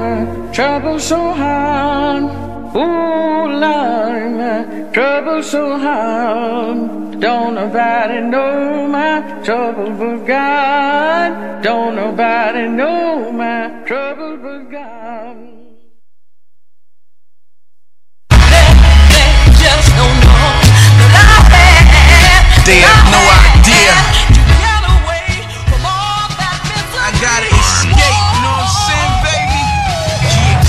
my trouble so hard. Ooh, Lord, my trouble so hard. Don't nobody know my trouble but God. Don't nobody know my trouble but God. They just don't know that I have. They have no idea. I gotta escape, you know what I'm saying, baby? Yeah,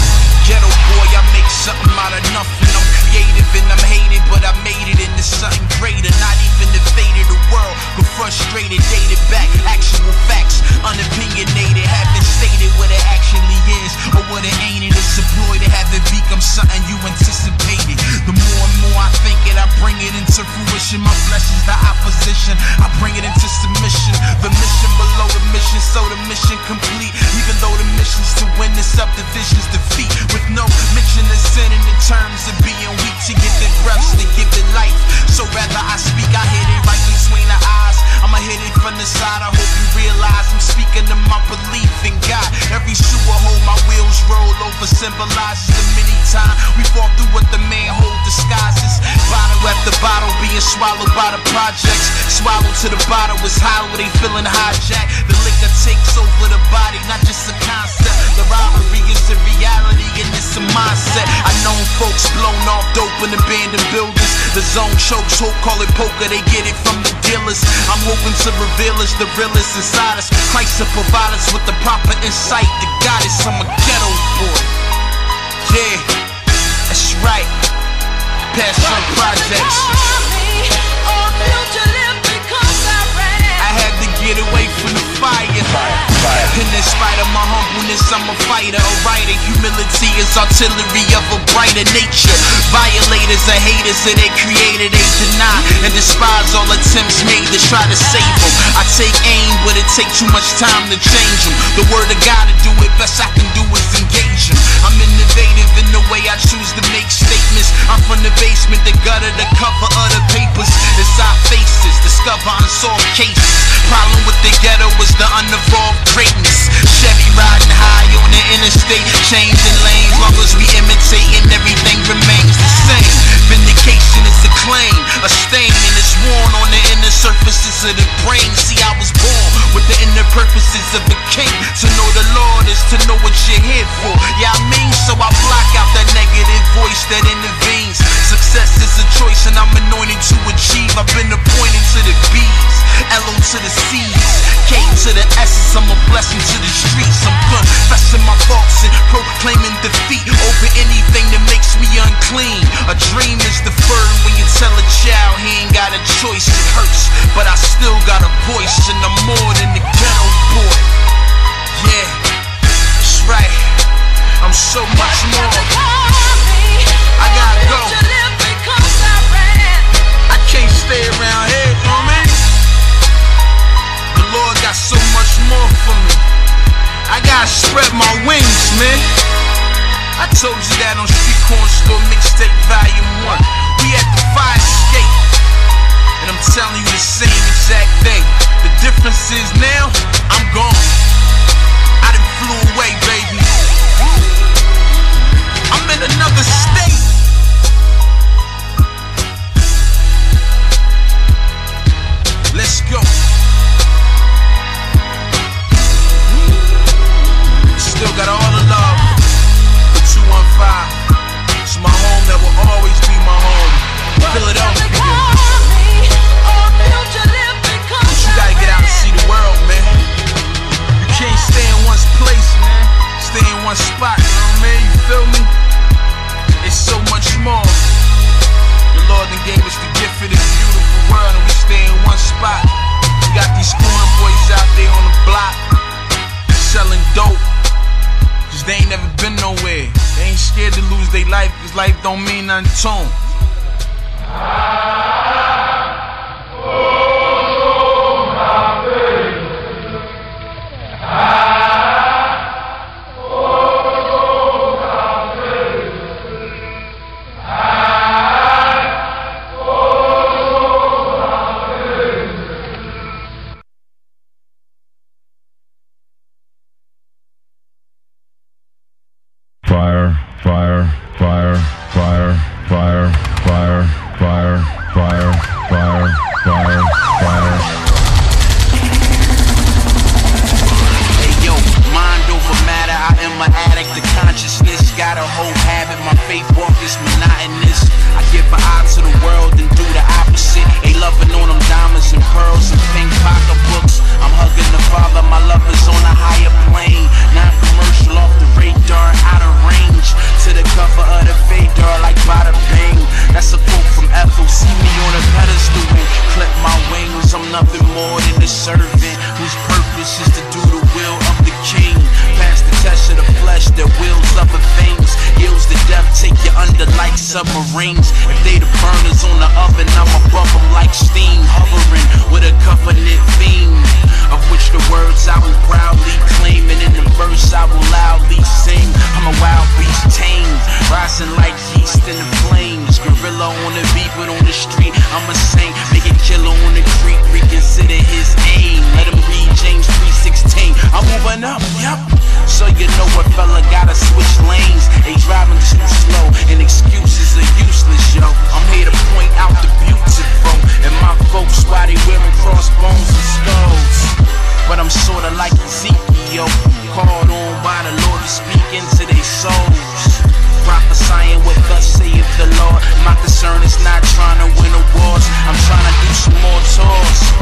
ghetto boy, I make something out of nothing. I'm creative and I'm hated, but I made it into something greater. Not even the fate of the world, but frustrated, dated back. Actual facts, unopinionated, haven't stated what it actually is or what it ain't. It is a ploy to have it become something you anticipated. The more and more I think it, I bring it into fruition. My flesh is the opposition, I bring it into submission. The mission below the mission, so the mission complete. Even though the mission's to win, the subdivision's defeat. With no mention of sin in the terms of being weak. To give it breaths, to give it life. So rather I speak, I hit it right between the eyes. I'ma hit it from the side, I hope you realize I'm speaking to my belief in God. Every sewer hole my wheels roll over symbolizes the many times we fall through what the manhole disguises. Bottle after bottle being swallowed by the projects. Swallowed to the bottle is hollow, they feeling hijacked. The liquor takes over the body, not just a concept. The robbery is a reality and it's a mindset. I known folks blown off dope in abandoned buildings. The zone chokes, hope call it poker, they get it from the dealers. I'm hoping to reveal us the realest inside us. Christ to provide us with the proper insight. The goddess, I'm a ghetto boy. Yeah, that's right. Passion projects. I had to get away from the fire. And in spite of my humbleness, I'm a fighter, a writer. Humility is artillery of a brighter nature. Violators and haters of their creator, they deny and despise all attempts made to try to save them. I take aim, but it takes too much time to change them. The word of God to do it, best I can do is engage them. I'm innovative in the way I choose to make statements. I'm from the basement, the gutter, the cover of the papers. Inside faces, discover unsolved cases. Problem with the ghetto is the unevolved greatness. Chevy riding high on the interstate, changing lanes. Long as we imitating, everything remains the same. Vindication is a claim, a stain, and it's worn on the inner surfaces of the brain. See, I was born with the inner purposes of a king. To know the Lord is to know what you're here for. Yeah, I mean, so I block out that negative voice that intervenes. Success is a choice and I'm anointed to achieve. I've been appointed to the B's, L-O to the C's, K to the S's. I'm a blessing to the streets. I'm confessing my faults and proclaiming defeat over anything that makes me unclean. A dream is deferred when you tell a child he ain't got a choice. It hurts, but I still got a voice, and I'm more than the ghetto boy. Yeah, that's right. I'm so much more. I gotta go. I can't stay around here, you know what I mean? The Lord got so much more for me. I gotta spread my wings, man. I told you that on Street Corner Store Mixtape Volume 1. We at the fire escape, and I'm telling you the same exact thing. The difference is now, I'm gone. I done flew away, baby. I'm in another state. Let's go. Still got all the love for 215. It's my home that will always be my home. Philadelphia. But you gotta get out and see the world, man. You can't stay in one place, man. Stay in one spot, you know what I mean? You feel me? It's so much more. The Lord done gave us the gift of this beautiful world, and we stay in one spot. We got these corner boys out there on the block selling dope. Cause they ain't never been nowhere. They ain't scared to lose their life, cause life don't mean nothing to them. fire, fire, fire, fire, fire, fire, fire, fire, fire, fire, fire. Hey yo, mind over matter, I am an addict to consciousness. Got a whole habit, my faith walk is monotonous. I give an eye to the world and do the opposite. They loving on them diamonds and pearls and pink pocketbooks. I'm hugging the Father, my love is on a higher plane. Non-commercial off the radar, out of range. To the cover of the Fadar like bada bang. That's a quote from Ethel. See me on a pedestal and clip my wings. I'm nothing more than a servant whose purpose is to do the will of the King. Past the test of the flesh that wills other things. Yields the death, take you under like submarines. If they the burners on the oven, I'm above them like steam. Hovering with a covenant theme, of which the words I will proudly claim, and in the verse I will loudly sing. I'm a wild beast tamed, rising like yeast in the flames. Gorilla on the beat, but on the street I'm a saint. Make a killer on the creek, reconsider his aim. Let him read James 3:16. I'm moving up, yup. So you know what fella gotta switch lanes. They driving too slow, and excuses are useless, yo. I'm here to point out the beautiful, and my folks why they wearing crossbones and skulls. But I'm sorta like Ezekiel, called on by the Lord to speak into their souls, prophesying what thus saith the Lord. My concern is not trying to win awards, I'm trying to do some more tours.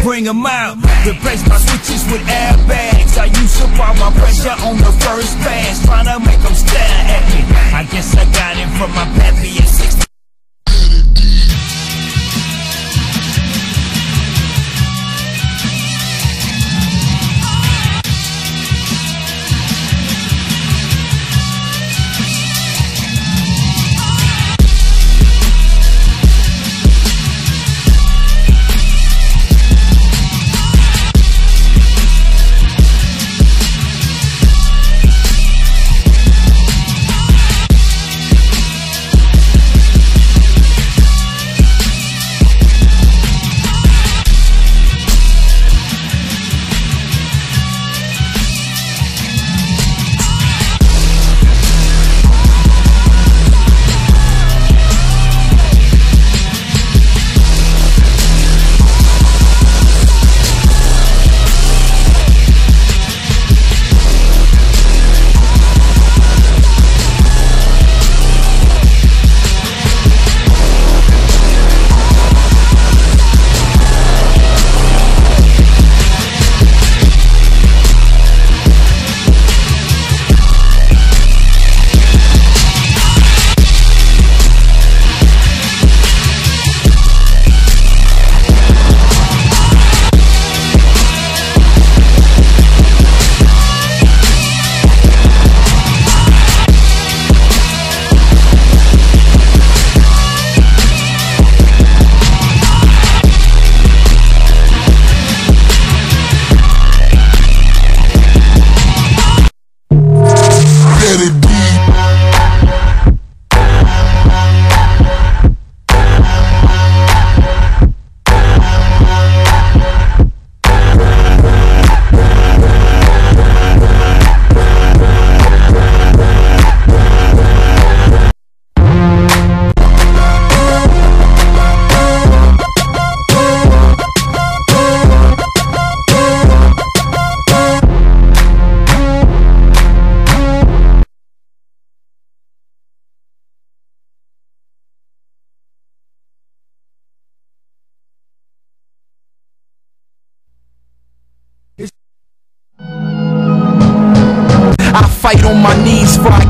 Bring them out, replace my switches with airbags. I used to apply my pressure on the first pass, trying to make them stare at me. I guess I got it from my pappy at 60.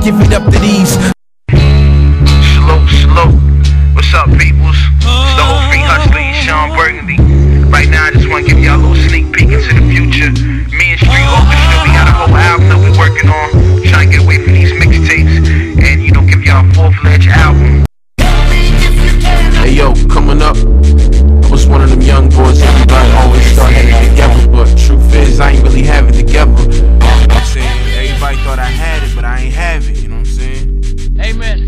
give it up to these. Salute. What's up, peoples? It's the whole free hustler, eSHON Burgundy. Right now, I just want to give y'all a little sneak peek into the future. Me and Street Orchestra, we got a whole album that we're working on, trying to get away from these mixtapes, and give y'all a full-fledged album. Hey yo, coming up, I was one of them young boys everybody always start having it together, but truth is I ain't really have it together. You know what I'm saying? Everybody thought I had it, but I ain't have it, you know what I'm saying? Amen.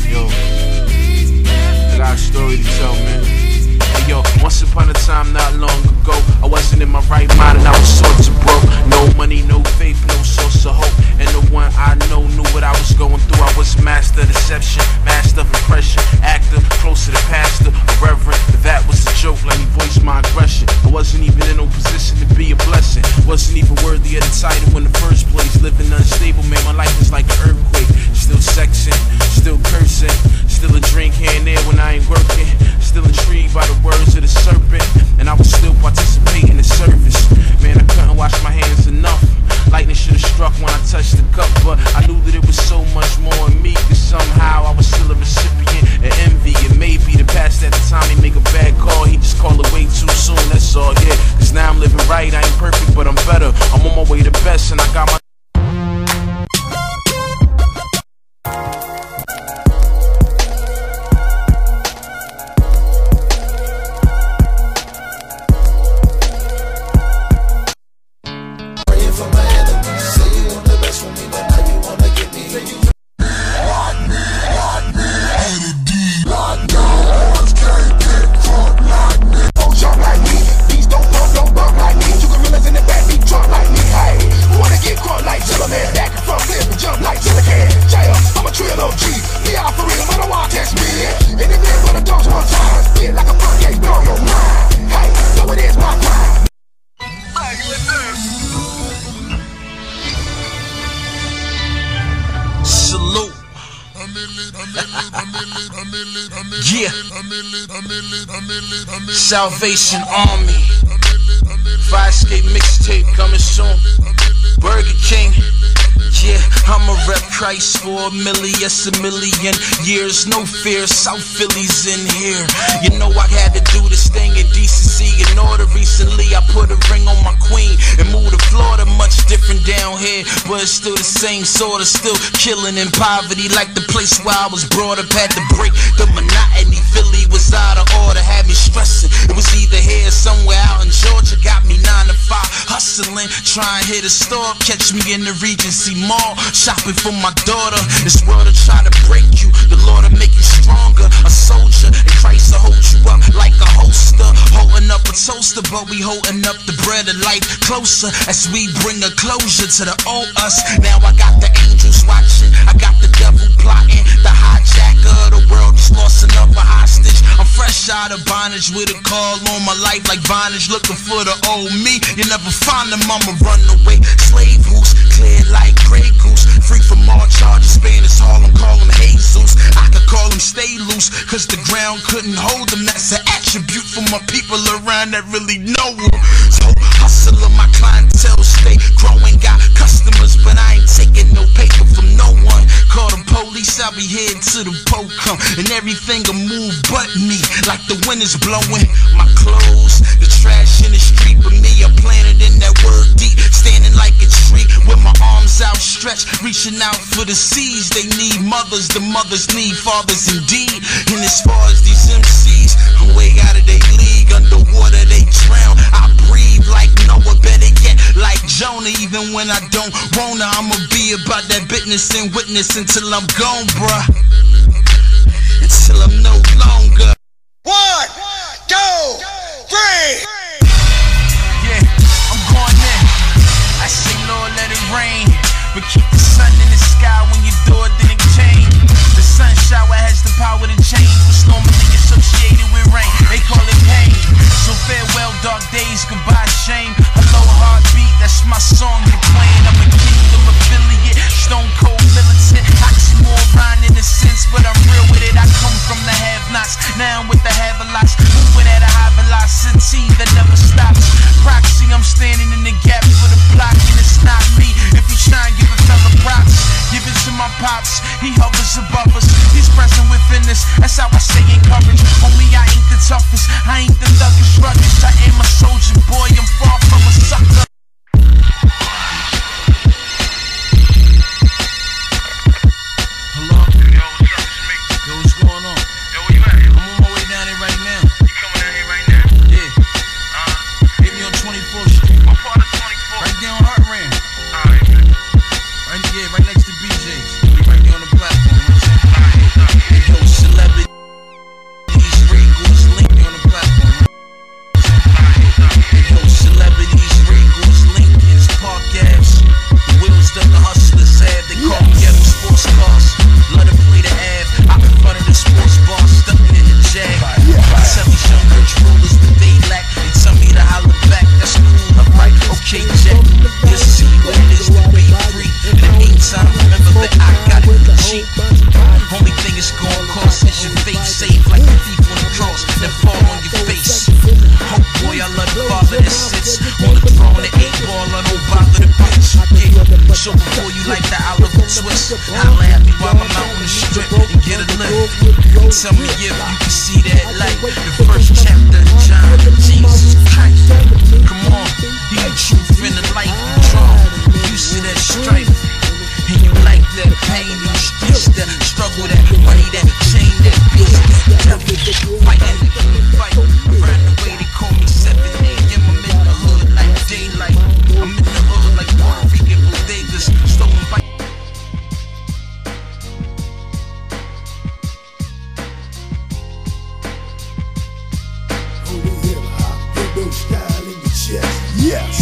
Yo, I got a story to tell, man. Hey yo, once upon a time not long ago, I wasn't in my right mind and I was sorts of broke. No money, no faith, no source of hope. And the one I know knew what I was going through. I was master deception, master of impression, actor, close to the pastor, a reverend. That was a joke, let me voice my aggression. I wasn't even in no position to be a blessing. Wasn't even worthy of the title in the first place. Living unstable, man, my life is like an earthquake. Still sexing, still cursing, still a drink here and there when I ain't working. Still intrigued by the words of the serpent, and I would still participate in the service. Man, I couldn't wash my hands enough. Lightning should have struck when I touched the cup, but I knew that it was so much more in me, cause somehow I was still a recipient of envy. And maybe the past at the time they make a bad call, he just called it way too soon, that's all, yeah. Cause now I'm living right, I ain't perfect, but I'm better. I'm on my way to best, and I got my Salvation Army, Fire Escape Mixtape coming soon. Burger King, yeah, I'ma rep Christ for a million years. No fear, South Philly's in here. You know I had to do this thing in decency in order. Recently I put a ring on my queen and moved to Florida. Much different down here, but it's still the same sorta. Still killing in poverty like the place where I was brought up. Had to break the monotony. Philly was out of order, had me stressing. It was either here or somewhere out in Georgia. Got me 9 to 5 hustling, trying to hit a store. Catch me in the Regency Mall, shopping for my daughter. This world will try to break you, the Lord will make you stronger. A soldier, and Christ will hold you up like a holster. Holding up a toaster, but we holding up the bread of life closer as we bring a closure to the old us. Now I got the angels watching, I got the devil plotting. The hijacker of the world just lost another hostage. I'm fresh out of bondage with a call on my life like Vonage. Looking for the old me, you never find them, I'ma run away. Slave who's clear like Grey Goose, free from all charges. Spanish Harlem, call him Jesus. I could call him stay loose, cause the ground couldn't hold him. That's an attribute for my people around that really know him. So hustle my clientele, stay growing. Got customers, but I ain't taking no paper from no one. Call the police, I'll be heading to the pole come, and everything will move but me, like the wind is blowing. My clothes, the trash in the street, but me, I planted in that word deep, standing like a tree with my arms outstretched, reaching out for the seas. They need mothers, the mothers need fathers indeed. And as far as these MCs, I'm way out of their league. Underwater they drown, I breathe like Noah, better get like Jonah. Even when I don't wanna, I'ma be about that business and witness until I'm gone, bruh. Until I'm no longer. 1, 2, 3. Yeah, I'm going in. I say, Lord, let it rain, but keep the sun in the sky when you do it, then it change. The sun shower has the power to change what's normally associated with rain. They call it pain. So farewell, dark days, goodbye, shame. Hello, heartbeat, that's my song you're playing. I'm a Kingdom affiliate, stone cold militant. Oxymoron in a sense, but I'm real with it. I come from the have-nots, now I'm with the have-a-lots. Moving at a high velocity that never stops. Proxy, I'm standing in the gap for the block, and it's not me. If you try and give a fella props, So before you like the Oliver twist, holla at me while I'm out on the strip and get a lift. Tell me if you can see that light. The first chapter of John, Jesus Christ. Come on, you the truth in the light you draw. You see that strife, and you like that pain, you streets, that struggle, that money, that chain, that beast, that devil. Fighting the good fight. Around the way they call me 7 a.m. I'm in the hood like daylight. I'm in the hood like Puerto Rican bodegas, stolen by. Holy hip hop, Judo style in your chest. Yes.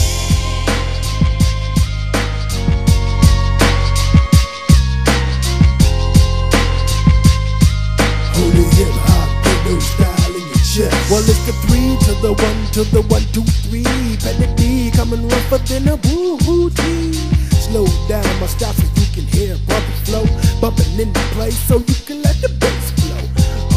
Holy hip hop, Judo style in your chest. Well, it's the 3 to the 1 to the 1, 2, 3. Pettidee coming rougher than a woo-hoo tee. Slow down my stop so you can hear bumping flow, bumping into place so you can let the bass flow.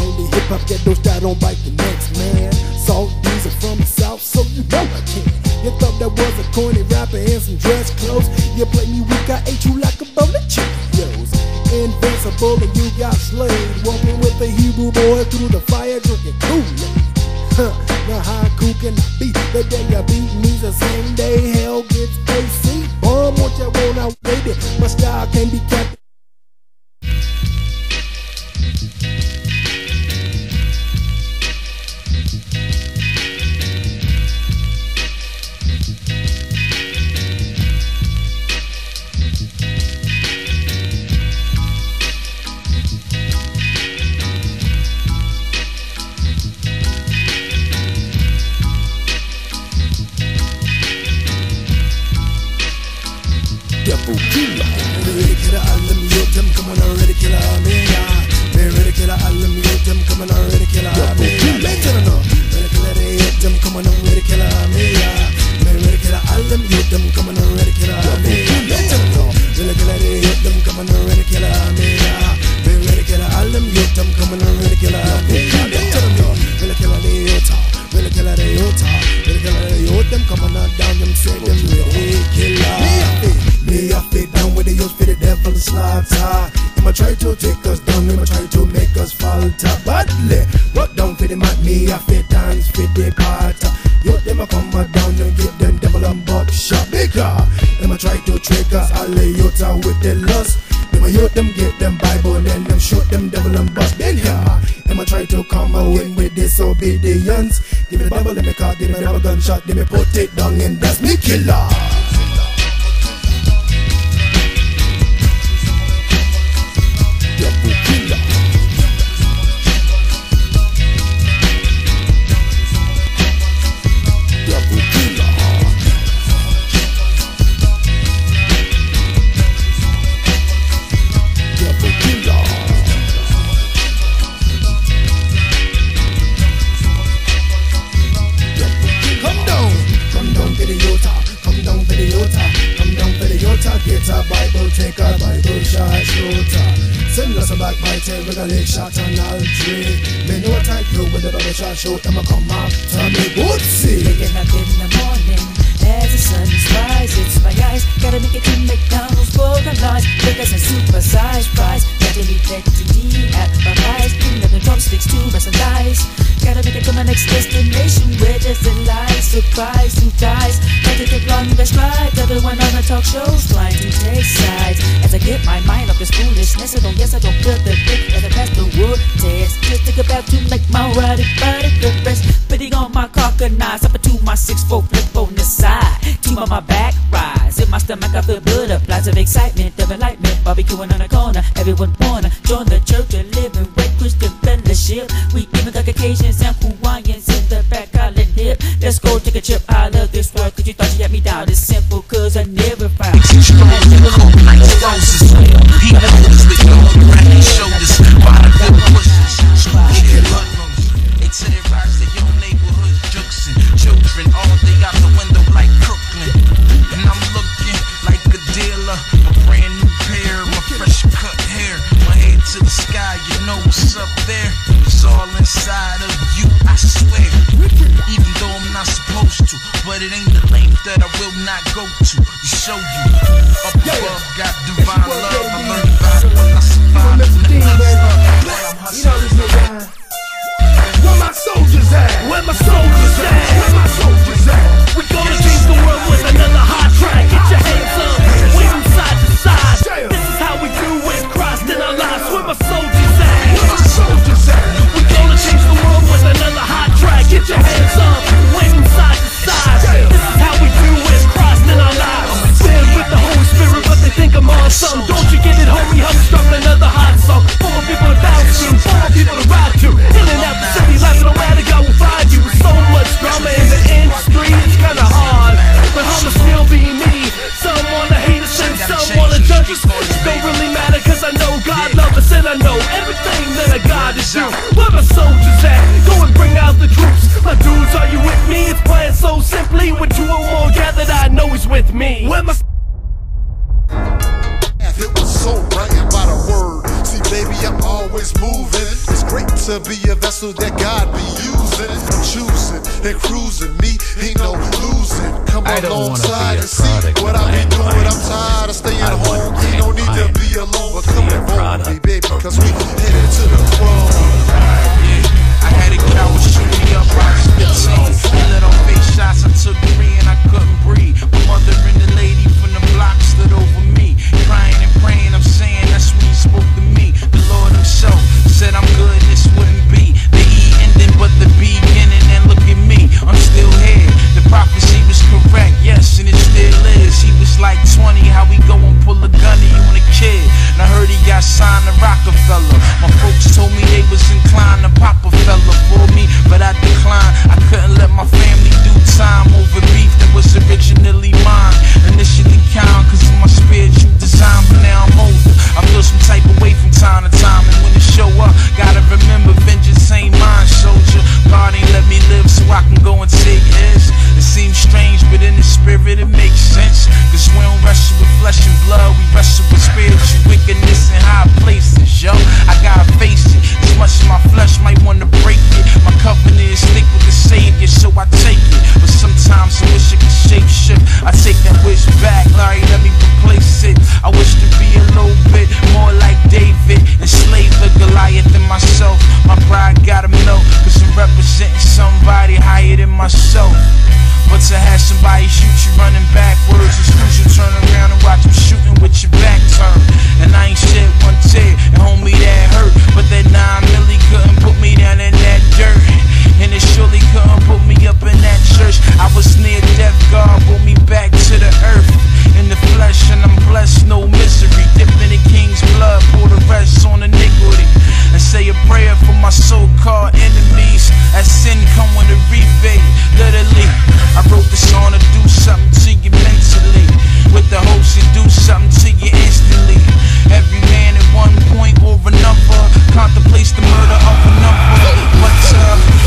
Only hip hop that don't style don't bite the next man. Salt these are from the south, so you know I can. You thought that was a corny rapper in some dress clothes. You play me weak, I ate you like a bowl of Cheerios. Invincible and you got slayed, walking with the Hebrew boy through the fire, drinking Kool-Aid. Now how cool can I be? The day you beat me's the same day hell gets AC. Bomb what you want, I waited. My style can't be kept. Devil killer, ready killer, I let me out them, come on, ready killer, me ready killer, I let me out them, come on, ready killer, me ready killer, they hit them, come on, ready killer, me ready killer, I let me out them, come on, ready killer, me ready killer, they hit them, come on, ready killer, me ready killer, I let me out them, come on, ready killer, me ready killer, they out, ready killer, they out, ready killer, they out them, come on down, them say them ready killer. Me I fit down with the youth for the devil slaughter. I'ma try to take us down, I'ma try to make us falter. Badly, what down for the mat, me I fit dance for the parter. Youth them a come down and give them devil and buckshot bigger. I'ma try to trick us, all the youth out with the lust. Them a youth them get them Bible and then them shoot them devil and bust. Then here, I'ma try to come away with disobedience. Give me the Bible, let me call, give me the gunshot, let me put it down and that's me killer. Get a Bible, take a Bible shot, shooter. Send us a backbiter, with a leg shot and all three. Me know what I do with the Bible shot, shoot them a come up, tell me woodsy. Waking up in the morning, as the sun rises, it's my eyes. Gotta make it to McDonald's for the lunch. Burgers and super-sized fries. Gotta be Pettidee at my eyes. Eating up the drumsticks to merchandise. Gotta make it to my next destination, where there's a lie, surprise, two ties. Gotta take long the stride, everyone on the talk shows trying to take sides. As I get my mind off this foolishness, I don't feel the thick as I pass the wood test. Just think about to make my body the best. Putting on my coconuts, up to my 6'4" flip on the side. Team on my back rise, in my stomach I feel butterflies of excitement, of enlightenment. Barbecuing on the corner, everyone wanna join the church and live in red Christian fellowship. We even got Caucasians and Hawaiians in the back calling hip. Let's go take a trip out of this world, cause you thought you had me down. It's simple cause I never found He holds with no round shoulders, by the good pushes. They terrorize their own neighborhood, jokes and children all day out the window like Crooklyn. And I'm looking like a dealer, a brand new pair, my fresh cut hair, my head to the sky, you know what's up there. It's all inside of you, I swear. Even though I'm not supposed supposed to, but it ain't the length that I will not go to show you. Up above, got divine love. I learned about it when I survived. Where my soldiers at? Where my soldiers at? Where my soldiers at? We gonna change the world with another hot track. Get your hands up, wave them side to side. This is how we do it, Christ in our lives. Where my soldiers at? Where my soldiers at? We gonna change the world with another hot track. Get your hands up, wave them side to side. This is how we do it, Christ in our lives. Filled with the Holy Spirit, but they think I'm awesome. Don't you get it, homie? I'm strumming another hot song. 4 people to bounce to, 4 people to ride to. In and out the city, life no matter, God will find you. With so much drama in the industry, it's kinda hard, but I'ma still be me. Some wanna hate us and some wanna judge us. Don't really matter, cause I know God loves us, and I know everything that I got is you. Where my soldiers at? Go and bring out the troops. My dudes, are you with me? It's planned so simply. With 2 or more gathered, I know he's with me. Where my it was so right by the word. See, baby, I'm always moving. It's great to be a vessel that God be using. I'm choosing and cruising. Me, ain't no losing. Come alongside and see what I be doing. I'm tired of staying home. No need to be alone, but come and roll with me, baby, cause we headed to the throne. I had a coward shoot me up when I was 15. I let off 8 shots, I took 3 and I couldn't breathe. My mother and the lady from the block stood over me, crying and praying. I'm saying that's when he spoke to me. The Lord himself said I'm good, this wouldn't be the E ending, but the beginning. And look at me, I'm still here. The prophecy was correct, yes, and it still is. He was like 20, how we go and pull a gun on you and a kid. And I heard he got signed to Rockefeller. My folks told me they was inclined to pop a fella for me, but I declined. I couldn't let my family do time over beef that was originally mine. Initially kind, cause of my spiritual design, but now I'm older. I feel some type of way from time to time, and when it show up, gotta remember vengeance ain't mine, soldier. God ain't let me live so I can go and take his. It seems strange, but in the spirit it makes sense, cause we don't wrestle with flesh and blood, we wrestle with spiritual wickedness in high places, yo. I gotta face it, as much as my flesh might wanna break it. My covenant is stick with the Savior, so I take it. But sometimes I wish I could shape shift. I take that wish back, Larry, let me replace it. I wish to be a little bit more like David, enslave the Goliath in myself. My pride gotta melt, cause I'm representing somebody higher than myself. But to have somebody shoot you running backwards, it's crucial. Turn around and watch them shooting with your back turned. And I ain't shed 1 tear, and homie that hurt, but that 9 milli couldn't put me down in that dirt, and it surely couldn't put me up in that church. I was near death, God brought me back to the earth in the flesh, and I'm blessed, no misery. Dipped in the king's blood, pour the rest on iniquity, and say a prayer for my so-called enemies. As sin come with a rebate, literally. I wrote this song to do something to you mentally, with the hopes to do something to you instantly. Every man at one point or another contemplates the murder of another, but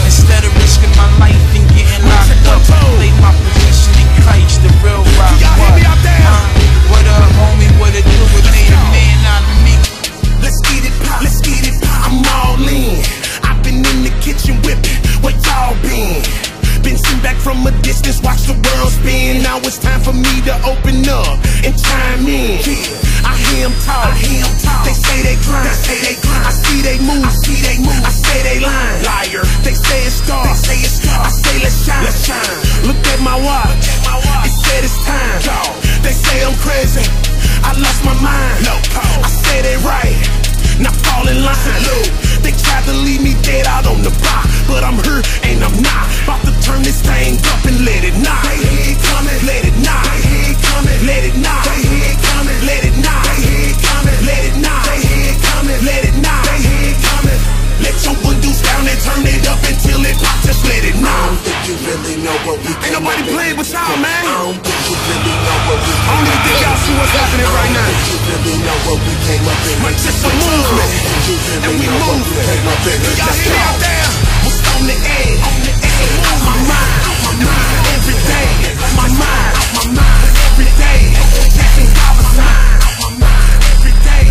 instead of risking my life and getting locked up, lay my position in Christ, the real rock. What up, homie? What it do? It made a man out of me. let's get it, I'm all in. I've been in the kitchen whipping, where y'all been? Been sitting back from a distance, watch the world spin. Now it's time for me to open up and chime in. I hear them talk, they say they grind, I see they move, I say they lying. Liar, they say it's dark, I say let's shine. Look at my watch, it said it's time. They say I'm crazy, I lost my mind. I say they right, now fall in line. They tried to leave me dead out on the block, but I'm hurt and I'm not. About to turn this thing up and let it knock. They hear it coming, let it knock. They hear it coming, let it knock. They hear it coming, let it knock. They hear it coming, let it knock. They hear it coming, let it knock. They hear it coming. Let your windows down and turn it up until it pops. Just let it knock. I don't think you really know what we Ain't nobody playing with y'all, man. I don't think you really know what we I don't even think y'all see what's happening right now. You really know what we came up in. Man, just a movement, and we move. Y'all hear me out there? What's on the edge? Out my mind, every day. My mind, every day. Taking dollar sign. Out my mind, every day.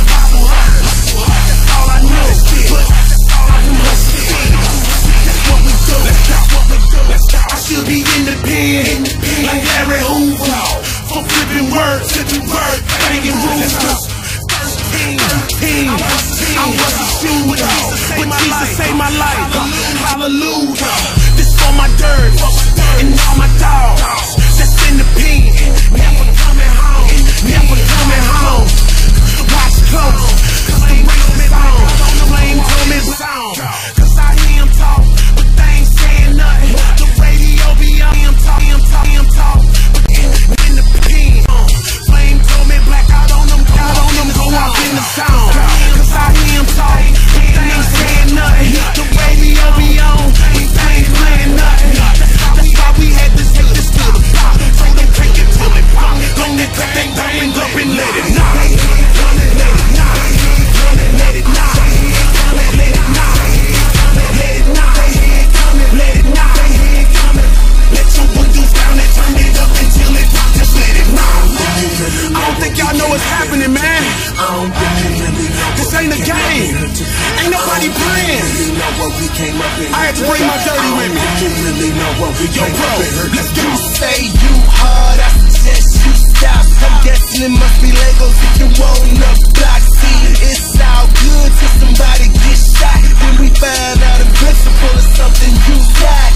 Hustle, that's all I know. But that's all I know. That's what we do. I should be breaking rules. First team, I wasn't shooting, but Jesus saved my life. Hallelujah. This for my dirt and all my dogs that's in the pen. Never coming home, never coming home. Watch close, cause the race on. Flame told me sound, cause I hear him talk, but they ain't saying nothing. The radio be on him talk, but in the pen. Flame told me black out on them, go off in the sound. Cause I hear him talk, but they ain't saying nothing. The radio be on, but they ain't playing nothing. That's why we had to take this to the pop. So don't take it till it pop. Don't let that thing bang up and let it knock. Let it knock. Let it knock. Let it knock. Let it knock. Let it knock. Let your windows down and turn it up until it pop. Just let it knock. I don't think y'all know what's happening, man. This ain't a game. Ain't nobody playing. I had to bring my dirty with me. Yo, bro, let's go. You say you hard, I suggest you stop. I'm guessing it must be Legos if you want the block. See, it's all good till somebody get shot. Then we find out a principle is something you got.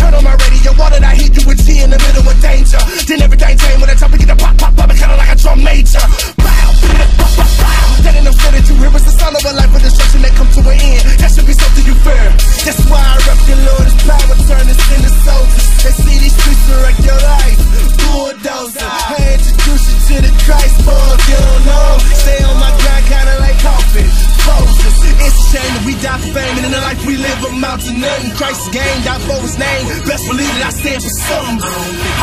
Turn on my radio, why did I hit you with T in the middle of danger? Then everything changed when I top, get the pop, kinda like a drum major. Bow, bow. That ain't no good that you hear, it's the sound of a life of destruction that come to an end. That should be something you fear. That's why I rep the Lord's power, turn us into soldiers. They see these streets to wreck your life. Bulldozer, I introduce you to the Christ, boy, if you don't know. Stay on my grind, kinda like coffin. Focus. It's a shame that we die for fame, and in the life we live amount to nothing. Christ's game, die for his name. Best believe that I stand for something.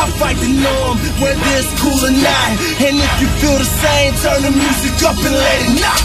I fight the norm, whether it's cool or not. And if you feel the same, turn the music up and let it knock.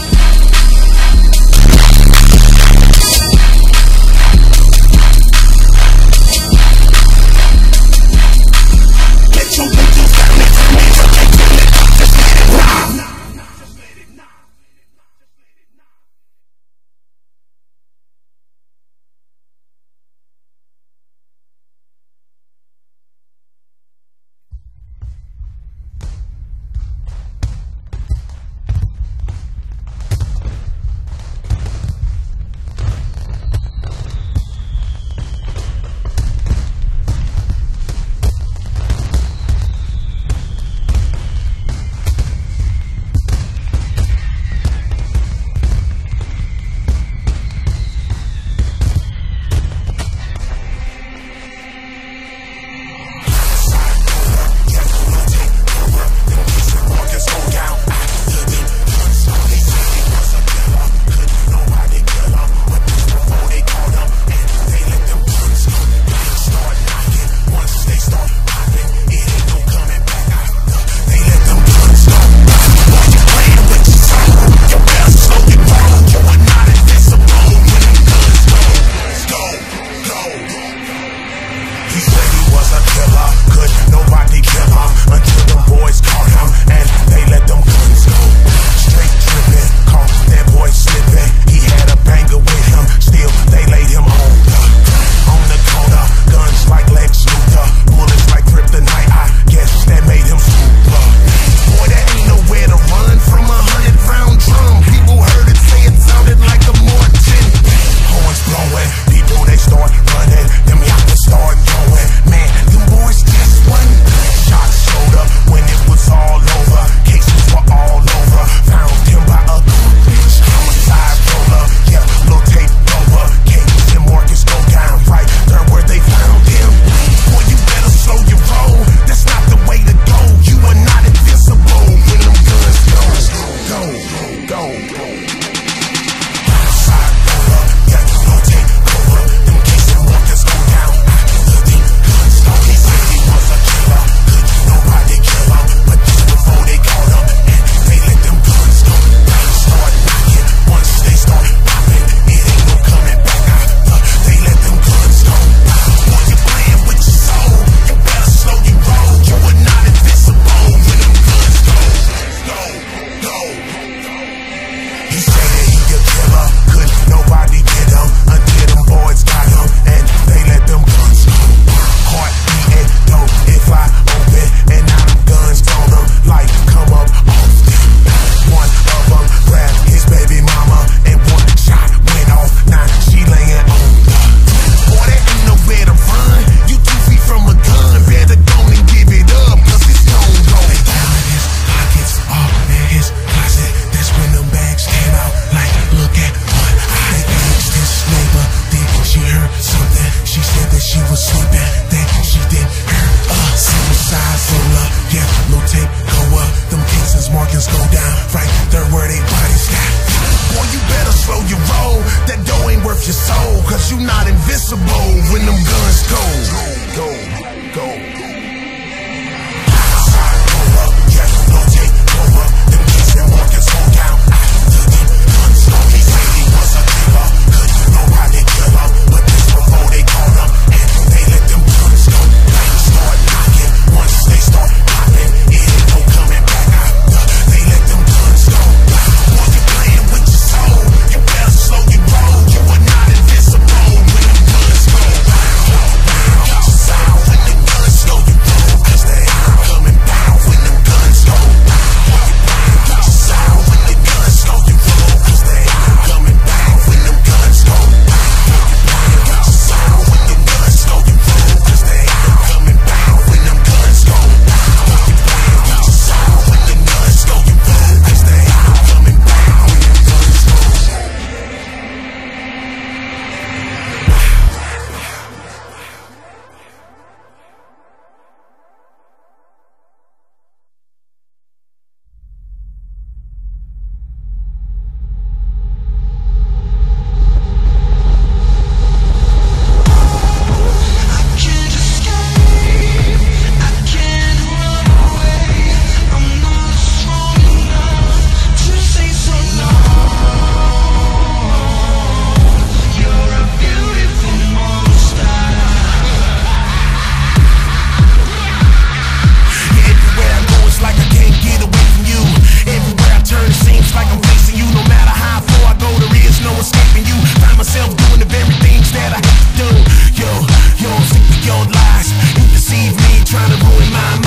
trying to ruin mine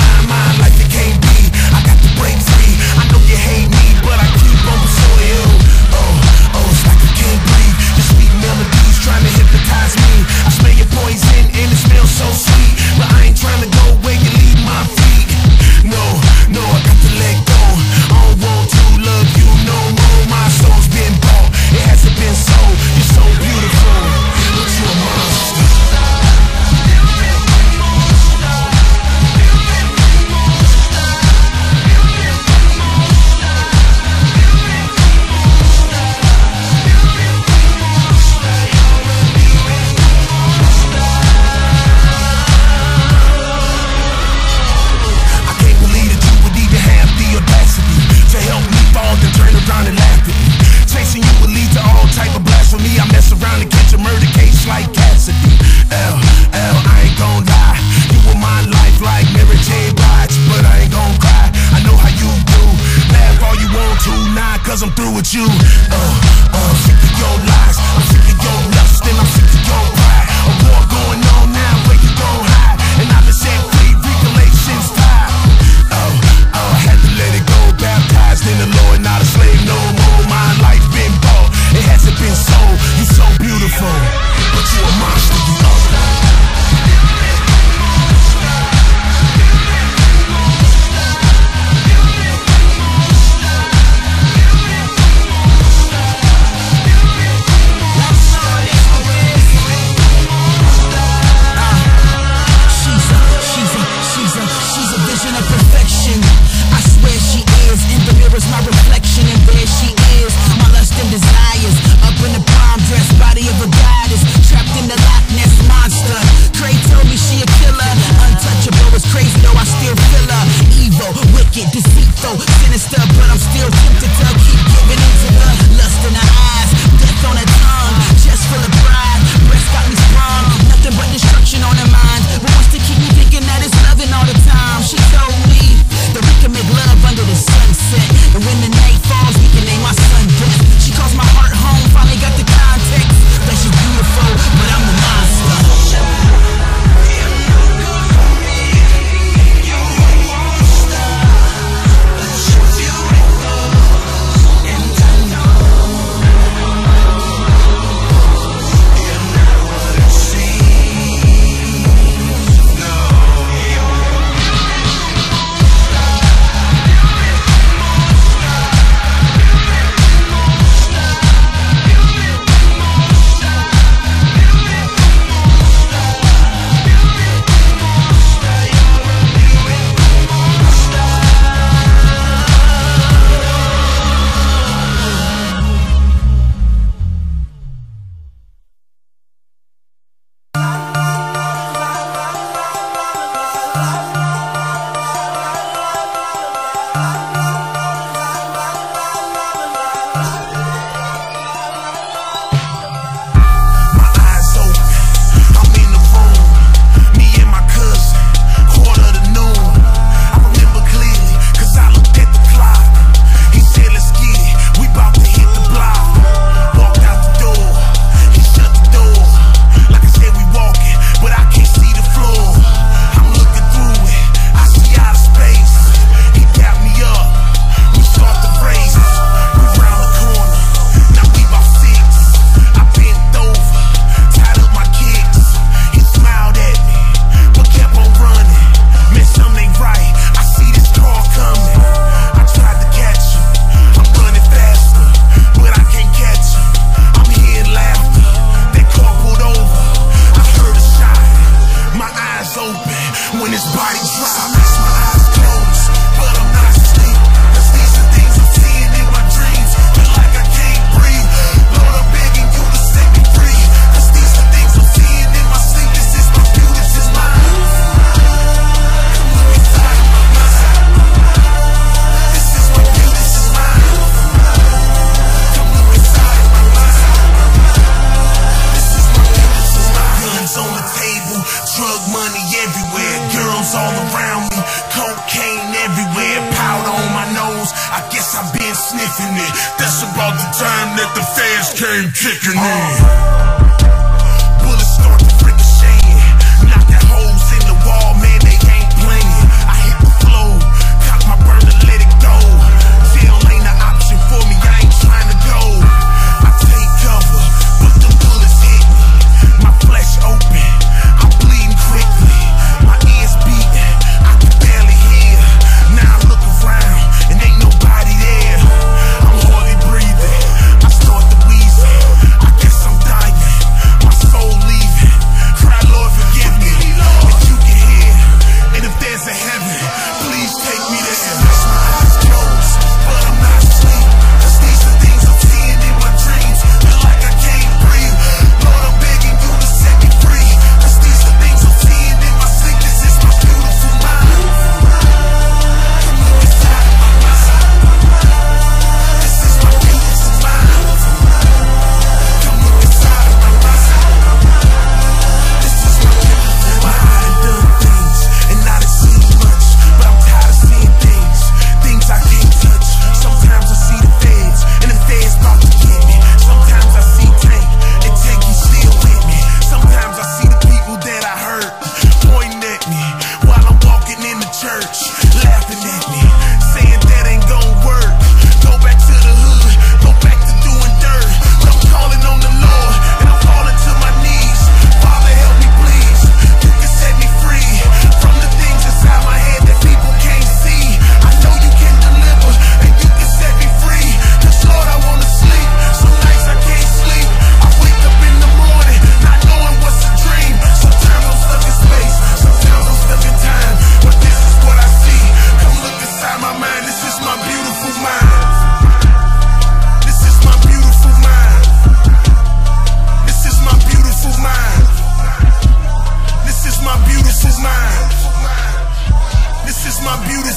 like it can't be. I got to break free. I know you hate me, but I keep on pursuing you. Oh, it's like I can't breathe. Your sweet melodies trying to hypnotize me. I smell your poison and it smells so sweet, but I ain't trying to go where you leave my feet. No, I got to let go. I don't want to love you no more. My soul's been bought, it hasn't been sold. You're so beautiful, but you're a monster. Chasing you would lead to all type of blasphemy. I mess around and catch a murder case like Cassidy. L, I ain't gon' lie. You were my life like Mary J. Blige, but I ain't gon' cry. I know how you do. Laugh all you want to, nah, cause I'm through with you. Sick of your lies, I'm sick of your lust, and I'm sick of your pride. A war going on now, where you gon' hide? And I've been set free, regulations tied. I had to let it go, baptized in the Lord, not a slave no more. My life been bought, it hasn't been sold. You so beautiful, but you a monster, you know. She's a vision of perfection. I swear she is. In the mirror's my reflection, and there she is. My lust and desires, up in the prom dress, body of a goddess, trapped in the Loch Ness monster. Craig told me she a killer. Untouchable is crazy though I still feel her. Evil, wicked, deceitful, sinister, but I'm still tempted to keep giving into the lust in her eyes, death on her tongue, chest full of pride, breast got me sprung, nothing but destruction on her mind, but wants to keep me thinking that it's loving all the time. She told me that we can make love under the sunset, and when the night falls we can name our son Death. She calls my heart home, finally got the context that she's beautiful, but I'm the monster. sniffing it. That's about the time that the fans came kicking in. Bullets start to ricocheting, knocking holes in the wall, man, they ain't playing.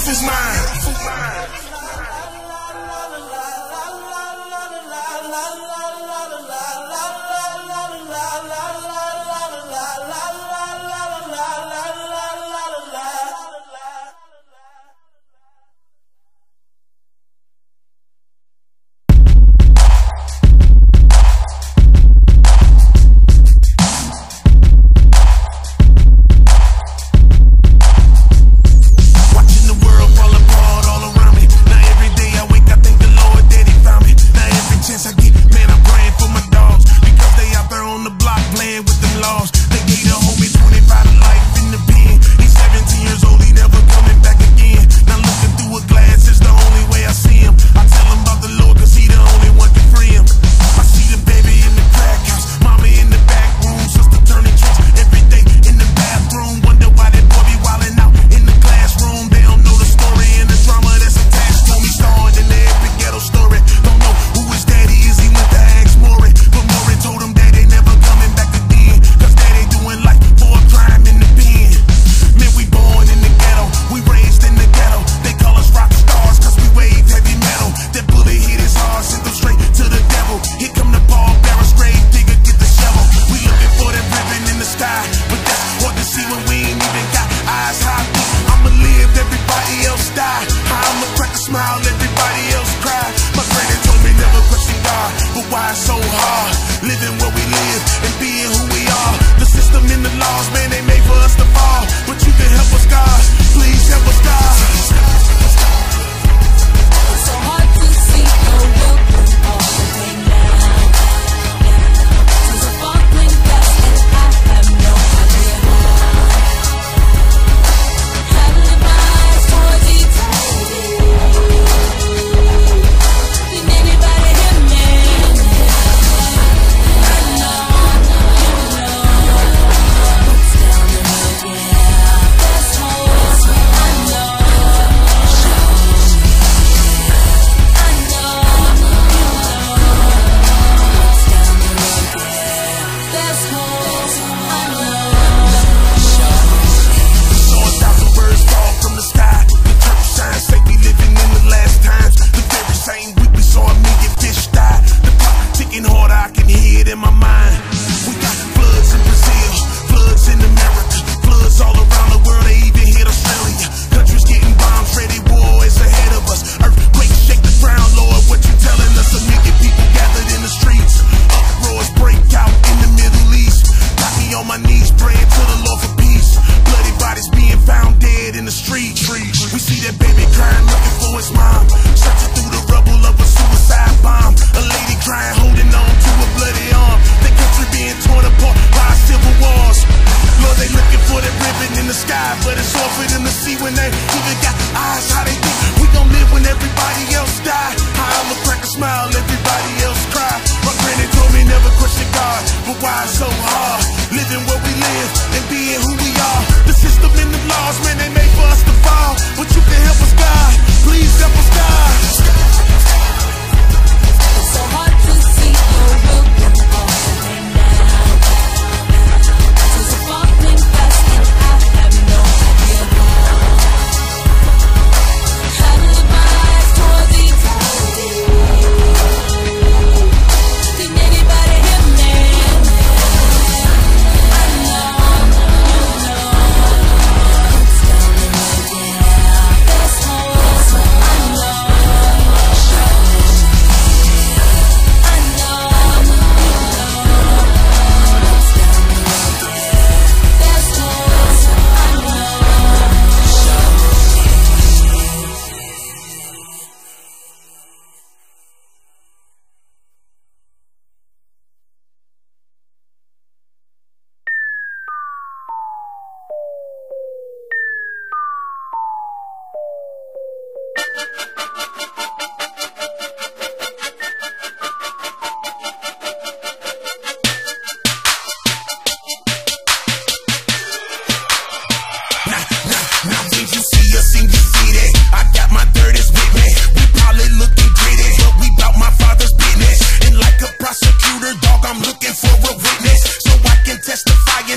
roof is mine.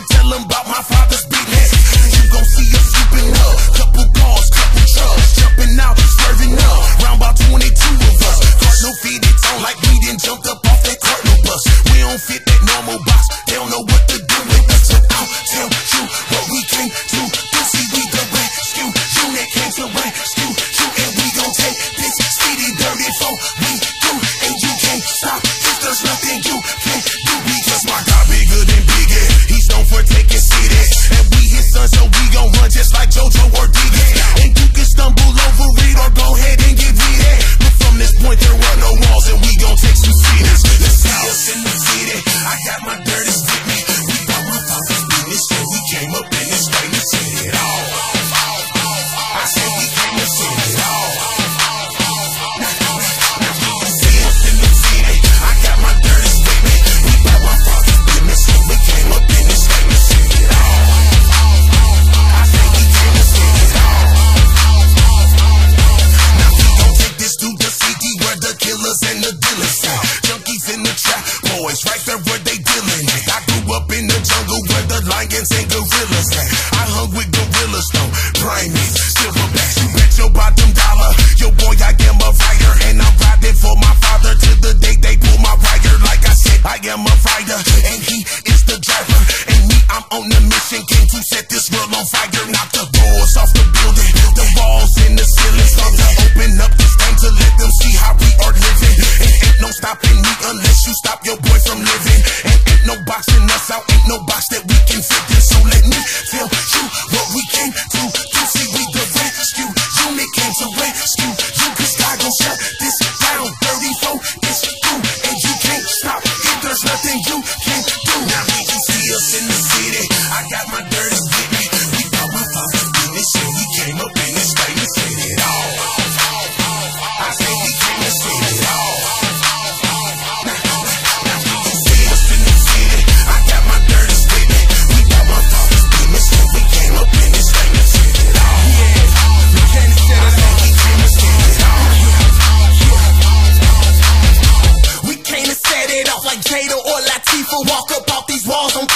tell them about my father's business. You gon' see us scooping up, couple cars, couple trucks.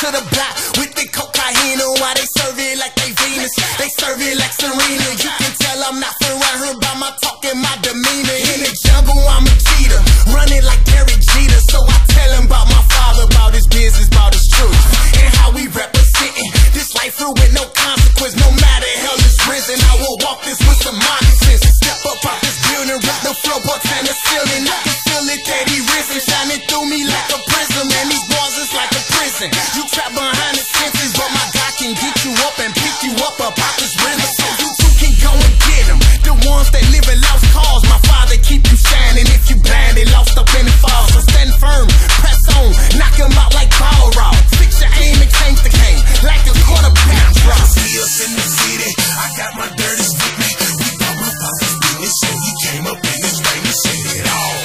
to the block with the cocaine. Why they serve it like they Venus? They serve it like Serena. You can tell I'm not from around here by my talk and my demeanor. In the jungle, I'm a cheater, running like Derek Jeter. So I tell him about my father, about his business, about his truth, and how we representing this life through with no consequence. No matter hell is risen, I will walk this with some moccasins. Step up out this building, rip the floorboards and the ceiling. I can feel it that he risen, shining through me like a prism. And these bars is like a prison. You trap behind the senses, but my God can get you up and pick you up out this rhythm. So you too can go and get them. The ones that live in lost cause, my father keep you shining. If you blind, they lost up in the fall. So stand firm, press on, knock them out like ball rock. Fix your aim and change the game like a quarterback drop. See us in the city, I got my dirties with me. We bought my father's business, so he came up in this rain and said it all.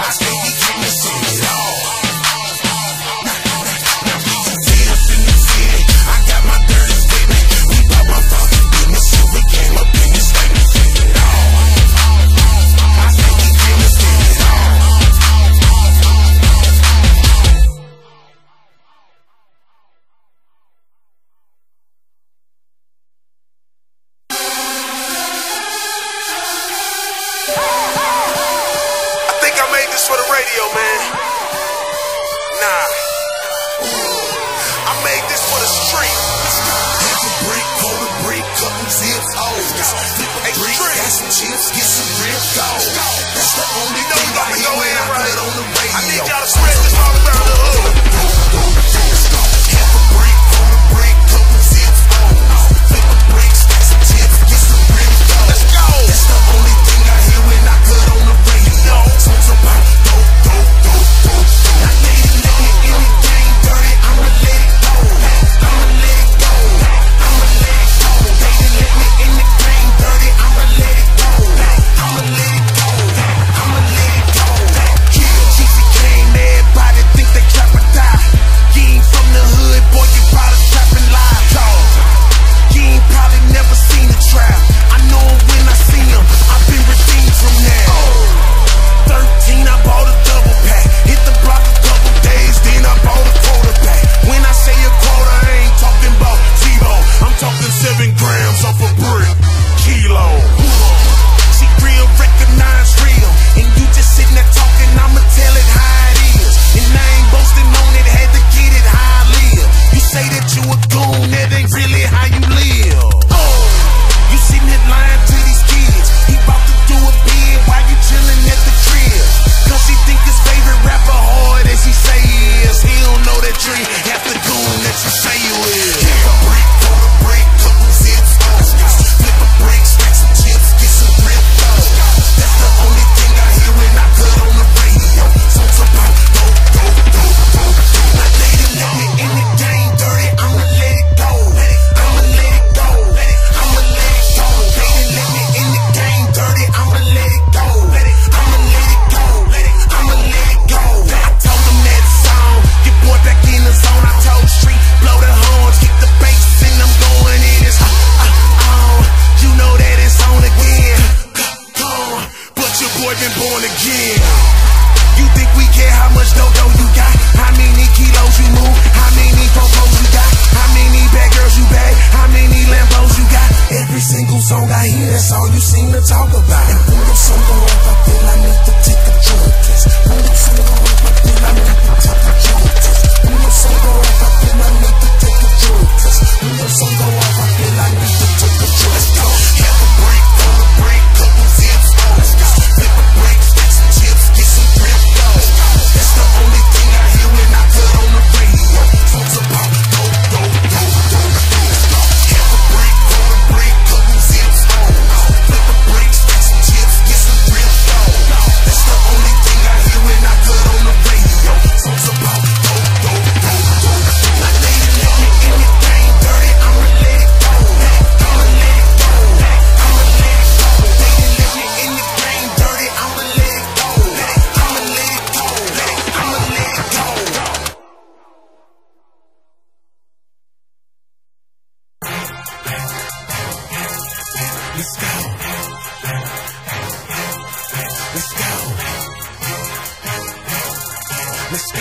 I said he came and said it all. Now see us in the city, I got my dirties with me. We bought my father's business, so he came up in this rain and said it all. I said he came and said it all. For the radio, man. Nah. I made this for the street. Half a brick, hold a brick, couple zips, O's. Flip a brick, got some chips, get some real gold. That's the only thing I hear when I put on the radio. I need y'all to spread this all around the hood. Half a brick, hold a brick, couple zips, O's. Flip a brick, got some chips, get some real gold. Let's go. That's the only thing I hear when I put on the radio. Songs about Let's go. Let's go. Let's go.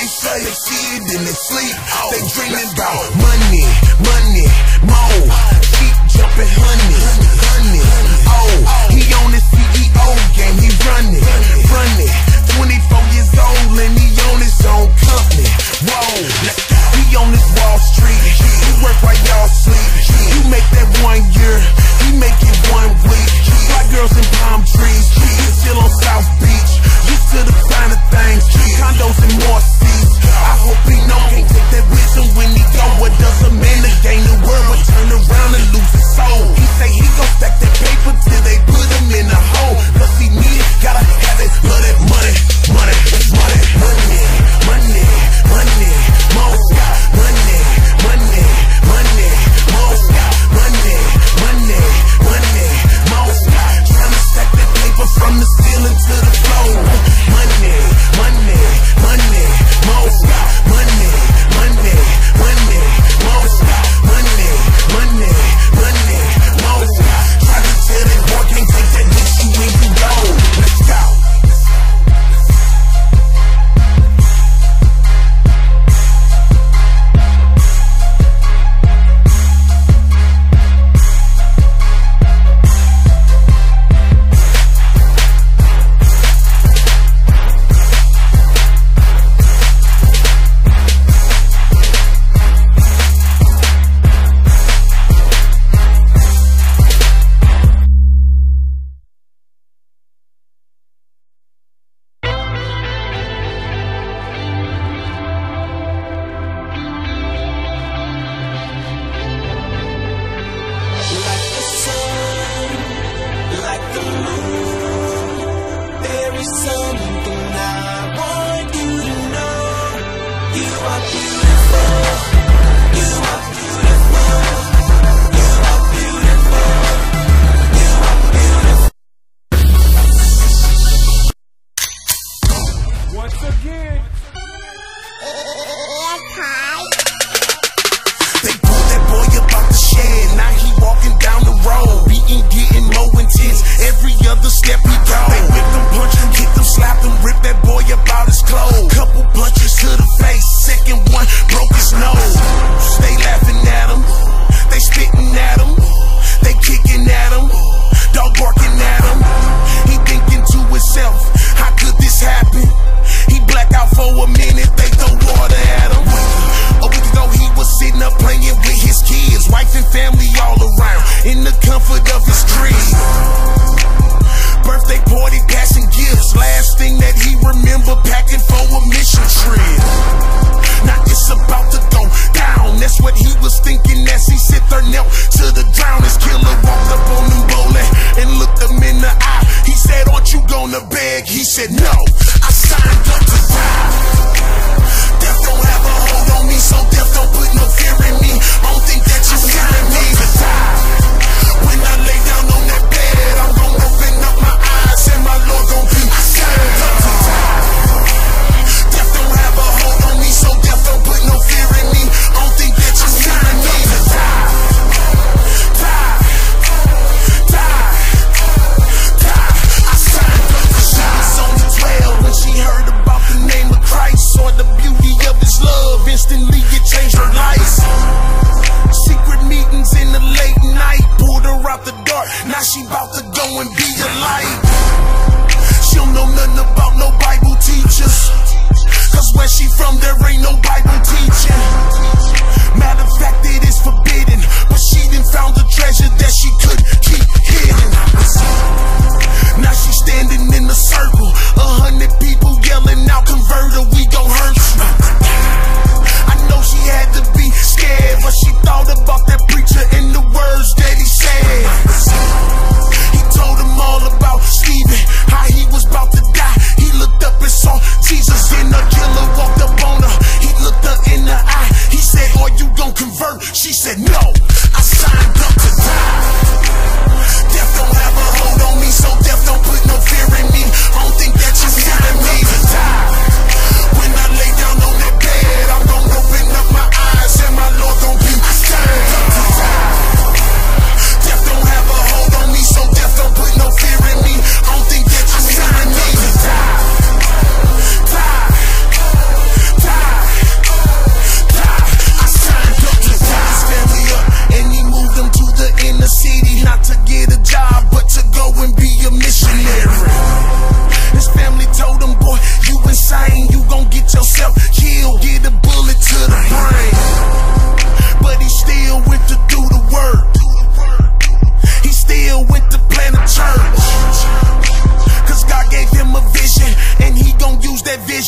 they say, they see it in their sleep. They dreaming about money, money, more. Keep jumping, honey, honey. Oh, he on his CEO game, he running, running. 24 years old and he on his own company. Whoa, he on this Wall Street. He work while y'all sleep. You make that 1 year, he make it 1 week. Fly girls in palm trees, still on South Beach. Used to the finer things, condos and more seats. I hope he know can't take that wisdom when he go. What does a man to gain the world but turn around and lose his soul? He say he gon' stack that paper till they put him in a hole. Cause he need it, gotta have it, love that money, money, money, money, money, money, more money, money, money, more money, money, money, more. Tryna stack that paper from the ceiling to the floor. Money, money, money, more money, money, money, more money, money, money, more. Try to tell that boy can't take that with you when you go. Let's go.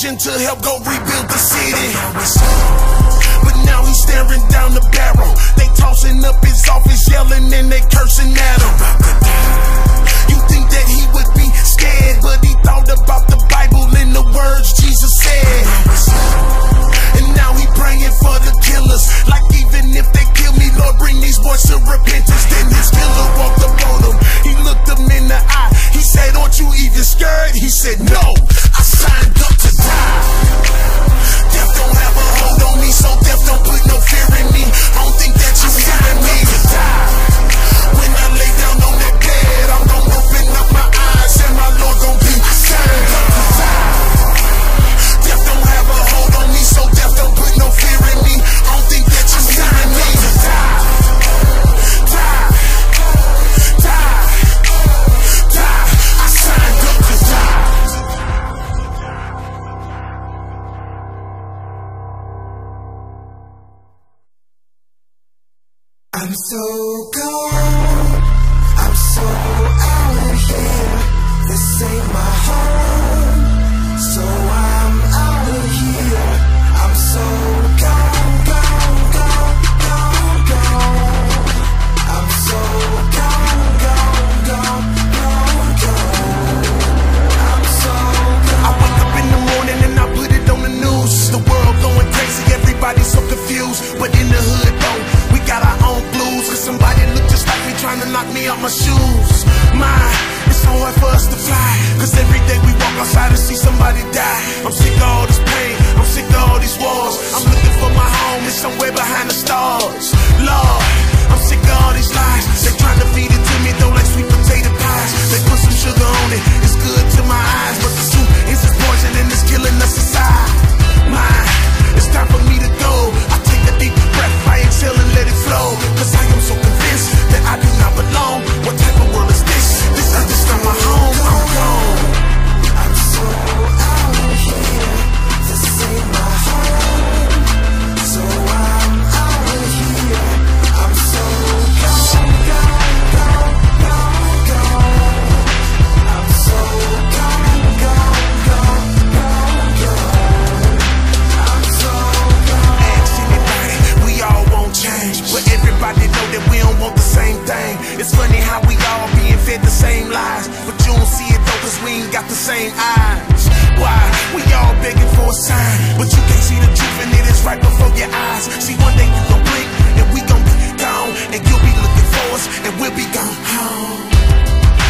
mission to help go rebuild the city. But now he's staring down the barrel. They tossing up his office, yelling and they cursing at him. You think that he would be scared, but he thought about the Bible and the words Jesus said. And now he praying for the killers, like even if they kill me, Lord, bring these boys to repentance. Then his killer walked up on him. He looked him in the eye. He said, aren't you even scared? He said, no, I signed up to die. Death don't have a hold on me, so death don't put no fear in me. I don't think that you hearing me to die. When I lay down on that bed, I'm gonna open up my eyes and my Lord gonna be signed up to die. Death don't have a hold on me, so death don't put no fear in me. I don't think that you hearing me to die. Die, die, die. I signed up to die. I'm so gone, I'm so out of here. This ain't my home, so I'm out of here. I'm so gone, gone, gone, gone, gone. I'm so gone, gone, gone, gone, gone. I'm so gone. I wake up in the morning and I put it on the news. The world going crazy, everybody's so confused. But in the hood though, we got our own blues. Cause somebody look just like me trying to knock me out my shoes. It's so hard for us to fly, cause every day we walk outside and see somebody die. I'm sick of all this pain, I'm sick of all these wars. I'm looking for my home, it's somewhere behind the stars. Lord, I'm sick of all these lies. They trying to feed it to me though like sweet potato pies. They put some sugar on it, it's good to my eyes, but the soup is just poison and it's killing us inside. It's time for me to go. I take a deep breath, I exhale and let it flow. Cause I am so convinced that I do not belong. What type of world is this? This earth is not my home, I'm gone. I'm so out of here. This ain't my home, so I'm out of here. I'm so gone, gone, gone, gone, gone. I'm so gone, gone, gone, gone, gone. I'm so gone. Ask anybody, we all won't change, but everybody know that we don't want the same thing. It's funny how we all being fed the same lies, but you don't see it though cause we ain't got the same eyes. Why? We all begging for a sign, but you can't see the truth and it is right before your eyes. See, one day you gon' blink and we gon' be gone, and you'll be looking for us and we'll be gone home.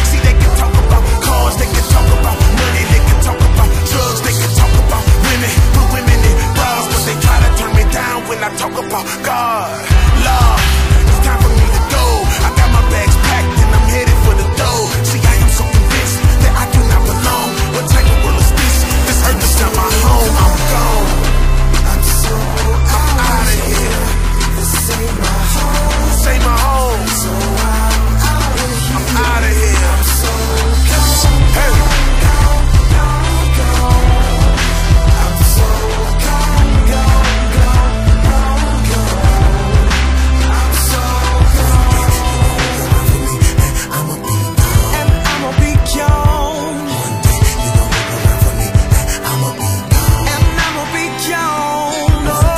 See, they can talk about cars, they can talk about money, they can talk about drugs, they can talk about women, put women in bras, but they try to turn me down when I talk about God. Lord, it's time for me to go. I got my bags packed and I'm headed for the door. See, I am so convinced that I do not belong. What type of world is this? This earth is not my home, I'm gone. I'm so out of here. This ain't my home, this ain't my home, so I'm out of here. I'm out of here. I'm so gone, hey. gone, gone, gone. I'm so gone, gone, gone, gone, gone. I'm so gone. I'ma be gone, and I'ma be gone. One day you gon' look around for me, and I'ma be gone, and I'ma be gone. One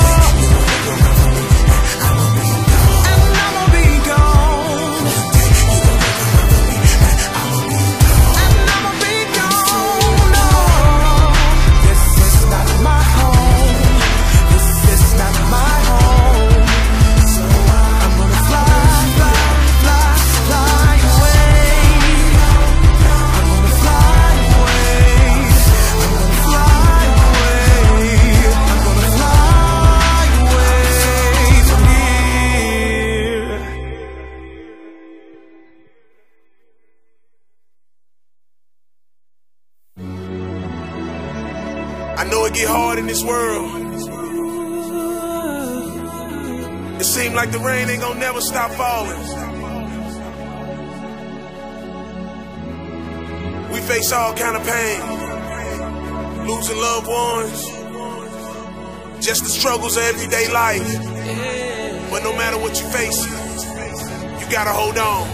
day you gon' look around for me, and I'ma be gone, and I'ma be gone. One day you gon' look around for me, and I'ma be gone, and I'ma be gone. No, this is not my home. This is not my home. So I'm gonna fly, fly, fly, fly away. I'm gonna fly away. I'm gonna fly away. I'm gonna fly away from here. I know it get hard in this world. It seems like the rain ain't gonna never stop falling. We face all kind of pain, losing loved ones, just the struggles of everyday life. But no matter what you face, you gotta hold on.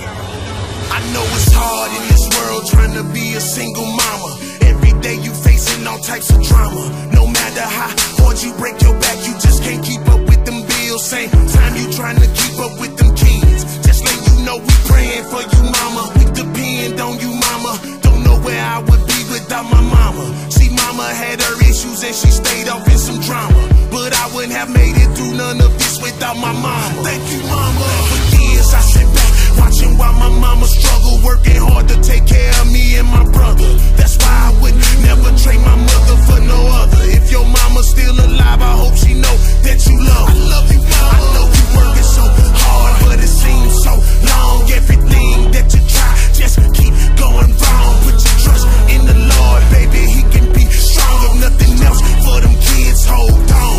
I know it's hard in this world trying to be a single mama. Every day you facing all types of drama. No matter how hard you break your back, you just can't keep up with them bills. Same time you trying to keep up with them kids. Just let you know we praying for you, mama. We depend on you, mama. Don't know where I would be without my mama. See, mama had her issues and she stayed off in some drama, but I wouldn't have made it through none of this without my mama. Thank you, mama. For years I sit back watching while my mama struggle, working hard to take care of me and my brother. That's why I would never trade my mother for no other. If your mama's still alive, I hope she know that you love her. I love you, mama. I know you working so hard, but it seems so long. Everything that you try just keep going wrong. Put your trust in the Lord, baby. He can be strong. If nothing else for them kids, hold on.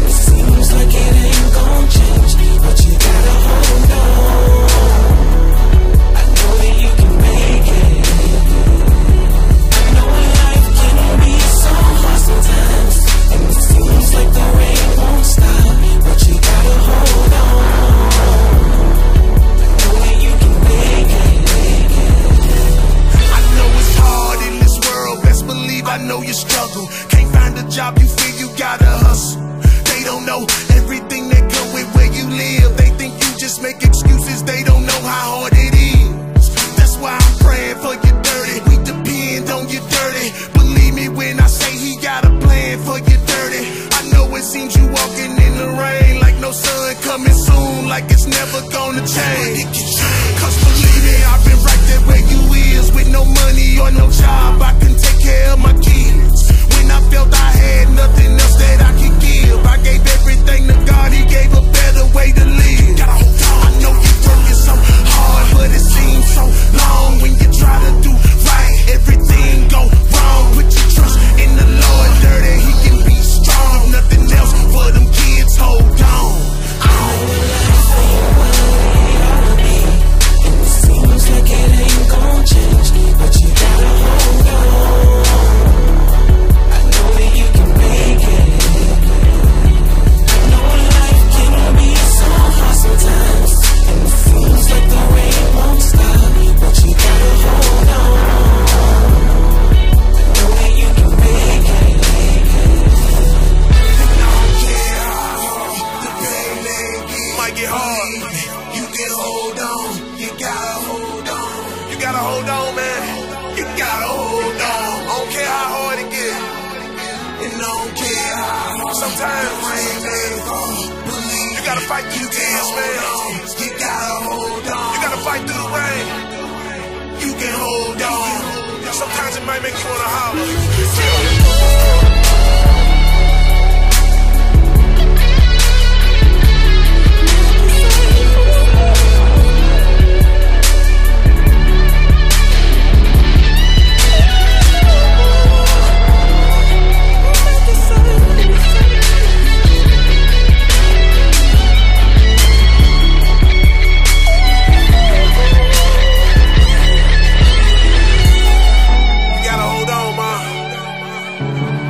Seems like it ain't gon' change, but you gotta hold on. I know that you can make it. I know life can be so hard sometimes, and it seems like the rain won't stop, but you gotta hold on. I know that you can make it. I know it's hard in this world, best believe I know you struggle. Can't find a job, you feel you gotta hustle. They don't know everything that go with where you live. They think you just make excuses, they don't know how hard it is. That's why I'm praying for you, dirty. We depend on you, dirty. Believe me when I say he got a plan for you, dirty. I know it seems you walking in the rain like no sun coming soon, like it's never gonna change. Cause believe me, I've been right there where you is, with no money or no job. I can take care of my kids. When I felt I had nothing else that I could give, I gave everything to God, he gave a better way to live. I know you working so hard, but it seems so long. When you try to do right, everything go wrong. Put your trust in the Lord, dirty, he can be strong. If nothing else for them kids, hold on. It seems like it ain't gon' change, but you gotta hold on. I know that you can make it. I know life can be so hard sometimes, and it seems like the rain won't stop, but you gotta hold on. I know that you can make it. I don't care how hard the pain may get. Might get hard. You can hold on. You gotta hold on. You gotta hold on, man. You gotta hold on. I don't care how hard it get. And I don't care how hard. Sometimes rain may fall. You gotta fight through tears, man. You gotta hold on. You gotta fight through the rain. You can hold on. Sometimes it might make you wanna holler.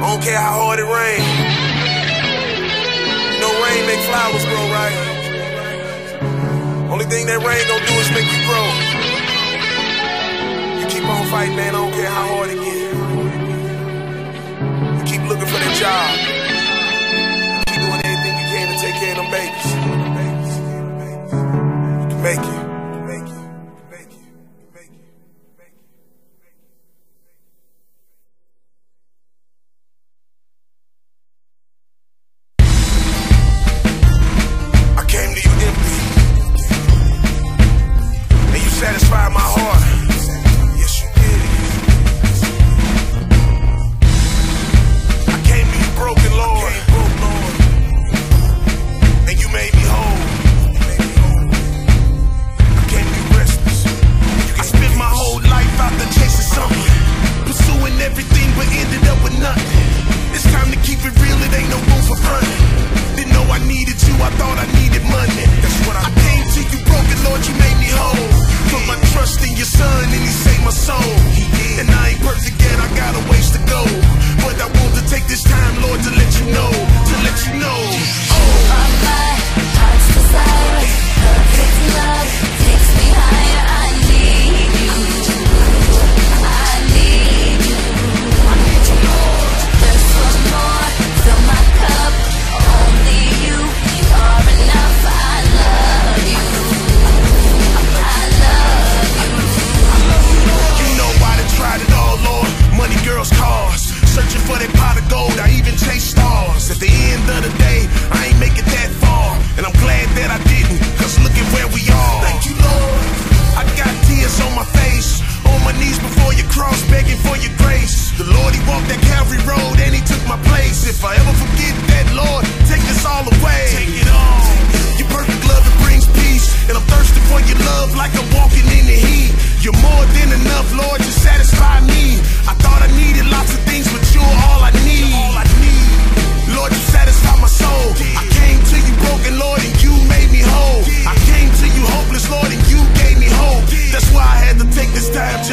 Don't care how hard it rains. You know rain make flowers grow, right? Only thing that rain gon' do is make you grow. You keep on fighting, man, I don't care how hard it gets. You keep looking for that job. You keep doing anything you can to take care of them babies. You can make it. Satisfied my heart. Yes, you did. I came to you broke.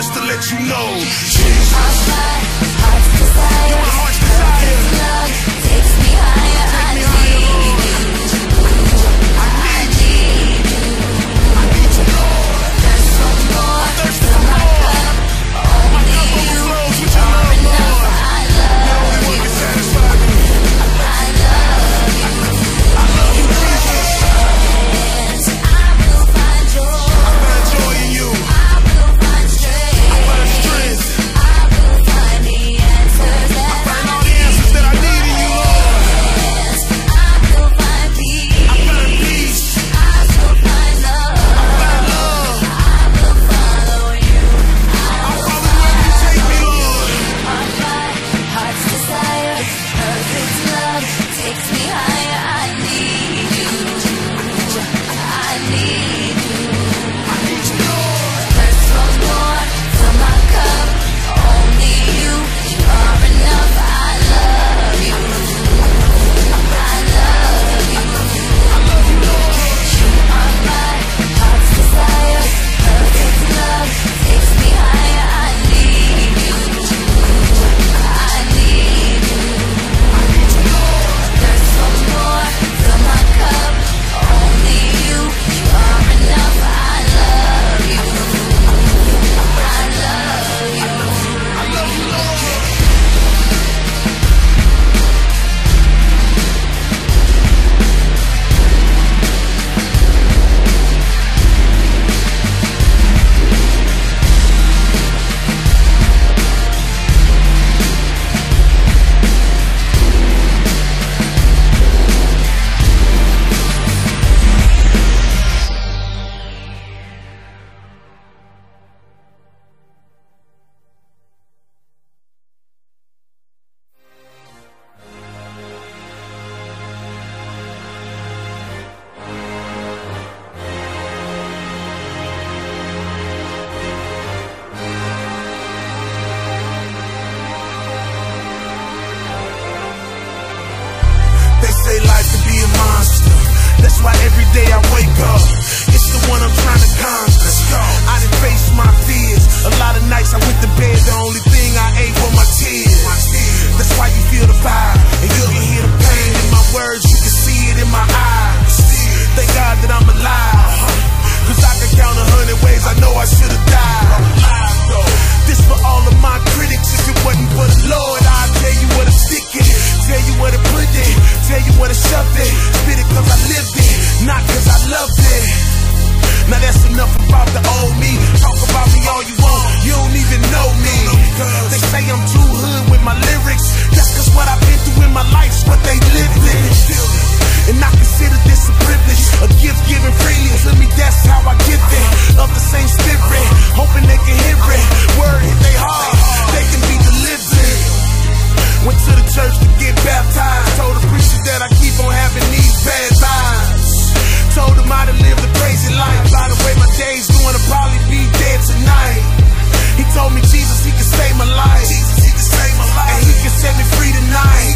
just to let you know. Heart's desire, perfect love takes me higher. I need you. I need you. I need you, Lord. There's some more, fill my cup. Only you are enough. I love you. I love you. I love you, Jesus. I will find joy. I find joy in you. I will find strength. I find strength. I will find the answers that I find all the answers that I need in you, Lord. I will find peace. I find peace. I will find love. I find love. I will follow you. I'll follow wherever you take me, Lord. Heart's desire, perfect love takes me higher. I need you. I need you. I need you, Lord. Thirst for more, fill my cup. Only you are enough. I love you. I love you. I love you, Lord. You are my heart's desire. Perfect love takes me higher. I need you. I need you. I need you, Lord. Thirst for more, fill my cup. Only you are enough. I love you. I love you. I love you, Lord. They say life can be a monster. That's why every day I wake up, it's the one I'm trying to conquer. I done faced my fears. A lot of nights I went to bed, the only thing I ate were my tears. That's why you feel the vibe, and you can hear the pain in my words, you can see it in my eyes. Thank God that I'm alive, cause I can count 100 ways I know I should've died. This for all of my critics. If it wasn't for the Lord, I'd tell you where to stick it, tell you where to put it, tell you where to shove it. Spit it cause I lived it, not cause I loved it. Now that's enough about the old me. Talk about me all you want, you don't even know me. They say I'm too hood with my lyrics. That's cause what I've been through in my life's what they lived in. And I consider this a privilege, a gift given freely to me, that's how I give it. Of the same spirit, hoping they can hear it. Word hit they heart, they can be delivered. Went to the church to get baptized. Told the preacher that I keep on having these bad vibes. Told him I done lived a crazy life. By the way, my day's going to probably be dead tonight. He told me Jesus, he can save my life. And he can set me free tonight.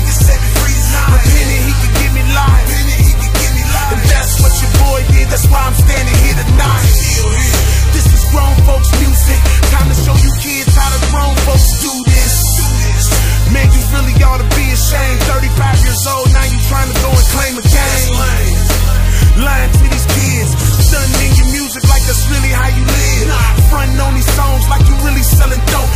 Repenting, he can give me life. And that's what your boy did. That's why I'm standing here tonight. This is grown folks music. Time to show you kids how the grown folks do this. Man, you really ought to be ashamed. 35 years old, now you trying to go and claim a game. Lying to these kids, stunning in your music like that's really how you live. Fronting on these songs like you really selling dope.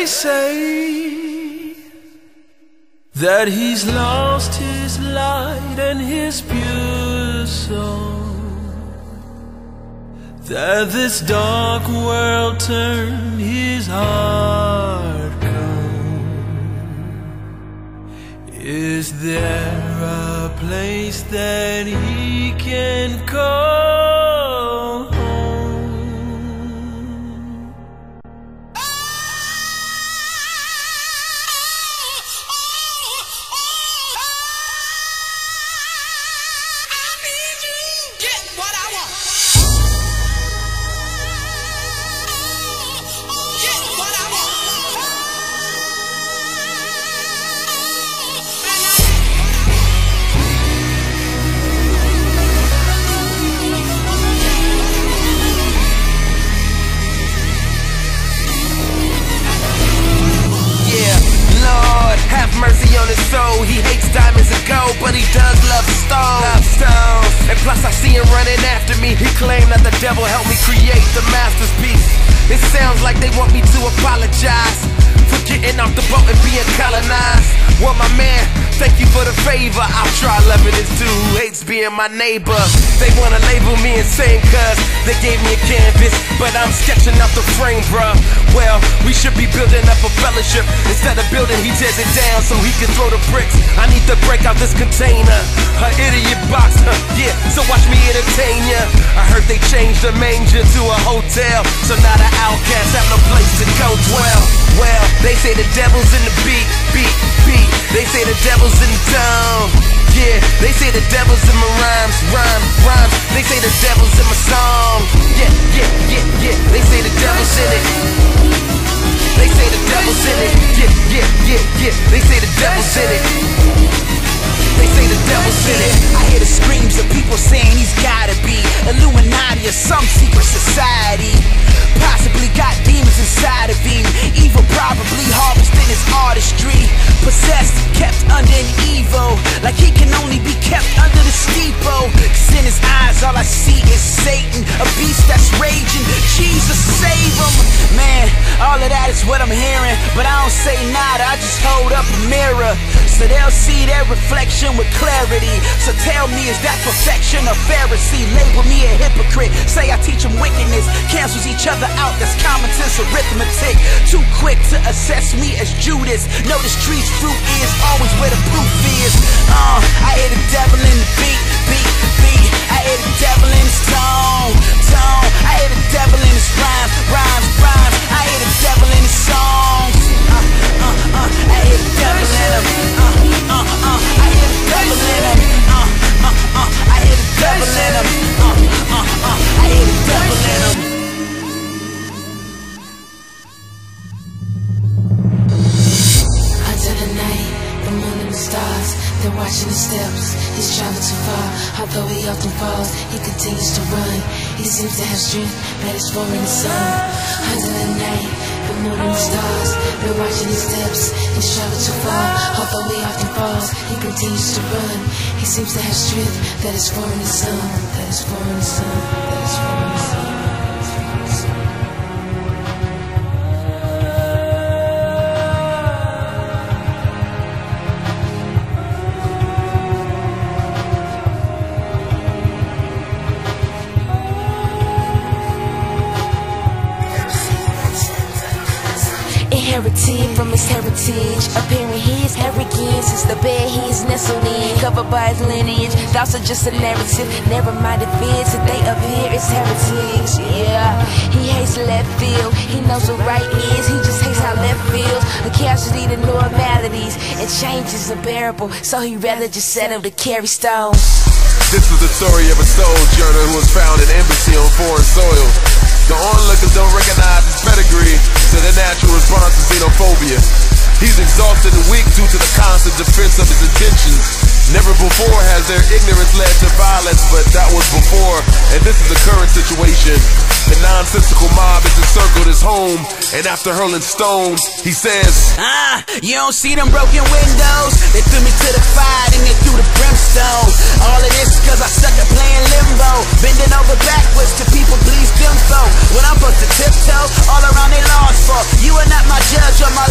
They say that he's lost his light and his pure soul, that this dark world turned his heart cold. Is there a place that he can call home? Mercy on his soul, he hates diamonds and gold, but he does love stones. And plus I see him running after me. He claimed that the devil helped me create the masterpiece. It sounds like they want me to apologize for getting off the boat and being colonized. Well, my man, thank you for the favor. I'll try loving this dude who hates being my neighbor. They wanna label me insane cause they gave me a canvas, but I'm sketching out the frame, bruh. Well, we should be building up a fellowship. Instead of building, he tears it down so he can throw the bricks. I need to break out this container, an idiot box, yeah, so watch me entertain ya. I heard they changed the manger to a hotel, so now the outcasts have no place to go dwell. Well, they say the devil's in the beat. They say the devil's in the tone. Yeah, they say the devil's in my rhymes. They say the devil's in my song. Yeah. They say the devil's in it. They say the devil's in it. Yeah. They say the devil's in it. They say the devil's in it. I hear the screams of people saying he's gotta be Illuminati or some secret society. Possibly got demons inside of him. Evil probably harvesting his artistry. Possessed, kept under an evil, like he can only be kept under the steeple. Cause in his eyes all I see is Satan, a beast that's raging. Jesus save him. Man, all of that is what I'm hearing, but I don't say nada, I just hold up a mirror so they'll see their reflection with clarity. So tell me, is that perfection or Pharisee? Label me a hypocrite, say I teach them wickedness, cancels each other out, that's common sense arithmetic. Too quick to assess me as Judas. Know the streets fruit is always where the proof is. I hear the devil in the beat. I hear the devil in his tone. I hear the devil in his rhymes. I hear the devil in his songs. I hear the devil in him. I hear the devil in him. I hear the devil in him. I hear the devil in him. Under the night, the moon and the stars, they're watching his steps. He's traveled too far, although he often falls, he continues to run. He seems to have strength that is foreign the sun. Under the night, the moon and the stars, they're watching his steps. He's traveled too far, although he often falls, he continues to run. He seems to have strength that is foreign the sun. That is foreign the sun. That is foreign the sun. Inherited from his heritage, appearing his arrogance is the bed he is nestled in, covered by his lineage. Thoughts are just a narrative, never mind the fears that they appear as heretics. Yeah, he hates left field, he knows what right is, he just hates how left feels. A casualty to normalities, and change is unbearable, so he rather just settle to carry stones. This is the story of a sojourner who was found in embassy on foreign soil. The onlookers don't recognize his pedigree, so their natural response is xenophobia. He's exhausted and weak due to the constant defense of his intentions. Never before has their ignorance led to violence, but that was before, and this is the current situation. The nonsensical mob has encircled his home, and after hurling stones, he says, You don't see them broken windows? They threw me to the fire, then they threw the brimstone. All of this cause I suck at playing limbo, bending over backwards to people please them folk. When I'm supposed to tiptoe all around they laws for. You are not my judge or my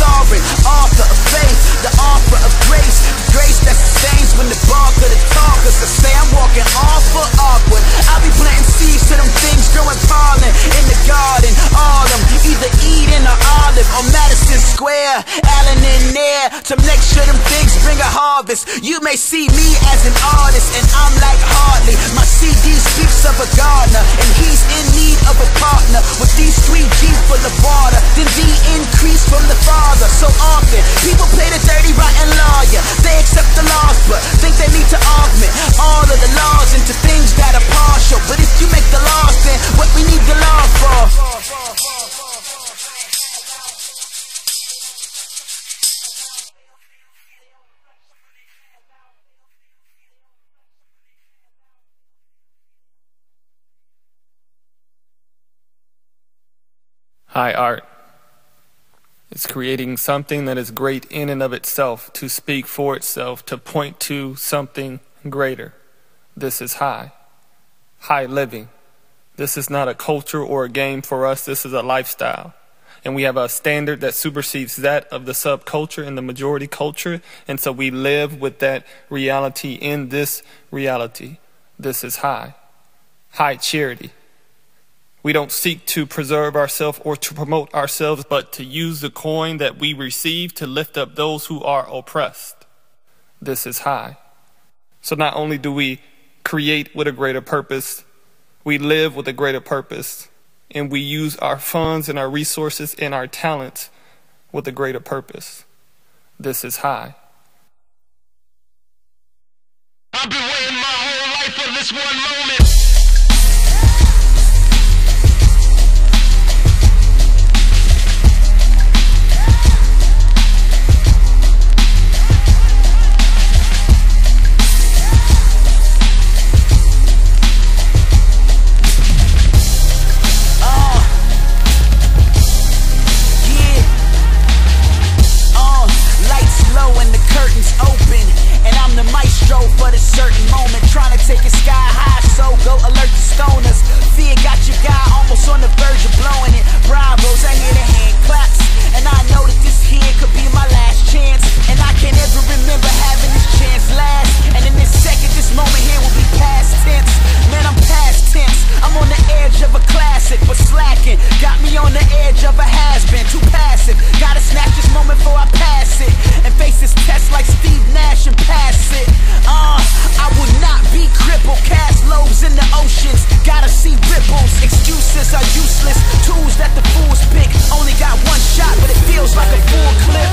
sovereign, author of faith, the offer of grace, the grace that sustains when the bar could have talkers. I say I'm walking off for awkward. I'll be planting seeds to them things growing pollen in the garden. All them, either Eden or Olive or Madison Square, Allen in there to make sure them things bring a harvest. You may see me as an artist, and I'm like hardly. My CD speaks of a gardener, and he's in need of a partner. With these 3G full of water, then the increase from the Father. So often, people play the dirty, rotten lawyer. They accept the laws, but think they need to augment all of the laws into things that are partial. But if you make the laws, then what we need the law for? High art. It's creating something that is great in and of itself, to speak for itself, to point to something greater. This is high. High living. This is not a culture or a game for us. This is a lifestyle. And we have a standard that supersedes that of the subculture and the majority culture. And so we live with that reality in this reality. This is high. High charity. We don't seek to preserve ourselves or to promote ourselves, but to use the coin that we receive to lift up those who are oppressed. This is high. So not only do we create with a greater purpose, we live with a greater purpose, and we use our funds and our resources and our talents with a greater purpose. This is high. I've been waiting my whole life for this one moment. Open, and I'm the maestro for this certain moment. Trying to take it sky high, so go alert the stoners. Fear got your guy almost on the verge of blowing it. Bravos, I hear the hand claps, and I know that this here could be my last chance. And I can't ever remember having this chance last. And in this second, this moment here will be past tense. Man, I'm past tense. I'm on the edge of a classic, but slacking got me on the edge of a has-been. Too passive, gotta snatch this moment before I pass it, and face this test like Steve Nash and pass it. I will not be crippled. Cast loaves in the oceans, gotta see ripples. Excuses are useless, tools that the fools pick. Only got one shot, but it feels like a full clip.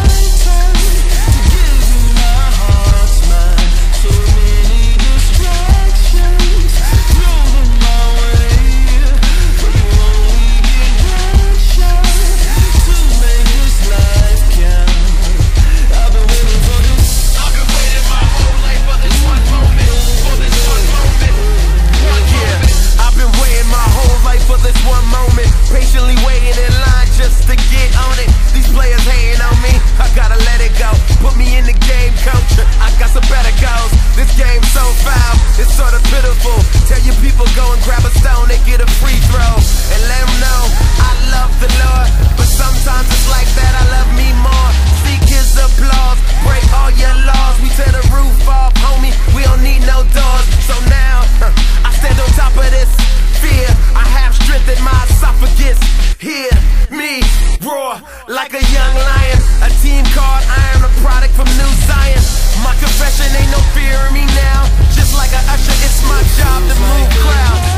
For this one moment, patiently waiting in line just to get on it. These players hating on me, I gotta let it go. Put me in the game, coach, I got some better goals. This game's so foul, it's sort of pitiful. Tell your people go and grab a stone, they get a free throw. And let them know I love the Lord, but sometimes it's like that, I love me more. Seek his applause, break all your laws. We tear the roof off, homie, we don't need no doors. So now, I stand on top of this fear, I have strength in my esophagus. Hear me roar like a young lion. A team called Iron, a product from New Zion. My confession ain't no fear in me now. Just like an usher, it's my job to move crowds.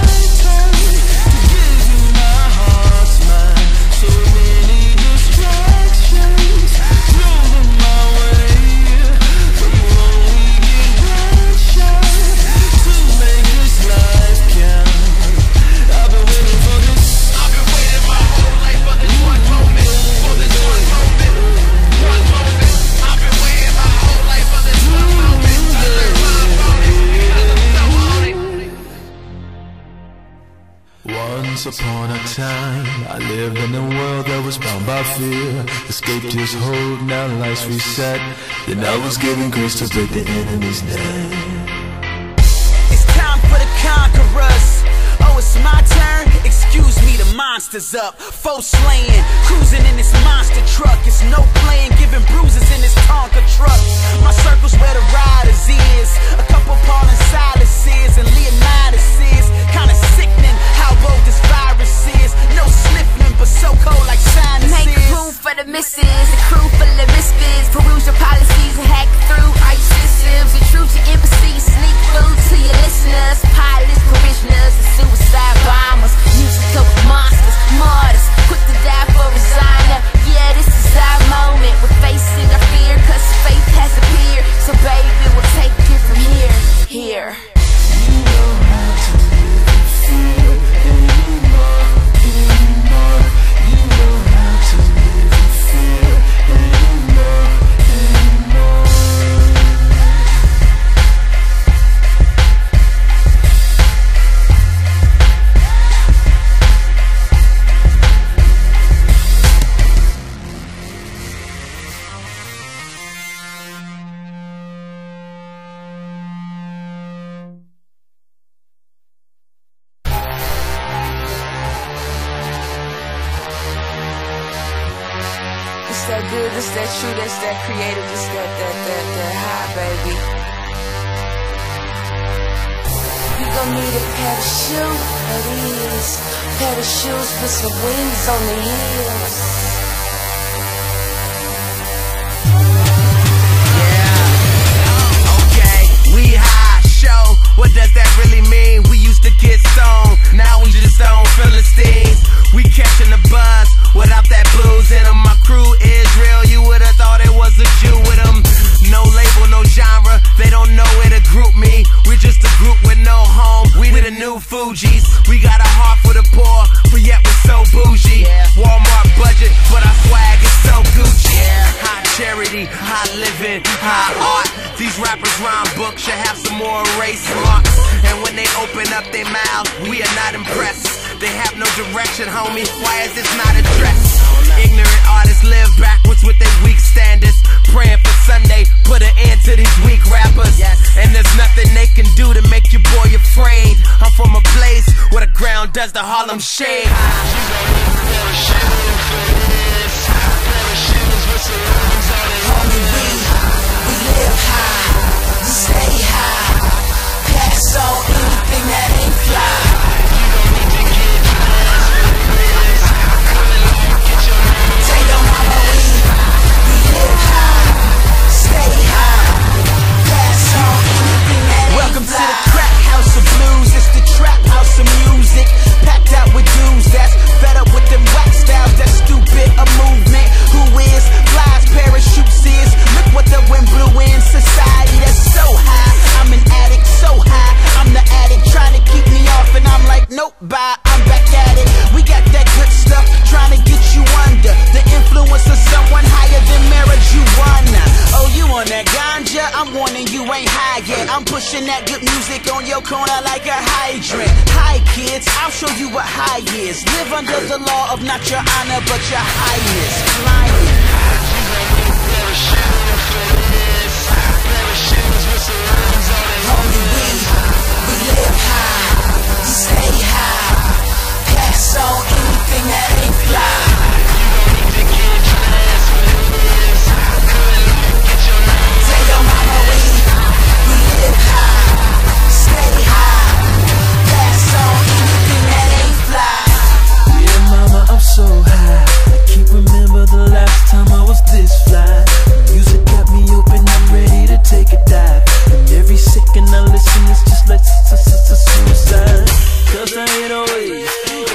Once upon a time, I lived in a world that was bound by fear. Escaped his hold, now life's reset. Then I was given grace to break the enemy's net. It's time for the conquerors. Oh, it's my turn. Excuse Excuse me, the monster's up, foe slaying, cruising in this monster truck. It's no playing, giving bruises in this Tonka truck. My circle's where the riders is, a couple Paul and Silas is, and Leonidas is. Kinda sickening how bold this virus is. No sniffling, but so cold like sinuses. Make room for the misses, a crew full of misfits. Peruse your policies and hack through all your systems. Intrude your embassies, sneak food to your listeners. Pilots, parishioners, and suicide bombers. Musical monsters, martyrs, quick to die for resigner. Yeah, this is our moment. We're facing our fear, cause faith has appeared. So baby, we'll take it from here. Here. You know how to live in fear, and you know anymore. You know how to live in fear, and you know anymore. It's that good, it's that true, that's that creative, it's that high, baby. We gon' need a pair of shoes, that is. Pair of shoes with some wings on the heels. Okay, we high, show. What does that really mean? We used to get stoned, now we just on Philistines. We catching the buzz without that booze in them. My crew is real, you would've thought it was a Jew with them. No label, no genre, they don't know where to group me. We're just a group with no home, we the new Fugees. We got a heart for the poor, but yet we're so bougie. Walmart budget, but our swag is so Gucci. High charity, high living, high art. These rappers' rhyme books should have some more erase marks. And when they open up their mouths, we are not impressed. They have no direction, homie, why is this not addressed? Ignorant artists live backwards with their weak standards. Praying for Sunday, put an end to these weak rappers. And there's nothing they can do to make your boy afraid. I'm from a place where the ground does the Harlem Shake. Homie, we live high, we stay high. Pass on anything that ain't fly. Tell your mama we live high, stay high. Pass on anything that ain't fly. Welcome to the crack house of blues. It's the trap house of music. Packed out with dudes that's fed up with them whack styles. That stupid a movement. Who is flies, parachutes is. Look what the wind blew in. Society that's so high. I'm an addict, so high. I'm the addict trying to keep me off, and I'm like, nope, bye. I'm back at it. We got that good stuff trying to get you under the influence of someone higher than marijuana. Oh, you on that ganja? I'm warning you ain't high yet. I'm pushing that good music on your corner like a hydrant. Hi kids, I'll show you what high is. Live under the law of not your honor but your highness. Homie, we live high, we stay high. Pass on anything that ain't fly. Tell your mama we live high, stay high. Pass on anything that ain't fly. Yeah, mama, I'm so high. I can't remember the last time I was this fly. The music got me open, I'm ready to take a dive. And every second I listen, it's just like suicide. Cause I ain't always,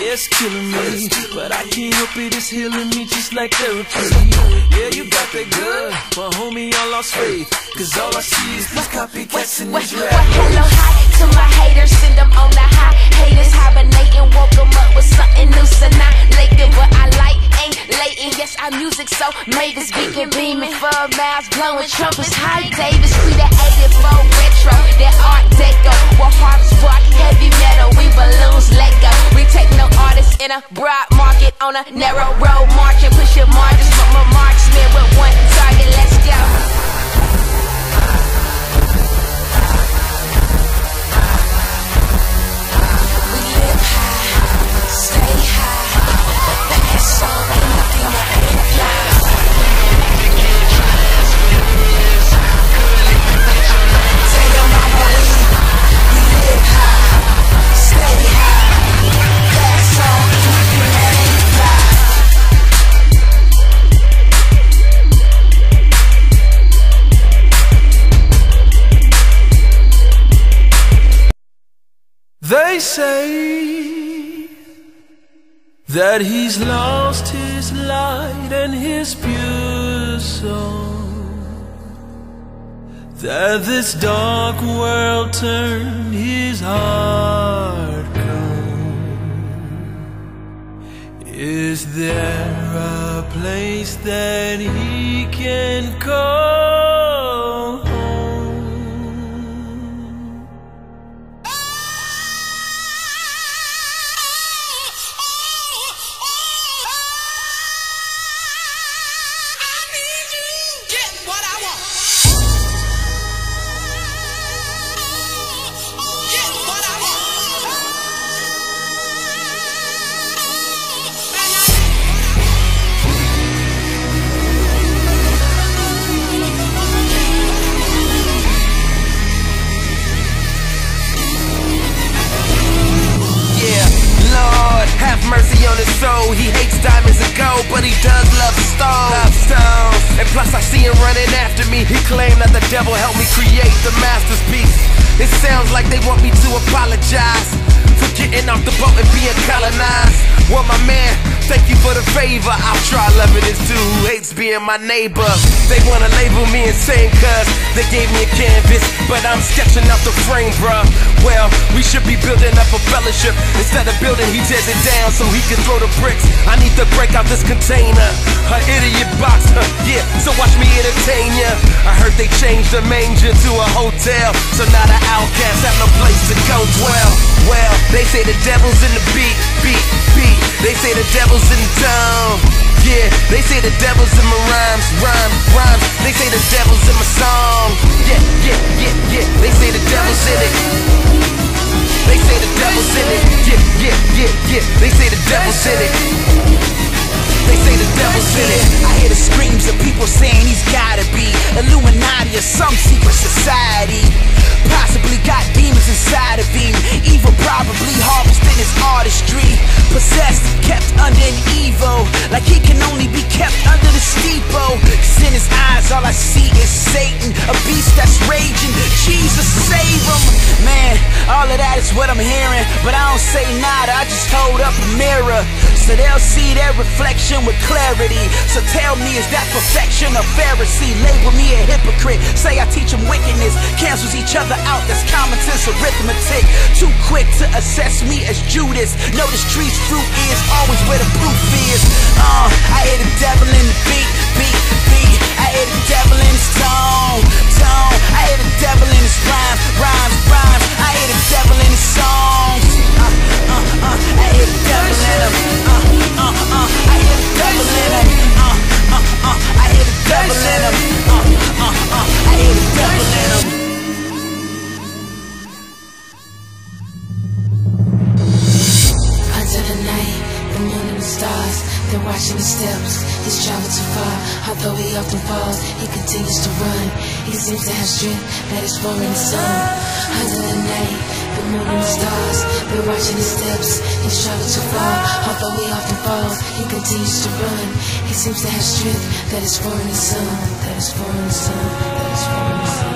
it's killing me. But I can't help it, it's healing me just like therapy. Yeah, you got that good, but homie, I lost faith. Cause all I see is these copycats in these rap. Hello, hi to my haters, send them on the high. Haters hibernating, woke them up with something new, so not latent. What I like ain't latent. Yes, our music so made this beacon beaming. 4 miles blowing trumpets. Hi, Davis, we the 84 retro, that art deco. With harps, rock, heavy metal, we balloons, let go. We take no artists in a broad market on a narrow road marching. Push your margins, but my marksman with one target, let's go. We live high, stay say that he's lost his light and his pure soul, that this dark world turned his heart cold. Is there a place that he can call home? Have mercy on his soul. He hates diamonds and gold, but he does love stones. And plus I see him running after me. He claimed that the devil helped me create the masterpiece. It sounds like they want me to apologize for getting off the boat and being colonized. Well, my man, thank you for the favor. I'll try loving this dude who hates being my neighbor. They wanna label me insane cause they gave me a canvas, but I'm sketching out the frame, bruh. Well, we should be building up a fellowship. Instead of building, he tears it down so he can throw the bricks. I need to break out this container, an idiot box, yeah, so watch me entertain ya. I heard they changed the manger to a hotel, so now the outcasts have no place to go dwell. Well, they say the devil's in the beat. They say the devil's in the tone. Yeah, they say the devil's in my rhymes. They say the devil's in my song. Yeah. They say the devil's in it. They say the devil's in it. Yeah. They say the devil's in it. They say the devil's in it. I hear the screams of people saying he's gotta be Illuminati or some secret society. Possibly got demons inside of him. Evil probably harvesting his artistry. Possessed, kept under an evil, like he can only be kept under the steeple. Cause in his eyes all I see is Satan, a beast that's raging. Jesus save him. Man, all of that is what I'm hearing, but I don't say nada, I just hold up a mirror so they'll see their reflection with clarity. So tell me, is that perfection or Pharisee? Label me a hypocrite, say I teach them wickedness, cancels each other out, that's common sense arithmetic. Too quick to assess me as Judas. Know the streets fruit is always where the proof is. I hear the devil in the beat. I hear the devil in his tone. I hear the devil in his rhymes. I hear the devil in his songs. I hear the devil in him. I hear the devil in him. I hear the devil in him. I hear the devil in him. Under the night, the moon and the stars, they're watching the steps. He's traveled too far, although he often falls, he continues to run. He seems to have strength that is pouring the sun. Under the night, the moon and the stars, they're watching the steps. He's traveled too far, although he often falls, he continues to run. He seems to have strength that is pouring the sun, that is pouring the sun, that is pouring the sun.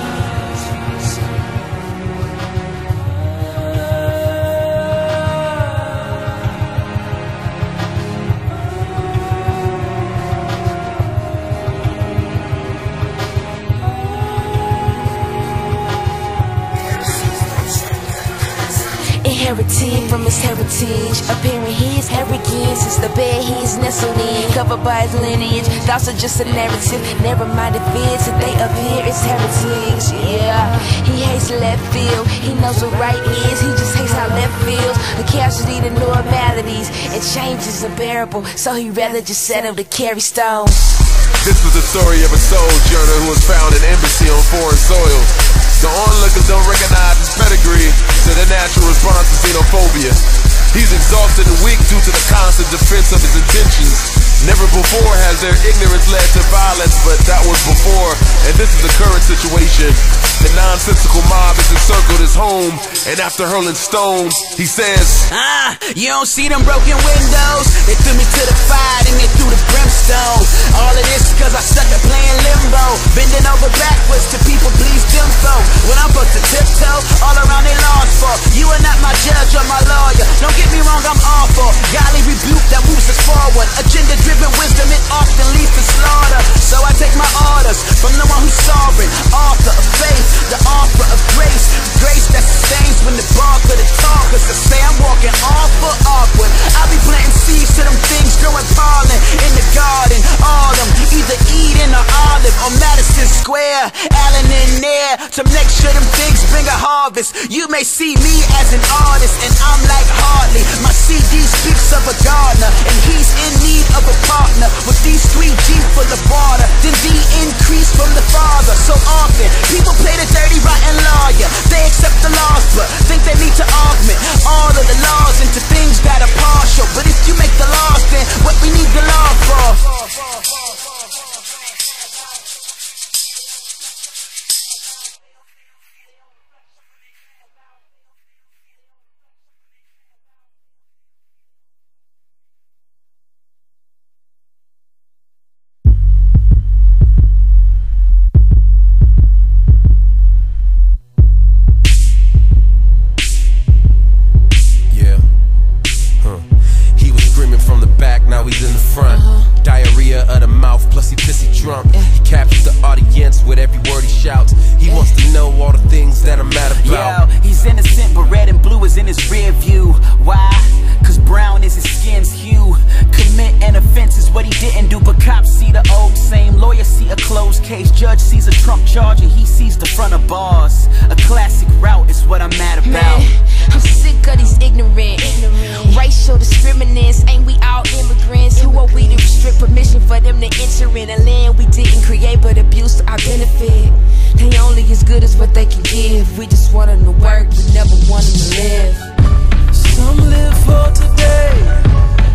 Inheriting from his heritage, appearing his arrogance is the bed he's nestled in, covered by his lineage. Thoughts are just a narrative, never mind the fears that they appear as heretics. Yeah, he hates left field, he knows what right is, he just hates how left feels. A casualty to normalities, and change is unbearable, so he'd rather just settle to carry stones. This was the story of a sojourner who was found in embassy on foreign soil. The onlookers don't recognize his pedigree, so their natural response is xenophobia. He's exhausted and weak due to the constant defense of his intentions. Never before has their ignorance led to violence, but that was before, and this is the current situation. The nonsensical mob has encircled his home, and after hurling stones, he says, you don't see them broken windows? They threw me to the fire, then they threw the brimstone. All of this cause I stuck to playing limbo, bending over backwards to people please them folk. When I'm supposed to tiptoe all around they laws for, you are not my judge or my love. Agenda-driven wisdom, it often leads to slaughter. So I take my orders from the one who's sovereign, author of faith, the author of grace. Grace that sustains when the bar could've talk. Cause I say I'm walking awful awkward. I'll be planting seeds to them things growing pollen in the garden. All them, either Eden or Olive or Madison Square. Allen in there to make sure them things bring a harvest. You may see me as an artist and I'm like hardly. My CD speaks of a gardener and he's in need of a partner. With these 3G full of water, then the increase from the Father. So often, people play the dirty rotten lawyer. They accept the laws but think they need to augment all of the laws into things that are partial. But if you make the laws, then what we need the law for? Now he's in the front. Diarrhea of the mouth, plus he pissy drunk. He captures the audience with every word he shouts. He wants to know all the things that I'm mad about. Yo, he's innocent, but red and blue is in his rear view. Why? Cause brown is his skin's hue. Commit an offense is what he didn't do, but cops see the old same. Lawyer see a closed case, judge sees a Trump charge and he sees the front of bars. A classic route is what I'm mad about. Man, I'm sick of these ignorant racial discriminants. Ain't we all immigrants? Who are we to restrict permission for them to enter in a land we didn't create but abuse to our benefit? They only as good as what they can give. We just want them to work, we never want them to live. Some live for today,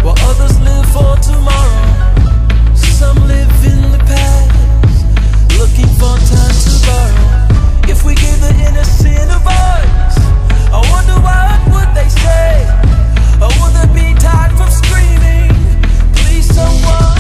while others live for tomorrow. Some live in the past, looking for time to borrow. If we gave the innocent a voice, I wonder what would they say? Or would they be tired from screaming? Please someone.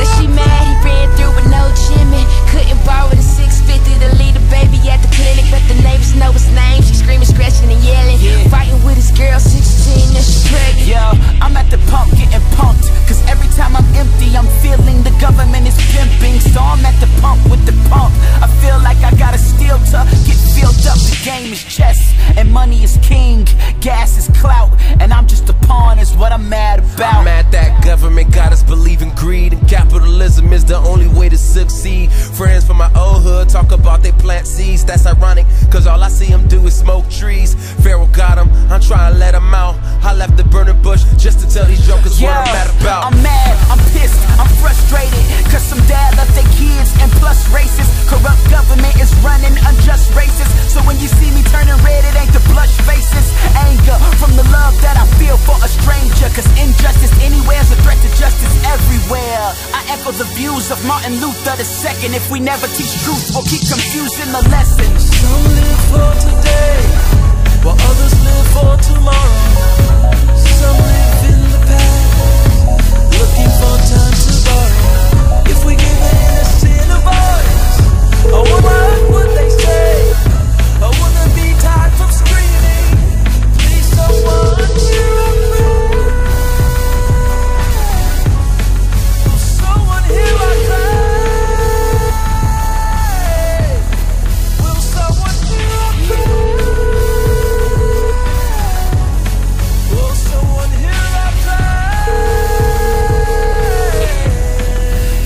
Now she mad he ran through with no Jimmy. Couldn't borrow the 650 to leave the baby at the clinic. But the neighbors know his name. She screaming, scratching and yelling. Fighting with his girl, 16 and she's pregnant. Yo, I'm at the pump getting pumped. Cause every time I'm empty, I'm feeling the government is pimping. So I'm at the pump with the pump. I feel like I got a steel to get filled up. The game is chess and money is king. Gas is clout and I'm just a pawn is what I'm mad about. I'm mad that government got us believing greed and capitalism is the only way to succeed. Friends from my old hood talk about they plant seeds. That's ironic, cause all I see them do is smoke trees. Pharaoh got them, I'm trying to let them out. I left the burning bush just to tell these jokers what I'm mad about. I'm mad, I'm pissed, I'm frustrated. Cause some dad left their kids and plus racist. Corrupt government is running unjust races. So when you see me turning red, it ain't the blush faces. Anger from the love that I feel for a stranger. Cause injustice anywhere is a threat to justice everywhere. I echo the views of Martin Luther II. If we never teach truth or keep confusing the lessons. Some live for today, while others live for tomorrow. Some live in the past, looking for time to borrow. If we give the innocent a voice, oh, what would they say? Or would they be tired from screaming? Please someone hear a prayer. Someone hear our cry. Will someone hear our cry? Will someone hear our cry?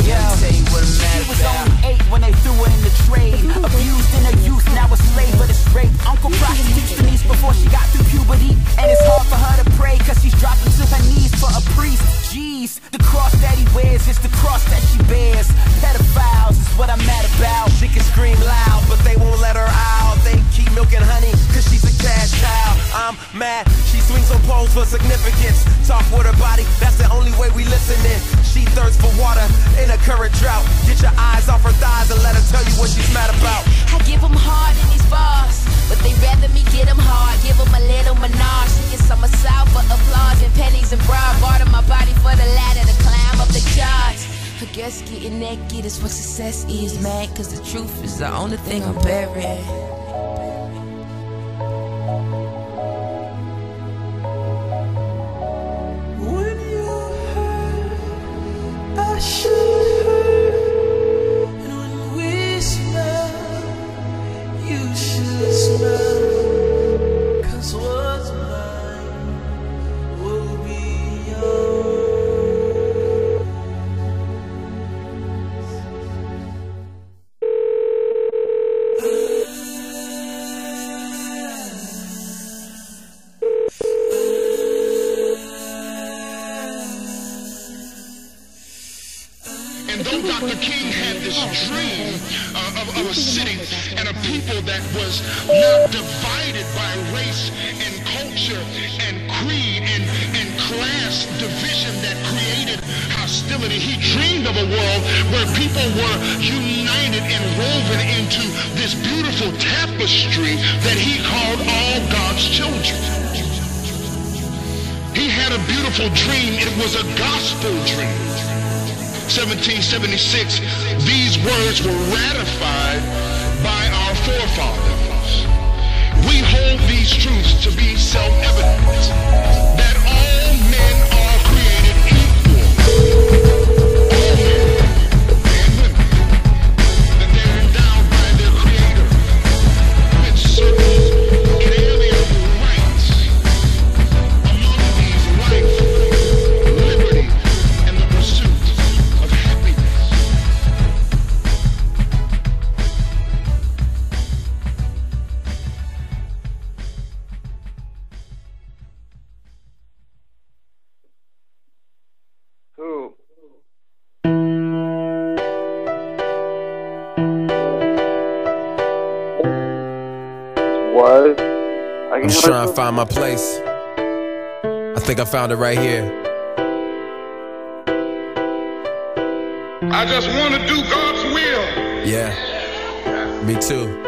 Yeah, I'll tell you what I'm mad about. He was only 8 when they threw her in the trade. Abused in her youth, now a slave but it's rape. Uncle prostitutes Denise before she got through puberty. And it's hard for her to pray cause she's dropping to her knees for a priest. Jeez, the cross that he wears is the cross that she bears. Pedophiles is what I'm mad about. She can scream loud, but they won't let her out. They keep milking honey, cause she's a cash cow. I'm mad, she swings on poles for significance. Talk with her body, that's the only way we listening. She thirsts for water in a current drought. Get your eyes off her thighs and let her tell you what she's mad about. I give them hard in these bars, but they rather me get them hard. Give them a little menage. She gets some assault for applause and pennies and bra. Barter my body for the ladder to climb up the charts. I guess getting naked is what success is, man. Cause the truth is the only thing I'm burying. When you hurt of a city and a people that was not divided by race and culture and creed and class division that created hostility. He dreamed of a world where people were united and woven into this beautiful tapestry that he called all God's children. He had a beautiful dream. It was a gospel dream. 1776, these words were ratified by our forefathers. We hold these truths to be self-evident, that all men are created equal. All men and women, that they're endowed by their Creator with certain inalienable rights. Among these, life, liberty, and the pursuit of happiness. Who? What? I'm just trying to find my place. I think I found it right here. I just want to do God's will. Yeah, me too.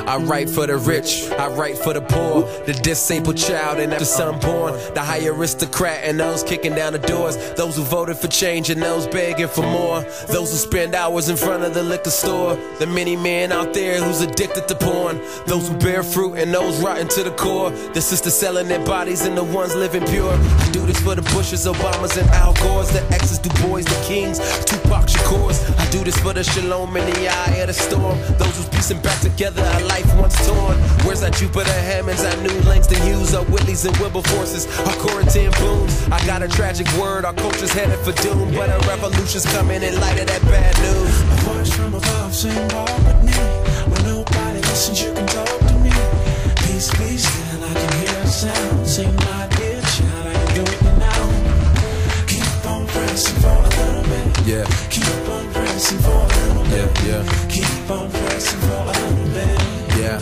I write for the rich, I write for the poor, the disabled child and the son born, the high aristocrat and those kicking down the doors, those who voted for change and those begging for more, those who spend hours in front of the liquor store, the many men out there who's addicted to porn, those who bear fruit and those rotten to the core, the sisters selling their bodies and the ones living pure. I do this for the Bushes, Obamas and Al Gores, the X's, Du Bois, the Kings, Tupac Shakur's. I do this for the Shalom in the eye of the storm, those who's piecing back together a life once torn. Where's that Jupiter Hammonds, I knew Langston Hughes, our Whitleys and Wilberforces, our Corinthian Boones. I got a tragic word, our culture's headed for doom, but a revolution's coming in light of that bad news. A voice from above saying walk with me. When nobody listens, you can talk to me. Peace, be still, I can hear a sound. Sing my dear child, I can do it now. Keep on pressing for a little bit. Yeah. Keep on pressing for a little bit. Yeah, yeah. Keep on pressing for a little bit. Yeah.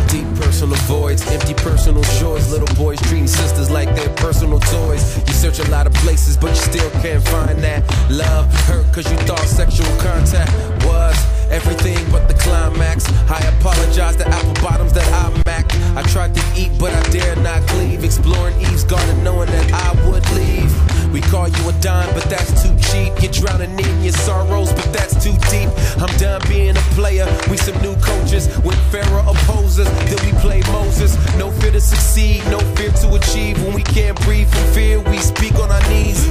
Deep personal voids, empty personal shores. Little boys treating sisters like they're personal toys. You search a lot of places, but you still can't find that love. Hurt cause you thought sexual contact was everything but the climax. I apologize to apple bottoms that I macked. I tried to eat, but I dare not cleave. Exploring Eve's garden, knowing that I would leave. We call you a dime, but that's too cheap. You're drowning in your sorrows, but that's too deep. I'm done being a player. We some new coaches with fairer opposers. Then we play Moses. No fear to succeed, no fear to achieve. When we can't breathe from fear, we speak on our knees.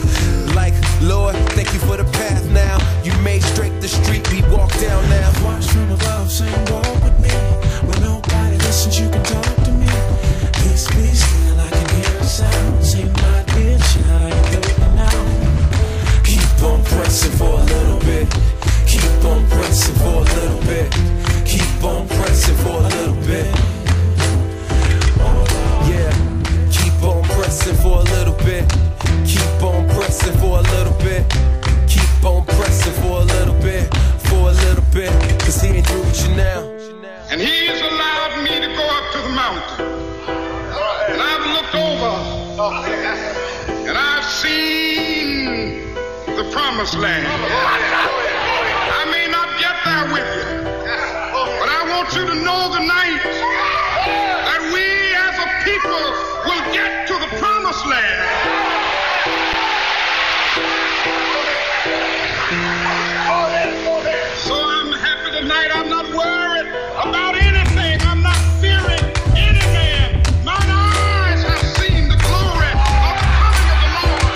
Like, Lord, thank you for the path now. You made straight the street we walk down now. Watch from above, saying walk with me. When nobody listens, you can talk to me. Peace, be still, I can hear a sound. Say my dear child, I can do it now. Keep on pressing for a little bit. Keep on pressing for a little bit. Keep on pressing for a little bit. Yeah, keep on pressing for a little bit. Keep on pressing for a little bit. Keep on pressing for a little bit. For a little bit, cause he ain't through with you now. And he has allowed me to go up to the mountain. And I've looked over and I've seen the promised land. I may not get there with you, but I want you to know tonight that we as a people will get to the promised land. So I'm happy tonight. I'm not worried about anything. I'm not fearing any man. Mine eyes have seen the glory of the coming of the Lord.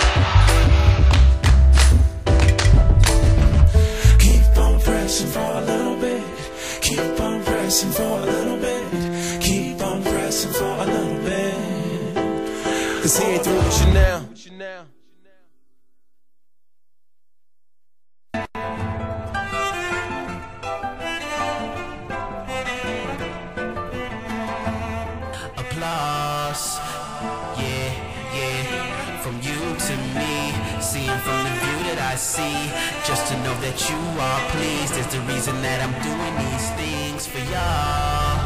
Keep on pressing for a little bit. Keep on pressing for a little bit. Keep on pressing for a little bit. Cause he ain't through with you now. Applause, yeah, yeah, from you to me, seeing from the view that I see, just to know that that you are pleased is the reason that I'm doing these things for y'all.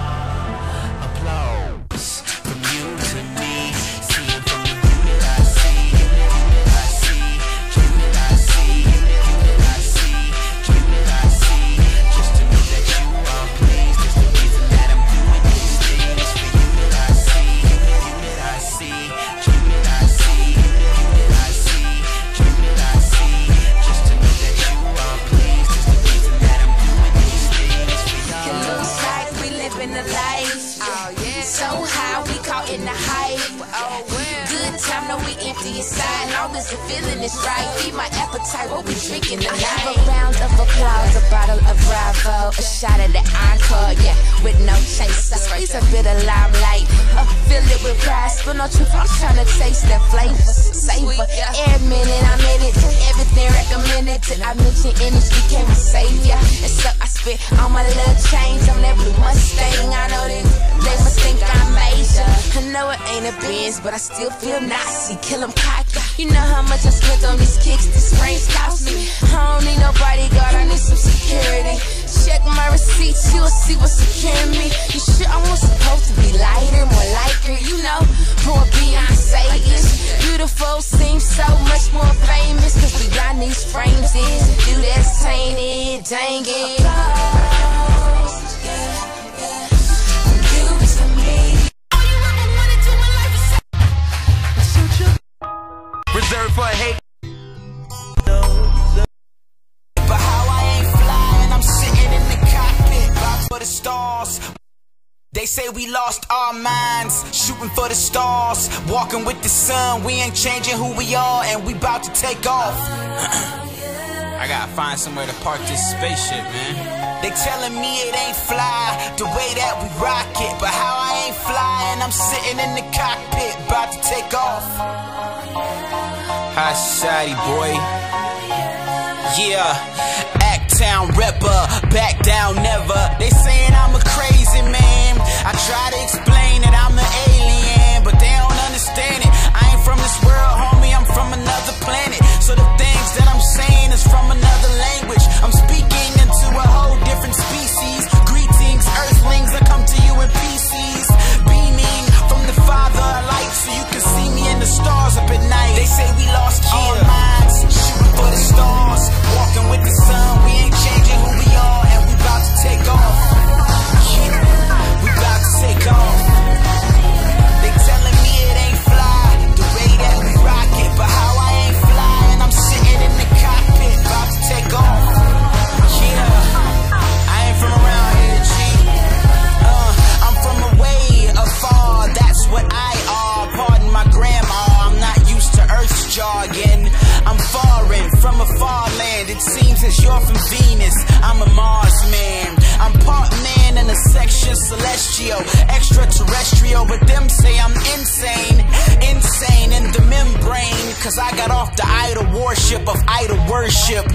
Applause from you to me, seeing from the view that I see, you that I see, you that I see, you that I see, you that I see. Just to know that you are pleased is the reason that I'm doing these things for you that I see, you that I see, you that I see, you that I see, you that I see. Just to know that you are pleased is the reason that I'm doing these things for y'all. It looks like we living a life. So high, we caught in the hype. Good time, no, we empty inside. Long as the feeling is right, feed my appetite. What we drinking tonight? I have a round of applause, a bottle of Bravo, a shot of the encore, yeah, with no chaser. Squeeze a bit of limelight, fill it with pride. Spill no truth, I'm trying to taste that flavor, savor. Every minute I'm in it, everything recommended. Till I mention image became a savior, and so I spit all my little chains on that blue Mustang. I know this, they must think I'm major. I know it ain't a Benz, but I still feel Nazi. Kill 'em cocky. You know how much I spent on these kicks, this range cost me. I don't need no bodyguard, I need some security. Check my receipts, you'll see what's securing me. You sure I was supposed to be lighter, more like her? You know, more Beyonce is beautiful, seems so much more famous. Cause we got these frames in, do that tainted, dang it. Reserved for hate. But how I ain't flying, I'm sitting in the cockpit, box for the stars. They say we lost our minds, shooting for the stars, walking with the sun. We ain't changing who we are, and we about to take off. I gotta find somewhere to park this spaceship, man. They telling me it ain't fly the way that we rock it, but how I ain't flying, I'm sitting in the cockpit, about to take off. High society, boy. Yeah, Act-Town rapper, back down never. They saying I'm a crazy man. I try to explain that I'm an alien, but they don't understand it. I ain't from this world, homie, I'm from another planet. So the things that I'm saying is from another language. I'm speaking into a whole different species. Greetings, earthlings, I come to you in pieces. Beaming from the Father of light, so you can see me in the stars up at night. They say we lost our minds, shooting for the stars, walking with the sun. We ain't changing who we are, and we about to take off. Yeah, we about to take off. They telling me it ain't fly the way that we rock it, but how I ain't flying, I'm sitting in the cockpit, about to take off. Yeah, I ain't from around here, G. I'm from away afar, that's what I are. Pardon my grandma, I'm not used to Earth's jargon. I'm foreign from a far land. It seems as you're from Venus, I'm a Mars man. I'm part man and a section celestial, extraterrestrial, but them say I'm insane. Insane in the membrane, cause I got off the idol worship of idol worship.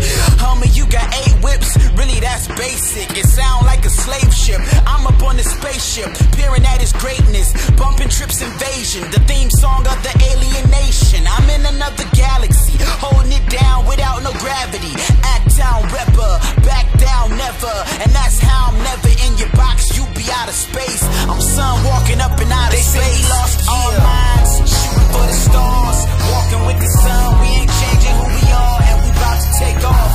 Homie, you got 8 whips, really that's basic. It sound like a slave ship. I'm up on the spaceship, peering at its greatness, bumping Trips Invasion, the theme song of the alien nation. I'm in another galaxy, holding it down without no gravity. Act-Town rapper, back down never. And that's how I'm never in your box, you be out of space. I'm sun walking up and out of space. They say we lost our minds, shooting for the stars, walking with the sun. We ain't changing who we are, and we about to take off.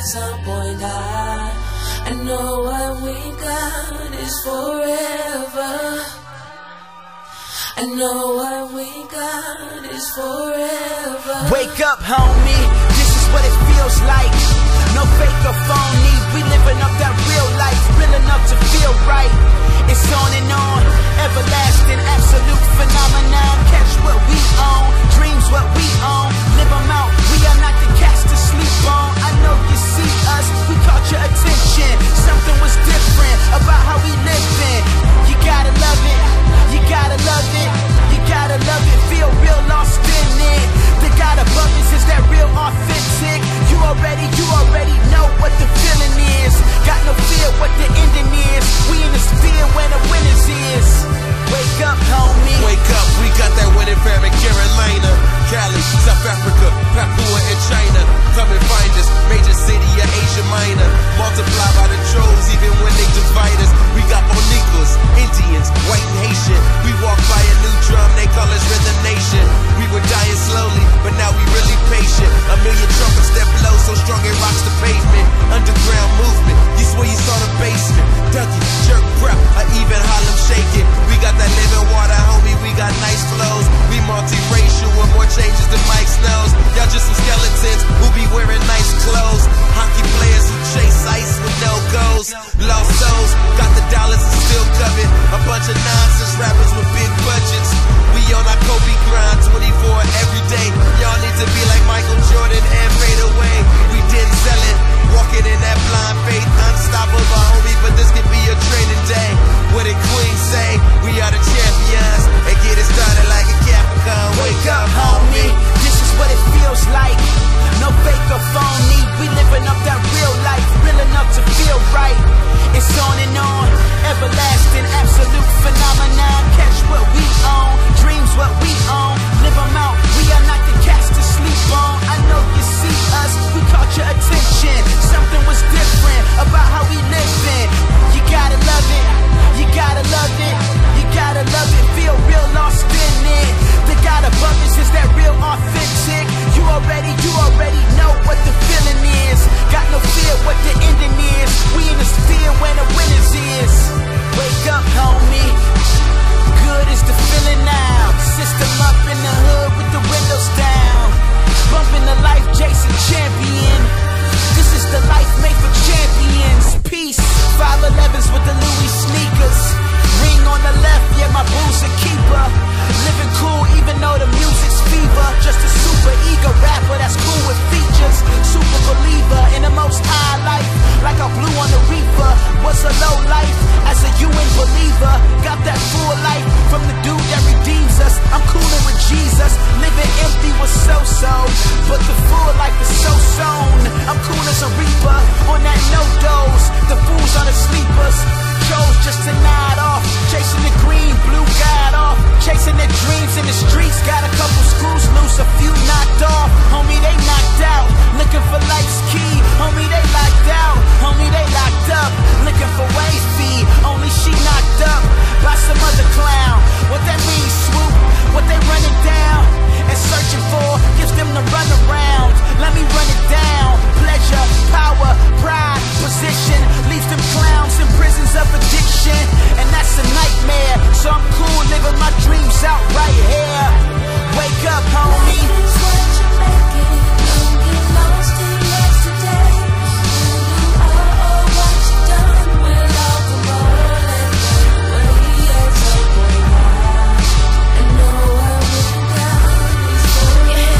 at some point I know what we got is forever. I know what we got is forever. Wake up, homie, this is what it feels like. No fake or phony, we living up that real life, real enough to feel right. It's on and on, everlasting, absolute phenomenon. Catch what we own, dreams what we own, live them out. We are not the cats to sleep on. I know you see us, we caught your attention. Something was different about how we living. You gotta love it, you gotta love it, you gotta love it. Feel real lost in it. The God above us is that real authentic. You already know what the feeling is. Got no fear what the ending is. We in the sphere where the winners is. Wake up, homie. Wake up, we got that winning fam in Carolina, Cali, South Africa, Papua and China. Come and find us, major city of Asia Minor. Multiply by the droves even when they divide us. We got Boniquas, Indians, white and Haitian. We walk by a new drum, they call us Rhythm Nation. We were dying slowly, but now we really patient. A million trumpets that blow so strong it rocks the pavement. Underground movement, you swear you saw the basement. Dougie, jerk prep, or even Harlem shaking. We got that living water, homie, we got nice flows. We multiracial with more changes than Mike Snows. Y'all just some skeletons who be wearing nice clothes. Hockey players who chase ice with no goals. Lost souls, got the dollars and still covet. A bunch of nonsense rappers with big budgets. We on our Kobe grind 24 every day. Y'all need to be like Michael Jordan and fade away. We didn't sell it, walking in that blind faith. Unstoppable, homie, but this could be a training day. What did Queen say? We are the champions. And get it started like a Capricorn. Wake up, homie, this is what it feels like. No fake or phony, we living up that real life, real enough to feel right. It's on and on, everlasting, absolute phenomenon. Catch what we own, dreams what we own, live them out. We are not the cats to sleep on. I know you see us, we caught your attention. Something was different about how we living. You gotta love it, you gotta love it, you gotta love it. Feel real lost in it. The God above us is that real authentic. You already know what the feeling is. Got no fear what the ending is. We in the sphere where the winners is. Wake up, homie. Good is the feeling now. System up in the hood with the windows down. Bumping the life, Jason Champion. This is the life made for champions. Peace. 511s with the Louis sneakers. Ring on the left, yeah, my boo's a keeper. Living cool even though the music's fever. Just a super ego rapper that's cool with features. Super believer in the most high life. Like I blew on the reaper. Was a low life as a UN believer. Got that full life from the dude that redeems us. I'm coolin' with Jesus. Living empty was so-so, but the full life is so sown. I'm cool as a reaper on that no-dose. The fools are the sleepers. Chose just to nod off. Chasing the green, blue God off. Chasing their dreams in the streets. Got a couple screws loose, a few knocked off. Homie, they knocked out. Looking for life's key. Homie, they locked out. Homie, they locked up. Looking for wave fee. Only she knocked up by some other clown. What that means, swoop? What they running down and searching for gives them the run around. Let me run it down. Pleasure, power, pride, position leaves them clowns in prisons of addiction, and that's a nightmare. So I'm cool living my dreams out right here. Wake up, homie. Yeah.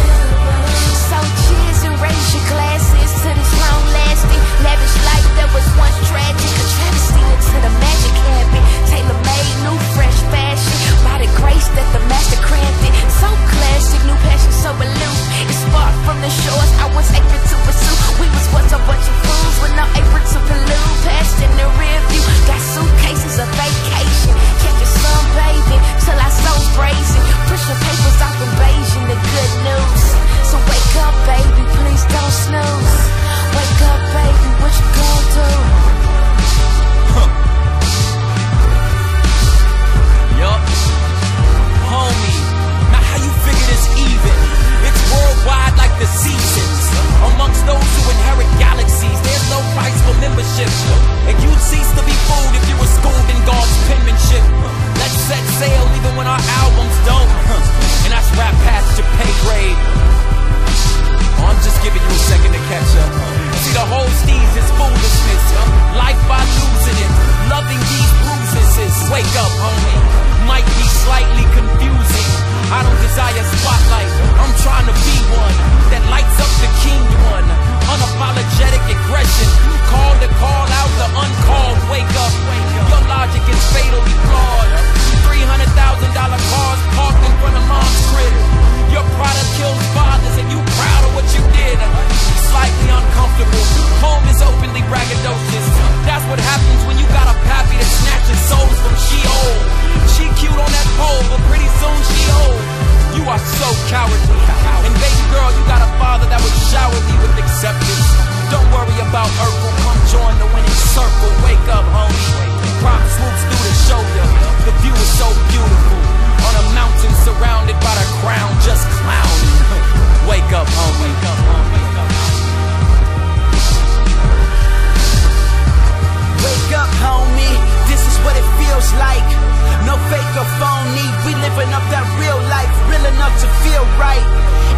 cowardly. And baby girl, you got a father that would shower thee with acceptance. Don't worry about Urkel, come join the winning circle. Wake up, homie. Prop swoops through to show you the view is so beautiful. On a mountain surrounded by the crown, just clowning. Wake up, homie. Wake up, homie. This is what it feels like. No fake or phony. We living up that real life, real enough to feel right.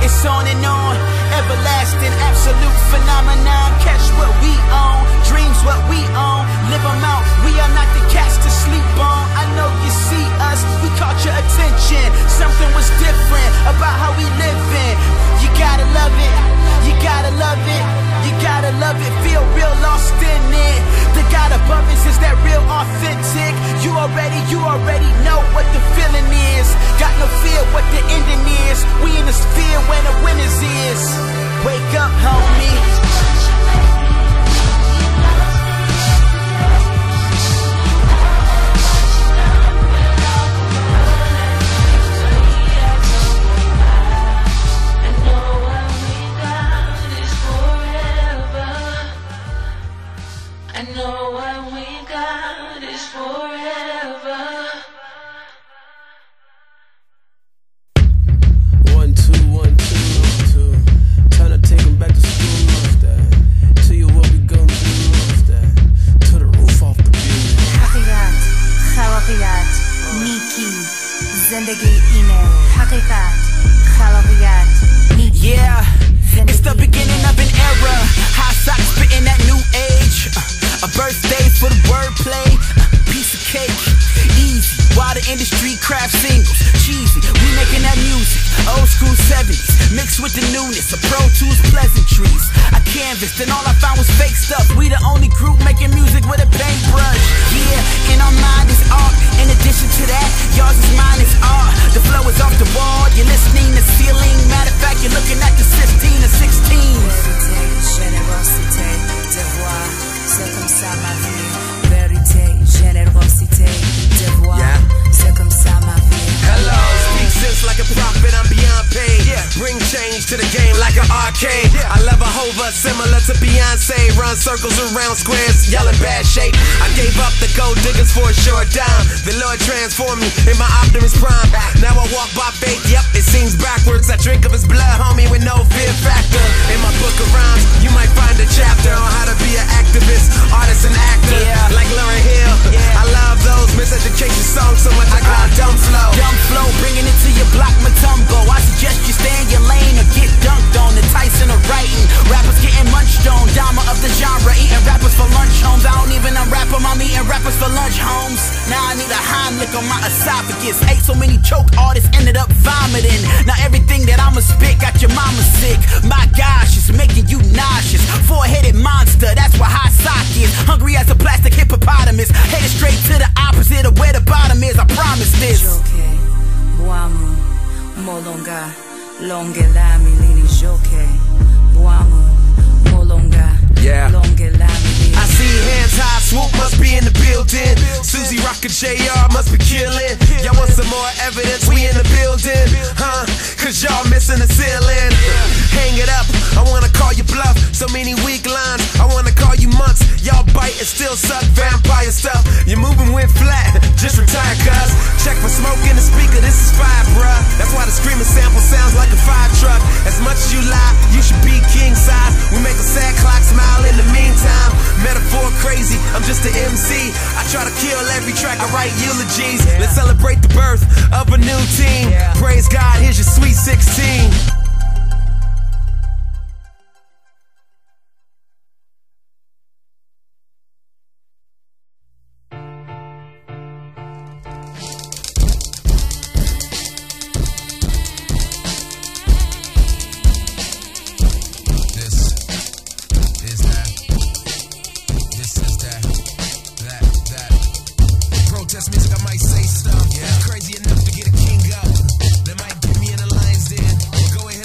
It's on and on, everlasting, absolute phenomenon. Catch what we own, dreams what we own. Live them out. We are not the cats to sleep on. I know you see us. We caught your attention. Something was different about how we living. You gotta love it. You gotta love it. You gotta love it. Feel real lost in it. The God above us is that real authentic. You already know what the feeling is. Got no fear what the ending is. We in the sphere where the winners is. Wake up, homie. Yeah, it's the beginning of an era. High socks spitting that new age. A birthday for the wordplay. Piece of cake, easy. While the industry craft singles, cheesy. We making that music, old school 70s, mixed with the newness of Pro Tools pleasantries. I canvassed and all I found was fake stuff. We the only group making music with a paintbrush. Yeah, in our mind is art. In addition to that, yours is mine is art. The flow is off the wall, you're listening to ceiling. Matter of fact, you're looking at the 16 or 16s. Générosité, devoir, c'est comme ça ma vie. Vérité, générosité, devoir, c'est comme ça ma vie. Hello, speak sense like a prophet, I'm beyond paid. Bring change to the game like an arcade. I love a hover similar to Beyonce. Run circles around squares, yelling bad shape. I gave up the gold diggers for a short dime. The Lord transformed me in my Optimus Prime. Now I walk by faith, yep, it seems backwards. I drink of his blood, homie, with no fear factor. In my book of rhymes, you might find a chapter on how to be an activist, artist and actor, like Lauryn Hill. I love those miseducation songs so much I got dumb flow. Dumb flow, bringing it to your block, Matumbo. I suggest you stay in your lane or get dunked on. The Tyson of writing, rappers getting munched on. Dama of the genre, eating rappers for lunch homes. I don't even unwrap them, I'm eating rappers for lunch homes. Now I need a Heimlich on my esophagus. Ate so many choke artists, ended up vomiting. Now everything that I'ma spit got your mama sick. My gosh, it's making you nauseous. Four-headed monster, that's what high sock is. Hungry as a plastic hippopotamus. Headed straight to the opposite of where the bottom is, I promise this. Boamu, molonga, longelami lili joke. Boamu, molonga, longelami lili. I see hands high, swoop must be in the building. Susie Rocker JR must be killing. Y'all want some more evidence? We in the building, huh? Cause y'all missing the ceiling. Hang it up, I wanna call you bluff. So many weak lines, I wanna call you months. Y'all bite and still suck vampire stuff. Your movement went flat, just retire cuz. Check for smoke in the speaker, this is fire, bruh. That's why the screaming sample sounds like a fire truck. As much as you lie, you should be king size. We make a sad clock smile in the meantime. Metaphor crazy, I'm just an MC. I try to kill every track, I write eulogies. Let's celebrate the birth of a new team. Praise God, here's your sweet 16. Crazy enough to get a king up. That might get me in the lion's den. Go ahead.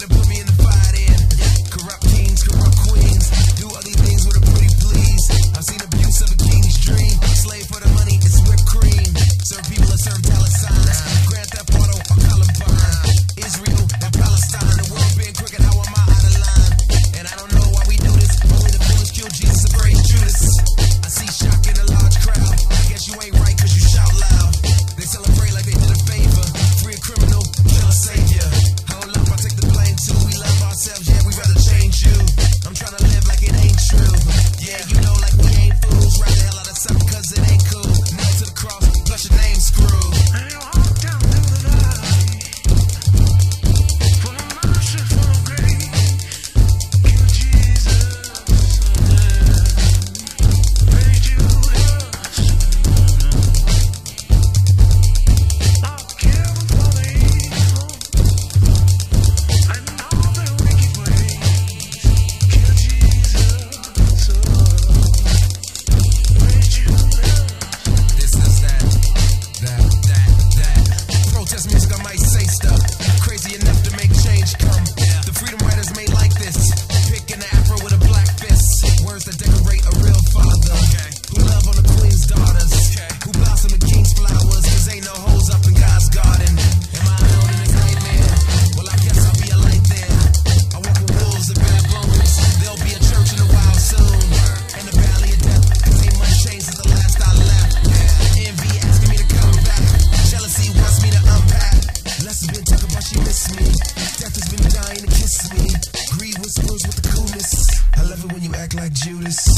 miss me. Greed whispers with the coolness. I love it when you act like Judas.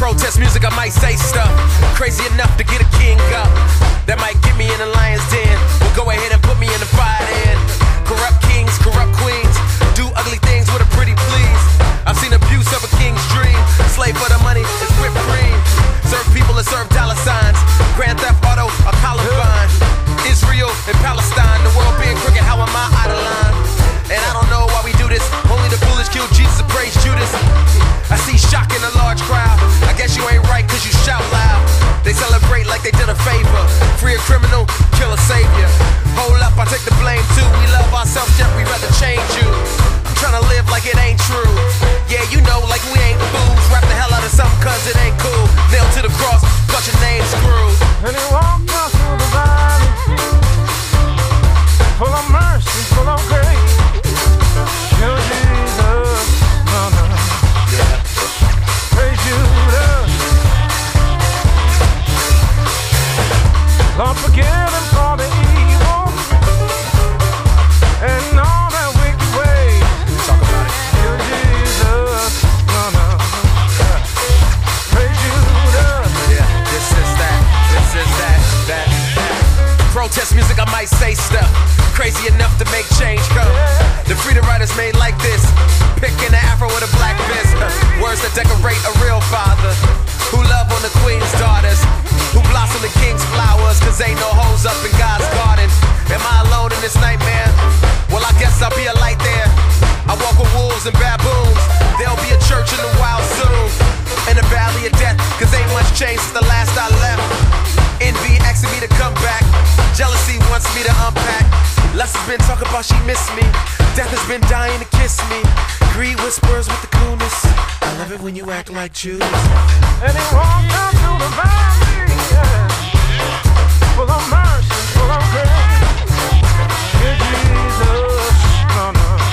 Protest music, I might say stuff crazy enough to get a king up. That might get me in the lion's den. Well, go ahead and put me in the fire then. Corrupt kings, corrupt queens, do ugly things with a pretty please. I've seen abuse of a king's dream. Slave for the money is whipped cream. Serve people and serve dollar signs. Grand Theft Auto, a Columbine. Israel and Palestine, the world being crooked, how am I out of line? And I don't know why we do this. Only the foolish kill Jesus and praise Judas. I see shock in a large crowd. I guess you ain't right cause you shout loud. They celebrate like they did a favor. Free a criminal, kill a savior. Hold up, I take the blame too. We love ourselves, yet we rather change you. I'm trying to live like it ain't true. Yeah, you know, like we ain't fools. Rap the hell out of something cause it ain't cool. Nailed to the cross, got your name screwed. And he walked us through the valley, full of mercy, full of grace. Kill Jesus, no, no. Yeah. Praise you, Lord, forgive them for the evil and all their wicked ways. Talk about it. Kill Jesus, no, no. Praise you, yeah, this is that. Protest music, I might say stuff crazy enough to make change come. The freedom riders made like this, picking an afro with a black fist. Words that decorate a real father, who love on the queen's daughters, who blossom the king's flowers, cause ain't no hoes up in God's garden. Am I alone in this nightmare? Well, I guess I'll be a light there. I walk with wolves and baboons. There'll be a church in the wild soon, in the valley of death, cause ain't much changed since the last I left. Envy asking me to come back, jealousy wants me to unpack. Lust has been talking about she missed me, death has been dying to kiss me. Greed whispers with the coolness, I love it when you act like Judas. and he walked up to the valley, yeah, full of mercy, full of grace. Dear Jesus, no, no, no.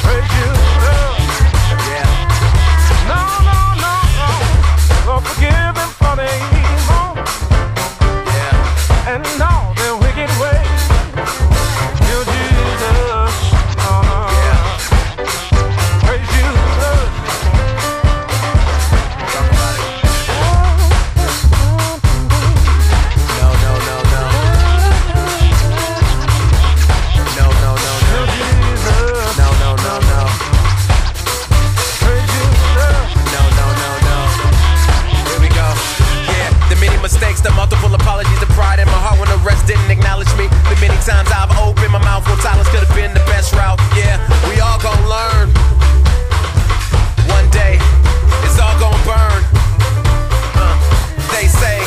Praise you, yeah. No, no, no, no. Lord, forgive them for their evil, yeah, and all their wicked ways. Dear Jesus, no, no, yeah. praise you, mistakes, the multiple apologies, the pride in my heart when the rest didn't acknowledge me. The many times I've opened my mouth when silence could have been the best route. Yeah, we all gon' learn. One day, it's all gon' burn. They say.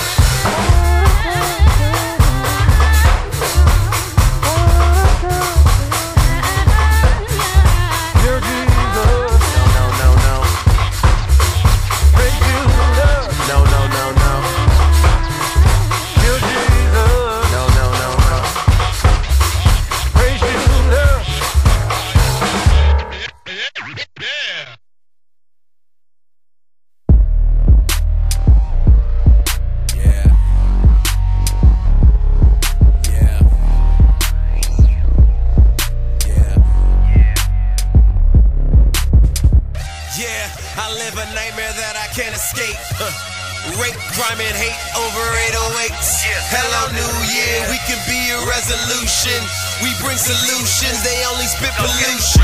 Rape, crime, and hate over 808s. Hello, New Year, we can be your resolution. We bring solutions, they only spit pollution.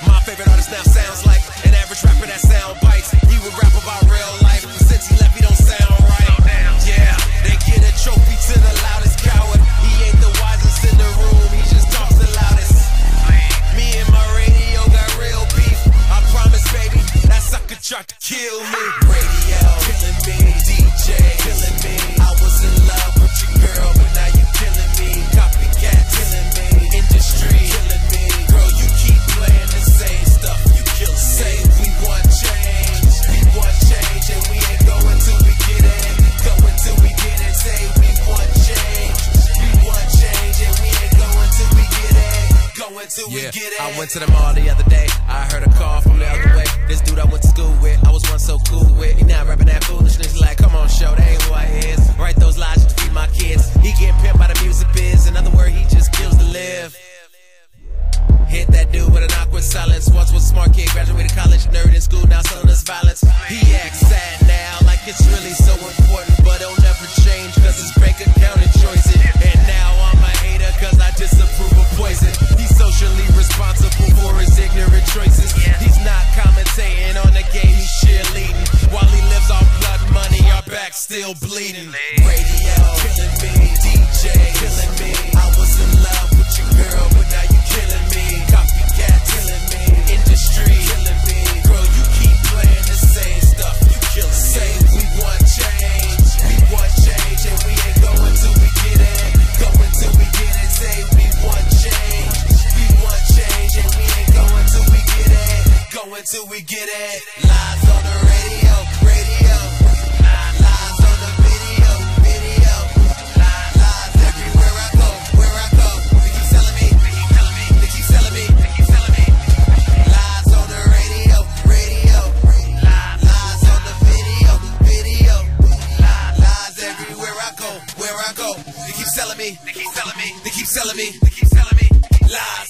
My favorite artist now sounds like an average rapper that sound bites. He would rap about real life, but since he left, he don't sound right. Yeah, they get a trophy to the loudest coward. He ain't the wisest in the room, he just talks the loudest. Me and my radio got real beef. I promise, baby, that sucker tried to kill me. Radio killing me, DJ killing me. I was in love with your girl, but now you killing me. Copycat killing me, industry killing me. Girl, you keep playing the same stuff, you kill me. Say we want change, and we ain't going till we get it. Going till we get it. Say we want change, and we ain't going till we get it. Going till we get it. I went to the mall the other day. I heard a call from the other way. This dude I went to school with, I was once so cool with. He now rapping that foolishness like, come on, show, that ain't who I is. Write those lies to feed my kids. He getting pimped by the music biz. In other words, he just kills to live. He hit that dude with an awkward silence. Once was smart kid, graduated college, nerd in school, now selling us violence. He acts sad now, like it's really so important, but it'll never change, cause his bank account and choices. And now I'm a hater, cause I disapprove of poison. He's socially responsible for his ignorant choices. He's not commentating on the game, he's cheerleading. While he lives off blood money, our back's still bleeding. Radio, killing me. DJ, killing me. I was in love with your girl, but now you killing me. Copycat, killing me. Industry, killing me. Girl, you keep playing the same stuff, you killing me. Say we want change, and we ain't going till we get it. Going till we get it. Say we want change, and we ain't going till we get it. Going till we get it. Lies on the radio, radio. Lies on the video, video. Lies everywhere I go, where I go. They keep telling me, they keep telling me, they keep telling me, they keep telling me. Lies on the radio, radio. Lies on the video, video. Lies everywhere I go, where I go. They keep telling me, they keep telling me, they keep telling me, they keep telling me. Lies.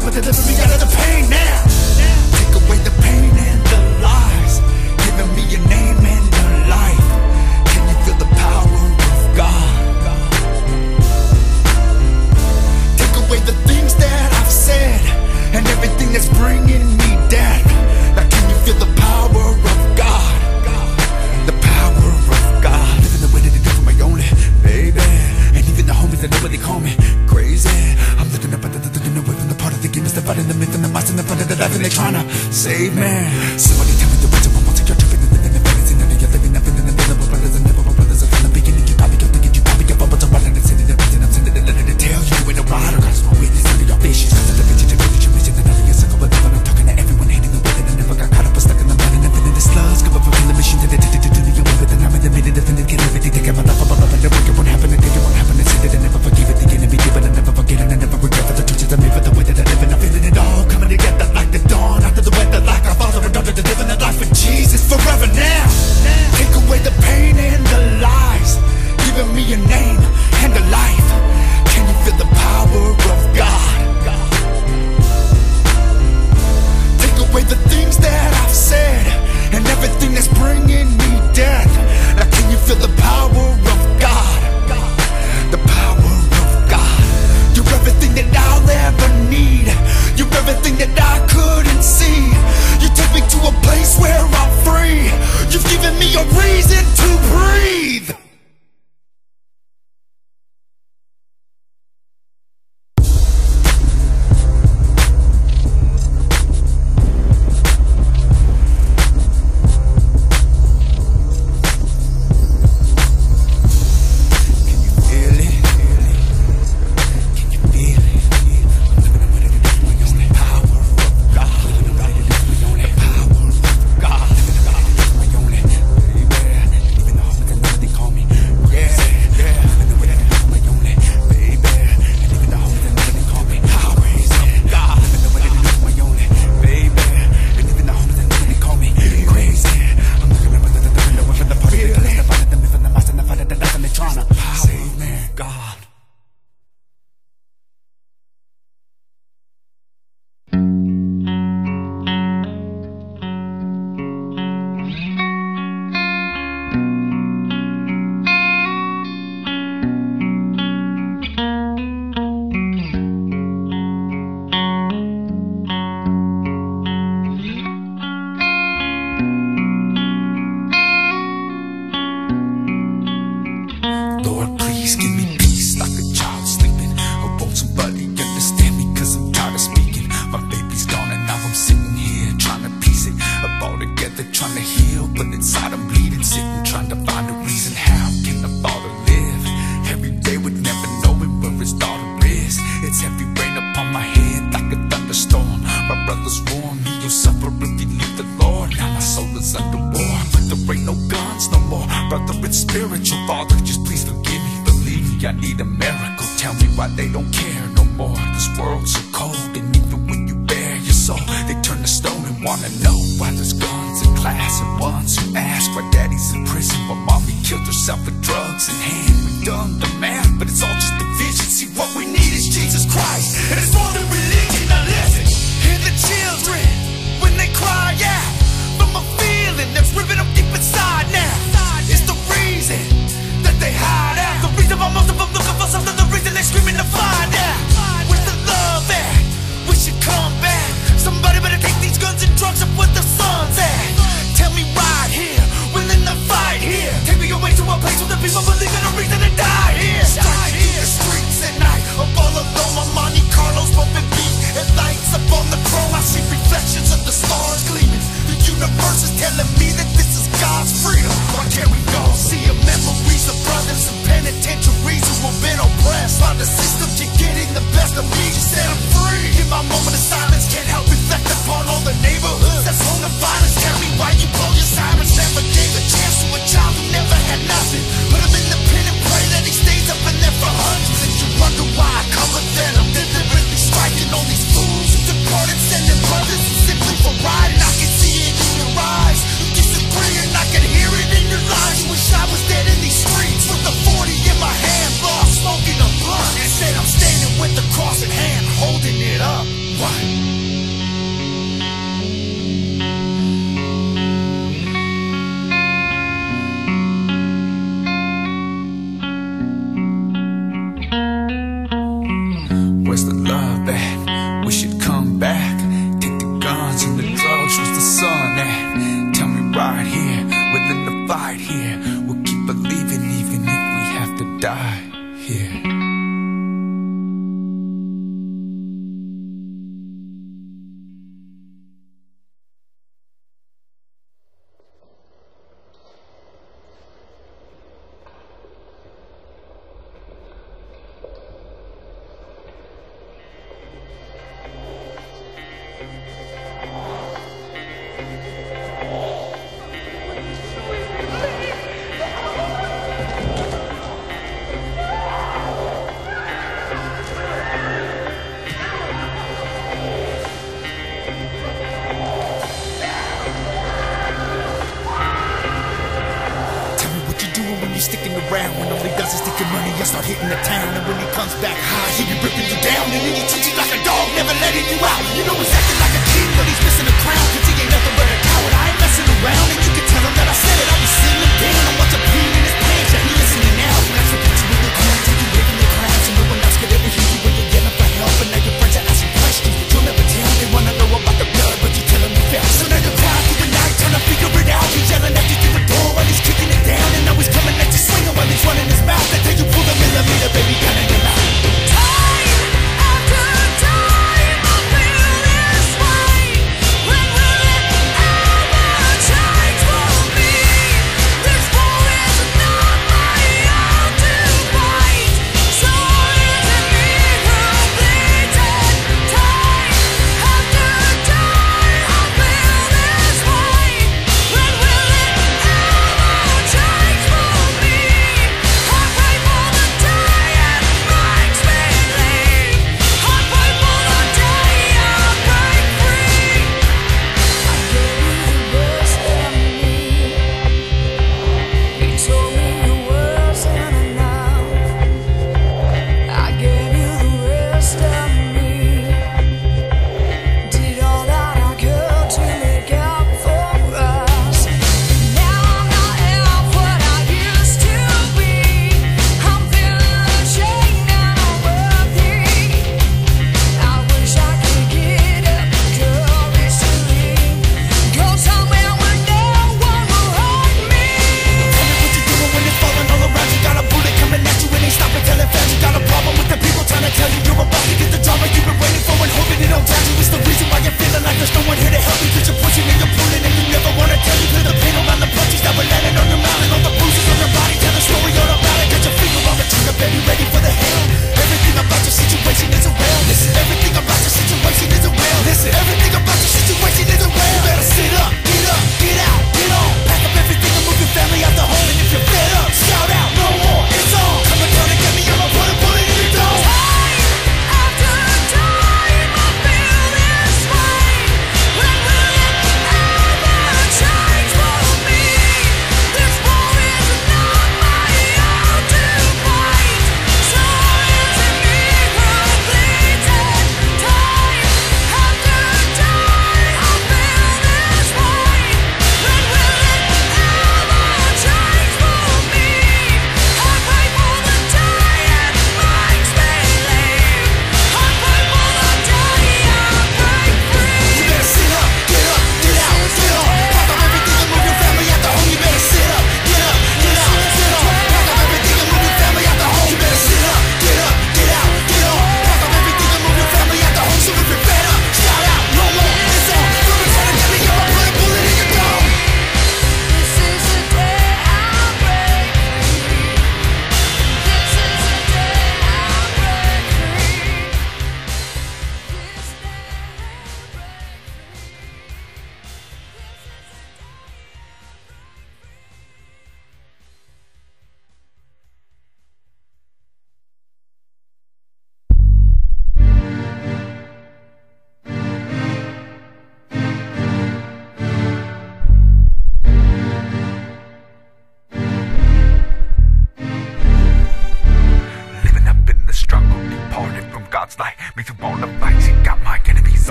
up and deliver me out of the pain now. Take away the pain and the lies, giving me a name and a life. Can you feel the power of God? Take away the things that I've said and everything that's bringing me death. Now can you feel the power of God? The power of God. Living the way that they do for my only baby. And even the homies that know what they call me crazy. I'm looking up at the away from the part of the game. It's the fight in the myth and the master in the front of the life, and they're trying to save me. Somebody tell me the reason why I'm you're tripping and living the fantasy. None of you living up in the middle of brothers and never brothers. From the beginning you probably don't think you probably get bubbles around and sending the reason I'm sending the letter to tell you ain't no rider. Cause my witness none of y'all vicious. Cause of the bitch that you mission and none of you suck up. But I'm talking to everyone hating the way that I never got caught up or stuck in the mud and I've been in the slugs. Give up a the mission that I did to the away. But then I'm in the middle defending, get everything, take my life above and the work. It won't happen and it won't happen and say that I never forgive it. The enemy did but I never forget and I never regret for the creatures I made for the way that I live. And I'm feeling it all coming together like the dawn after the weather, like our father and daughter, living the life of Jesus forever now. Take away the pain and the lies, giving me a name and a life. Can you feel the power of God? Take away the things that I've said and everything that's bringing me death. Now can you feel the power of God? The power of God. You're everything that I'll ever need. You're everything that I couldn't see. You take me to a place where I'm free. You've given me a reason to breathe. Take me away to a place where the people believe in a reason to die here. around. When all he does is take your money, I start hitting the town. And when he comes back high, he be ripping you down. And then he treats you like a dog, never letting you out. You know he's acting like a king, but he's missing a crown. Cause he ain't nothing but a coward, I ain't messing around. And you can tell him that I said it, I be sitting him down. I watch a pee in his pants, yeah, he listening now. When I forget you in the crowd, take you waving your crowns. And no one else could ever hear you when you're yelling for help. And now your friends are asking questions, but you'll never tell. They wanna know about the blood, but you tell them you fell. So now you're crying through the night, trying to figure it out. He's yelling at you through the door while he's kicking it down. And now he's coming at you swinging while he's running his mouth. Until you pull the millimeter, baby, gun in your mouth.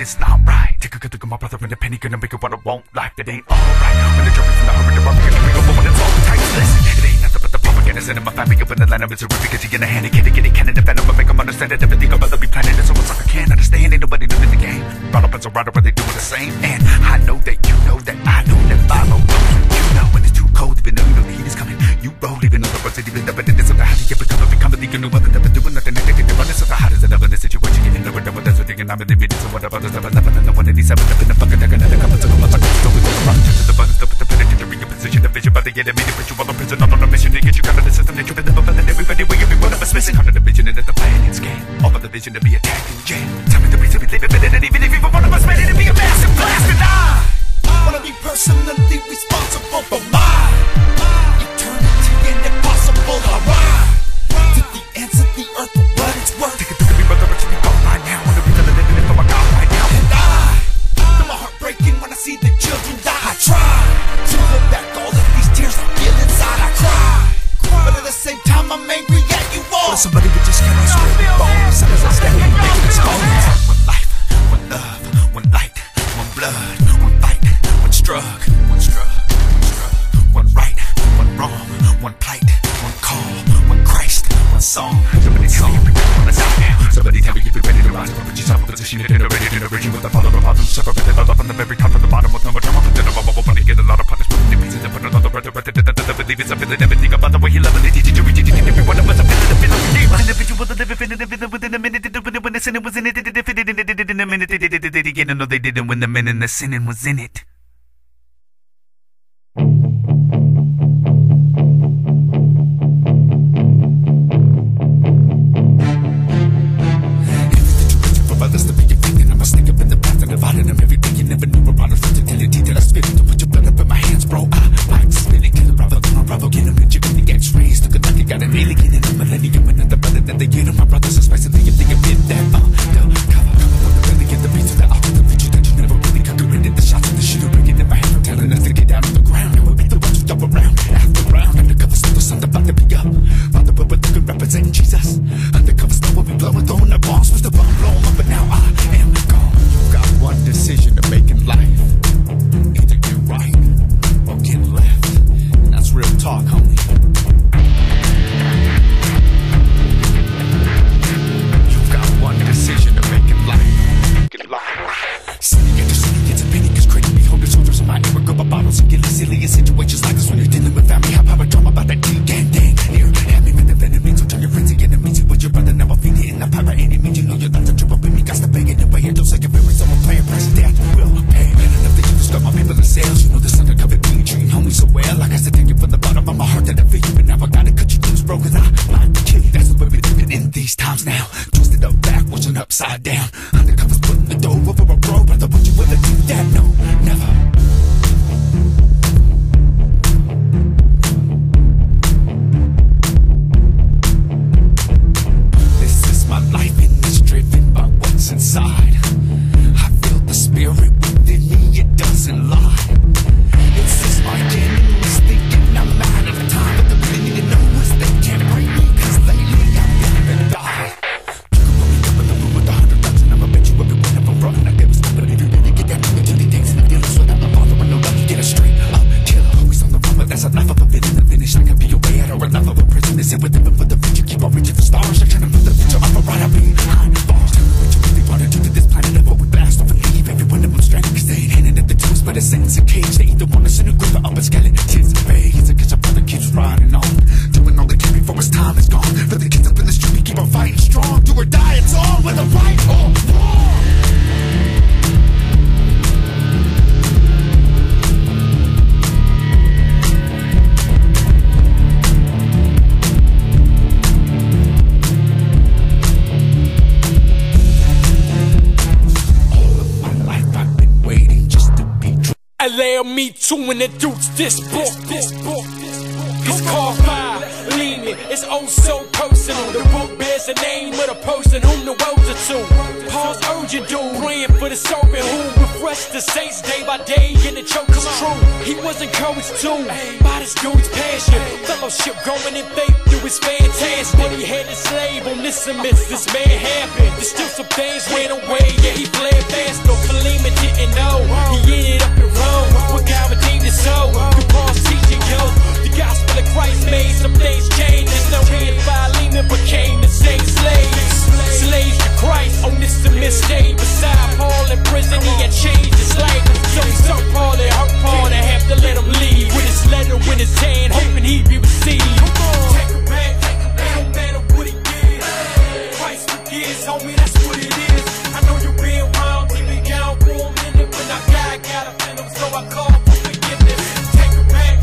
It's not right. Take a good look at my brother and the penny gonna make it what I want. Life, it ain't alright. When the jury's in the hurry, the rubber gonna bring up when it's all tight. Listen, it ain't nothing but the propaganda sending my family up in the land of misery because he in a hand, he can't get it, cannon, the venom, but make him understand that everything I'd rather be planning it so it's like I can't understand. Ain't nobody living the game. Brought up as a rider, but they doing the same. And I know that you know that I know that follow those. You know when it's too cold, even though you know the heat is coming. You roll, even though the rest of even but it is something how do you become a thinking no other never doing nothing. They think they're running so hot as another in the situation. Getting over done with that's what thinking I'm in the minutes. So whatever, there's never than the one in these seven up in the fucking deck and then come to the mother. So we go around to the buttons, up at the penitentiary position, the vision, but they get a meeting, put you all in prison, not on a mission to get you out of the system that you've been never felt everybody where every one of us missing. Under the vision and at the plan and scam. All of the vision to be attacked and jammed. Tell me the reason we live it better than even if even one of us ready to be a massive blast. And I wanna be personally responsible for my eternity and impossible. I ride to the ends of the earth for what it's worth. Take it to me, brother, I should be gone right now. Wanna be the living it for my God right now. And I feel my heart breaking when I see the children die. I try to look back all of these tears I feel inside. position it in a region with the father of bottom, separated up on the very top of the bottom with no drama. Then I'm going to get a lot of punishment. The pieces that put another brother, believe it's a feeling, everything about the way he loved it. Teaching you, every one of us, a feeling, individual, the living within a minute, when the sin was in it, in a minute, they didn't know they didn't when the men in the sinning was in it. Others to be your faith, and I must stick up in the past and dividing them every day. You never knew about the versatility that I spit. To put your blood up in my hands, bro. I'm spinning, kill a brother, come on, bravo, get him, and you're gonna get raised. Look like you got an alien in a millennium, another brother that they get him. My brothers are spicy, you think a bit that, the cover, for the belly, get the beats of the out of the feature that you never really could get in the shots of the shooter, breaking never had no telling us to get down on the ground. And we'll beat the ones who jump around, after round. Undercover still the sun about to be up. Father, but we're looking representing Jesus. Undercover still will be blowing, throwing the bombs, was the bomb blown up, but now I am gone. You've got one decision to make in life. Either get right or get left. And that's real talk, homie. You've got one decision to make in life. Get life. Silly get to silly, it's a penny, cause crazy behold the soldiers in my ear. Grab a bottles and get silly in situations like this when you're dealing with family. Have power drama about that D-gang thing. Here, have me with the venom, so turn your friends to enemies. With your brother, now I'll feed it in the power any means. You know you're not the triple with me, got to bang it away. And don't say your favorite, someone playing price of death. Will pay. Man enough that you can start my people in sales. You know this undercover being treating homies so well. Like I said, thank you from the bottom of my heart that I feel you. But now I gotta cut you loose, bro, cause I might kill you. That's the way we do it in these times now. Twisted up backwards and upside down. Undercover's putting the dough over a bro. Brother, would you willing to do that? No, never. My life and it's driven by what's inside. I feel the spirit within me, it doesn't lie. It says my enemies thinking I'm out of time, but the really need to know is they can't break me, cause lately I've been died. You can put me up in the room with 100,000, I'ma bet you every one of them run. I never stop, but if you really get that nigga to the dancing and dealing, so I'm not bothering no love, you get a straight up killer. Always on the run, but that's enough of a villain. The finish, I can be away at or enough of a prison. Is it with them for the future? Keep on reaching for stars, I'm trying to put the picture up right, I'll be behind bars. Tell me what you really wanna do to this planet, ever we blast off and leave. Every one of them stranded, cause they ain't handing up the tools, but it's in a cage. They either want us in a grip or up a skeletons. Vague, it's a cause our brother keeps riding on, doing all they can before his time is gone. For the kids up in the street, we keep on fighting strong. Do or die, it's all whether right or wrong. Allow me to introduce this book. It's called Fire Leaning. It's oh so personal. The book bears the name of the person whom the world's are to. Paul's urgent dude, praying for the servant who refreshed the saints day by day. And the choke is true. He was encouraged too by this dude's passion. Fellowship growing in faith through his fantastic. But he had a slave on this immense. This man happened. There's still some things went away. Yeah, he played fast. No Kalima didn't know. He ended up in Rome. What God redeemed his soul. Through Paul's teaching, yo. The gospel of Christ made some things change. There's no hand Philemon became the same slaves. Slaves to Christ on this mistake. Beside Paul in prison, he had changed his life. So he took Paul and hurt Paul to have to let him leave. With his letter in his hand, hoping he'd be received. Take him back, no matter what he did. Christ forgives, homie, that's what it is. I know you've been wrong, keep me down for a minute. When I got a venom, so I call for forgiveness. Take him back,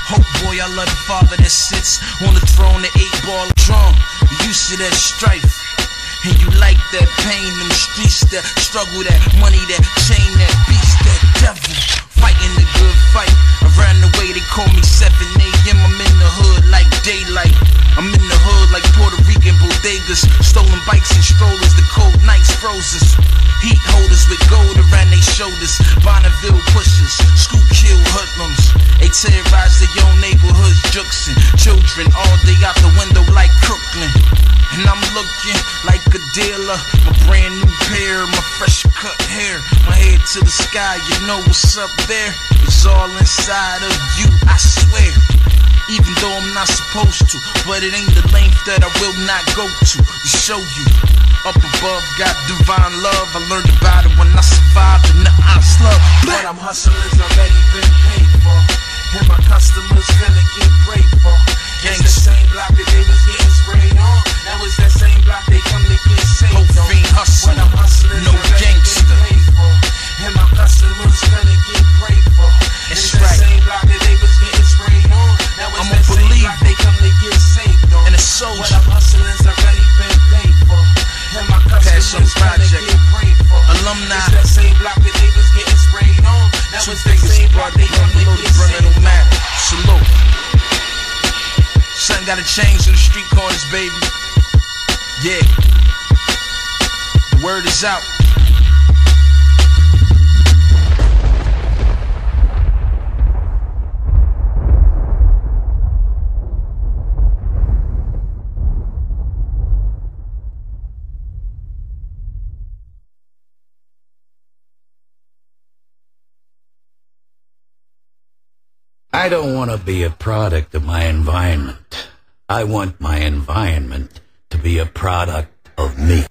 Hope boy, I love the father that sits on the throne, the 8-ball drum. You used to that strife, and you like that pain in the streets, that struggle, that money, that chain, that beast, that devil. Fighting the good fight. Around the way they call me 7 a.m. I'm in the hood like daylight. I'm in the hood like Puerto Rican bodegas. Stolen bikes and strollers, the cold nights froze us. Heat holders with gold around their shoulders. Bonneville pushers, school kill hoodlums. They terrorize their own neighborhoods, juxing children all day out the window like Crooklyn. And I'm looking like a dealer. My brand new pair, my fresh cut hair. My head to the sky, you know what's up there. It's all inside of you, I swear. even though I'm not supposed to. But it ain't the length that I will not go to show you. Up above, got divine love. I learned about it when I survived in the ice love. But I'm hustlers already been paid for, and my customers finna get prayed for. It's the same block that they was getting sprayed on. Now it's that same block they come to get saved on. Fiend hustling, But I'm hustlers no already gangster. been paid for, and my customers finna get prayed for. It's that same block that they was getting sprayed on. Now it's that same block they come to get saved on. And a soldier. But I'm hustlers already been paid for, and my customers finna get prayed for. Alumni. It's that same block that they was getting sprayed on. Now it's that same block they come to get saved on. Salute. Something gotta change in the street corners, baby. Yeah. The word is out. I don't want to be a product of my environment. I want my environment to be a product of me.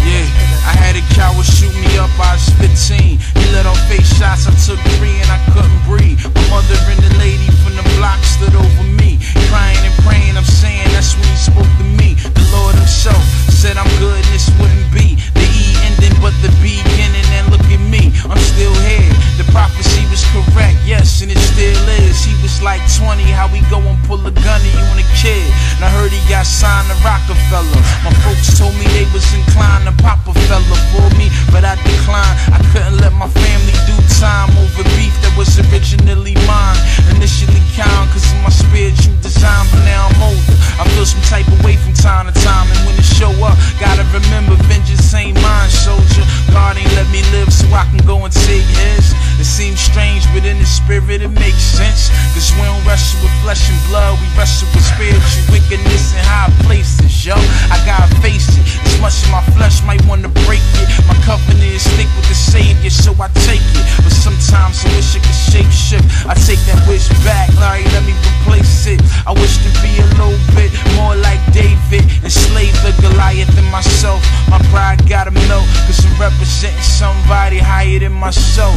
Yeah, I had a coward shoot me up, I was 15. He let off face shots, I took 3 and I couldn't breathe. My mother and the lady from the block stood over me, crying and praying, I'm saying that's when he spoke to me. The Lord himself said I'm good and this wouldn't be the E ending but the beginning, and look at me, I'm still here. The prophecy was correct, yes, and it still is. He was like 20, how we go and pull a gun on you and a kid. And I heard he got signed to Rockefeller. My folks told me they was inclined to pop a fella for me, but I declined. I couldn't let my family do time over beef that was originally mine. Initially kind, cause of my spiritual design, but now I'm older. I feel some type of way from time to time, and when it show up, gotta remember vengeance ain't mine, soldier. God ain't let me live so I can go and take his. It seems strange, but in the spirit it makes sense. Cause we don't wrestle with flesh and blood, we wrestle with spiritual wickedness in high places, yo. I gotta face it, as much as my flesh might wanna break it. My covenant is stick with the Savior, so I take it. But sometimes I wish I could shape shift. I take that wish back, Larry, let me replace it. I wish to be a little bit more like David, enslave the Goliath in myself. My pride gotta melt, cause I'm representing somebody higher than myself.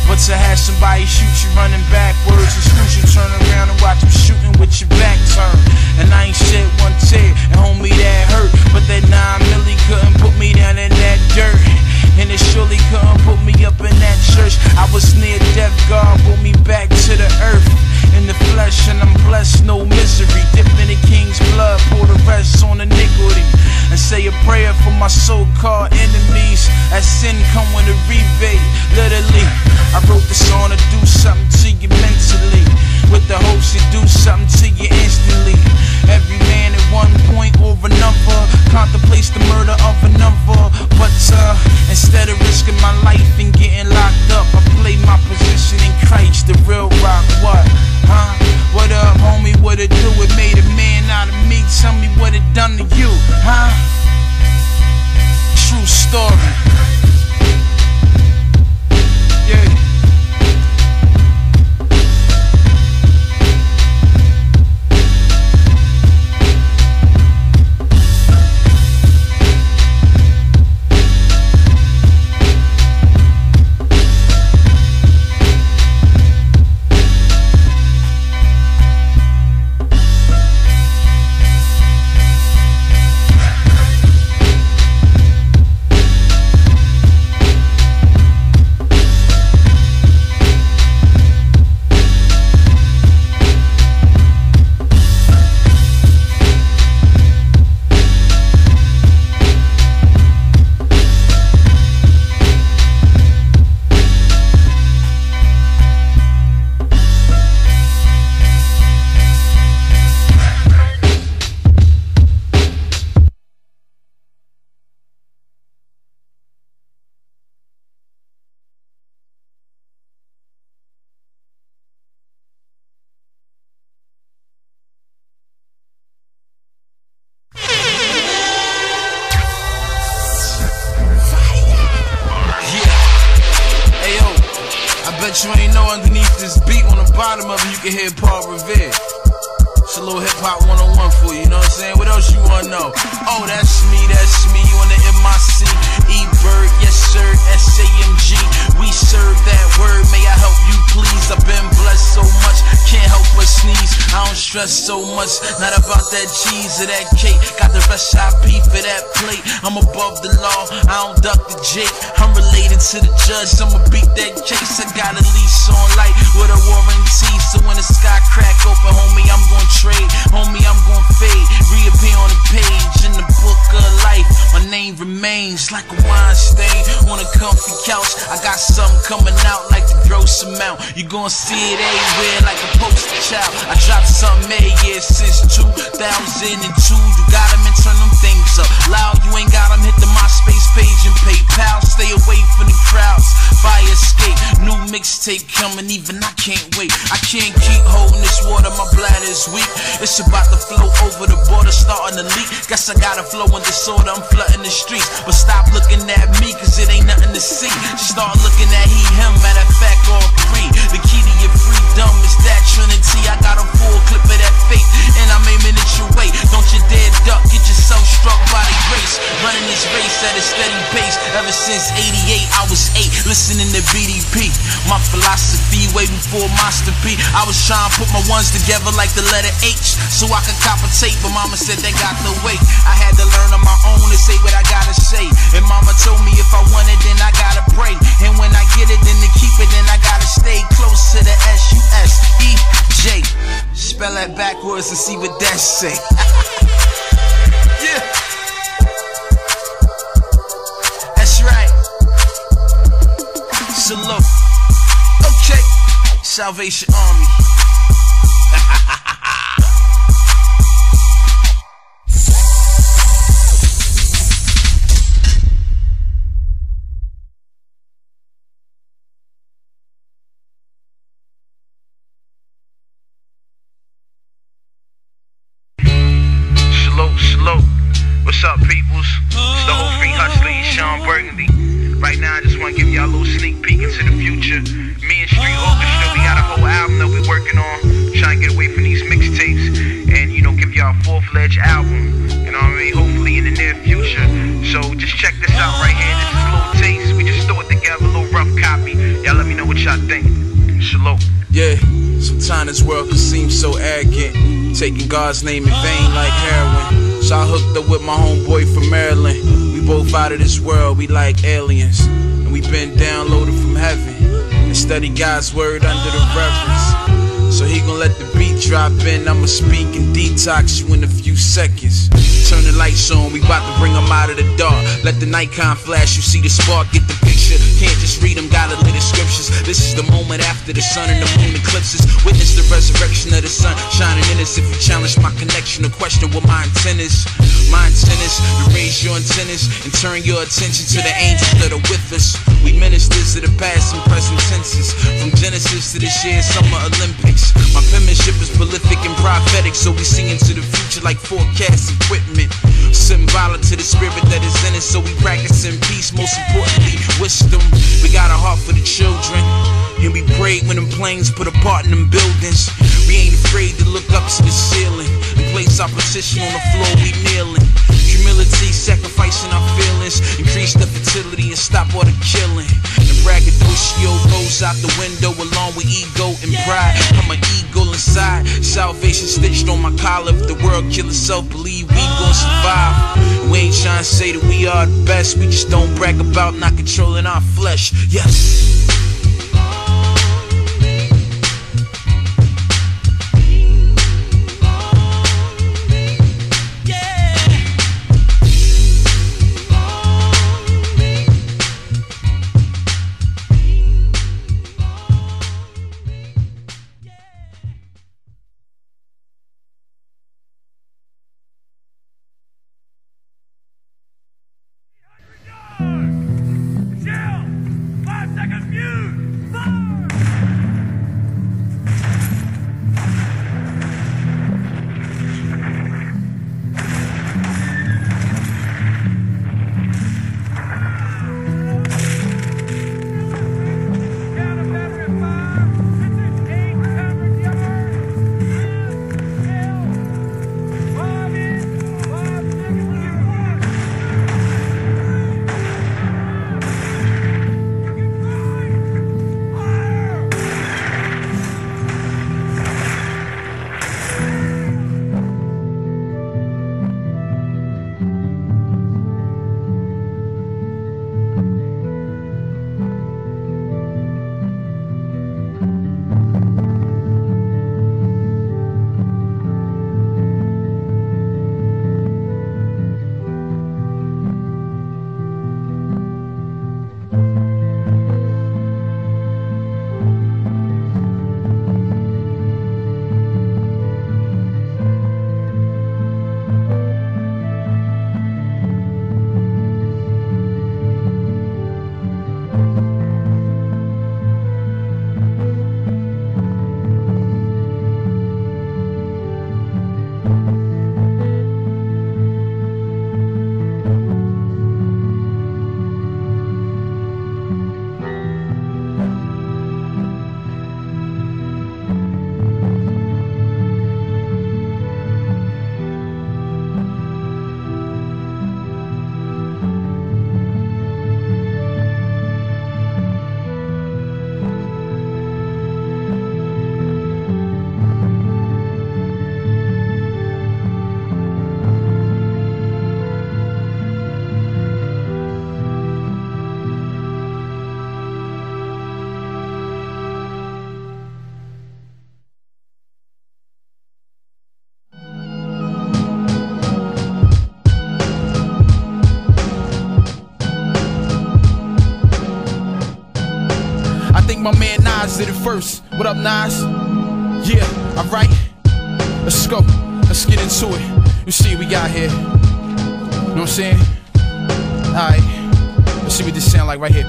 But to have somebody shoot you running backwards and screw you, turn around and watch them shooting with your back turned. And I ain't shed one tear, and homie that hurt, but that 9 milli couldn't put me down in that dirt. And it surely couldn't put me up in that church. I was near death, God brought me back to the earth. In the flesh, and I'm blessed, no misery. Dipped in the king's blood, pour the rest on iniquity. And say a prayer for my so-called enemies, as sin come with a rebate. Literally, I wrote this song to do something to you mentally, with the hopes to do something to you instantly. Every man at one point or another contemplates the murder of another, but instead of risking my life and getting locked up, I play my position in Christ, the real rock. What? Huh? What up, homie? What it do? It made a man out of me. Tell me what it done to you, huh? True story. bet you ain't know underneath this beat on the bottom of it you can hear Paul Revere. It's a little hip hop 101 for you, you know what I'm saying? What else you wanna know? Oh, that's me, you on the MIC. E-Bird, yes sir, SAMG. We serve that word, may I help you please? I've been blessed so much, can't help but sneeze. I don't stress so much, not about that cheese or that cake. Got the recipe for that plate. I'm above the law, I don't duck the Jake. I'm related to the judge, I'ma beat that case. I got a lease on light with a warranty. So when the sky crack open, homie, I'm gonna trade. Homie, I'm gonna fade. Reappear on the page in the book of life. My name remains like a wine stain on a comfy couch. I got something coming out like the gross amount. You gon' see it everywhere like a poster child. I dropped something every year since 2002. You got them and turn them things up loud. You ain't got them, hit the MySpace page and PayPal. Stay away from the crowds, fire escape. New mixtape coming, even I can't wait. I can't keep holding this water, my bladder's weak. It's about to flow over the border, starting to leak. Guess I got a flow in disorder, I'm flooding the streets. But stop looking at me, cause it ain't nothing to see. Just start looking at he, him, matter of fact, all three. The key to your freedom is that Trinity. I got a full clip of that fate, and I'm aiming at your way. Don't you dare duck, get yourself struck by the grace. Running this race at a steady pace. Ever since 88, I was 8, listening to BDP. My philosophy way before Monster P. I was trying to put my ones together like the letter H, so I could cop a tape, but mama said they got the weight. I had to learn on my own to say what I gotta say. And mama told me if I want it, then I gotta pray. And when I get it, then to keep it, then I gotta stay close to the S-U-S-E-J. Spell that backwards and see what that say. Yeah. That's right. Salute. Okay. Salvation Army. What's up, peoples? It's the whole free hustler, eSHON Burgundy. Right now, I just want to give y'all a little sneak peek into the future. Me and Street Orchestra, we got a whole album that we're working on, trying to get away from these mixtapes, and give y'all a full-fledged album. You know what I mean? Hopefully in the near future. So just check this out right here. This is a little taste. We just threw it together, a little rough copy. Y'all let me know what y'all think. Shalom. Yeah, sometimes this world can seem so arrogant, taking God's name in vain like heroin. So I hooked up with my homeboy from Maryland. We both out of this world, we like aliens. And we been downloaded from heaven and study God's word under the reverence. So he gon' let the beat drop in, I'ma speak and detox you in a few seconds. Turn the lights on, we bout to bring them out of the dark. Let the Nikon flash, you see the spark, get the picture. Can't just read them, gotta lit the scriptures. This is the moment after the sun and the moon eclipses. Witness the resurrection of the sun shining in us. If you challenge my connection or question what my intent is, to raise your antennas and turn your attention to the angels that are with us. We ministers of the past and present tenses, from Genesis to this year's Summer Olympics. My penmanship is prolific and prophetic, so we sing into the future like forecast equipment. Symbolic to the spirit that is in us, so we practice in peace, most importantly, wisdom. We got a heart for the children, and we pray when them planes put apart in them buildings. We ain't afraid to look up to the ceiling and place our position on the floor, we kneeling. Humility, sacrificing our feelings, increase the fertility and stop all the killing. The braggadocio goes out the window along with ego and pride. I'm an eagle inside, salvation stitched on my collar. If the world kill itself, believe we gon' survive. We ain't trying to say that we are the best, we just don't brag about not controlling our flesh. Yes. my man Nas did it first. What up, Nas? Yeah, alright. Let's go. Let's get into it. You see what we got here. You know what I'm saying? Alright. Let's see what this sound like right here.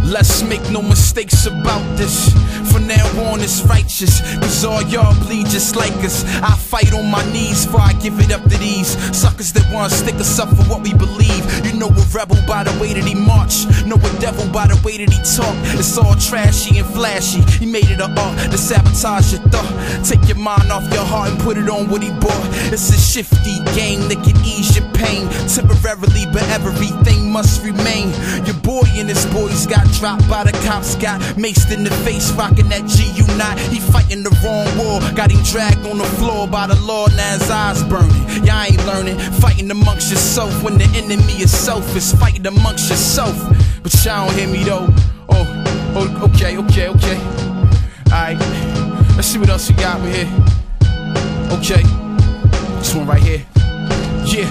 Let's make no mistakes about this. From now on it's righteous, cause all y'all bleed just like us. I fight on my knees before I give it up to these suckers that wanna stick us up for what we believe. You know a rebel by the way that he march, know a devil by the way that he talk. It's all trashy and flashy, he made it an art to sabotage your thought. Take your mind off your heart and put it on what he bought. It's a shifty game that can ease your pain temporarily, but everything must remain. Your boy and his boys got dropped by the cops, got maced in the face, rocking that GU-9. He fighting the wrong war, got him dragged on the floor by the law, now his eyes burning. Y'all ain't learning, fighting amongst yourself when the enemy is selfish, fighting amongst yourself. But y'all don't hear me though. Oh, okay. Alright, let's see what else you got me here. Okay, this one right here. Yeah.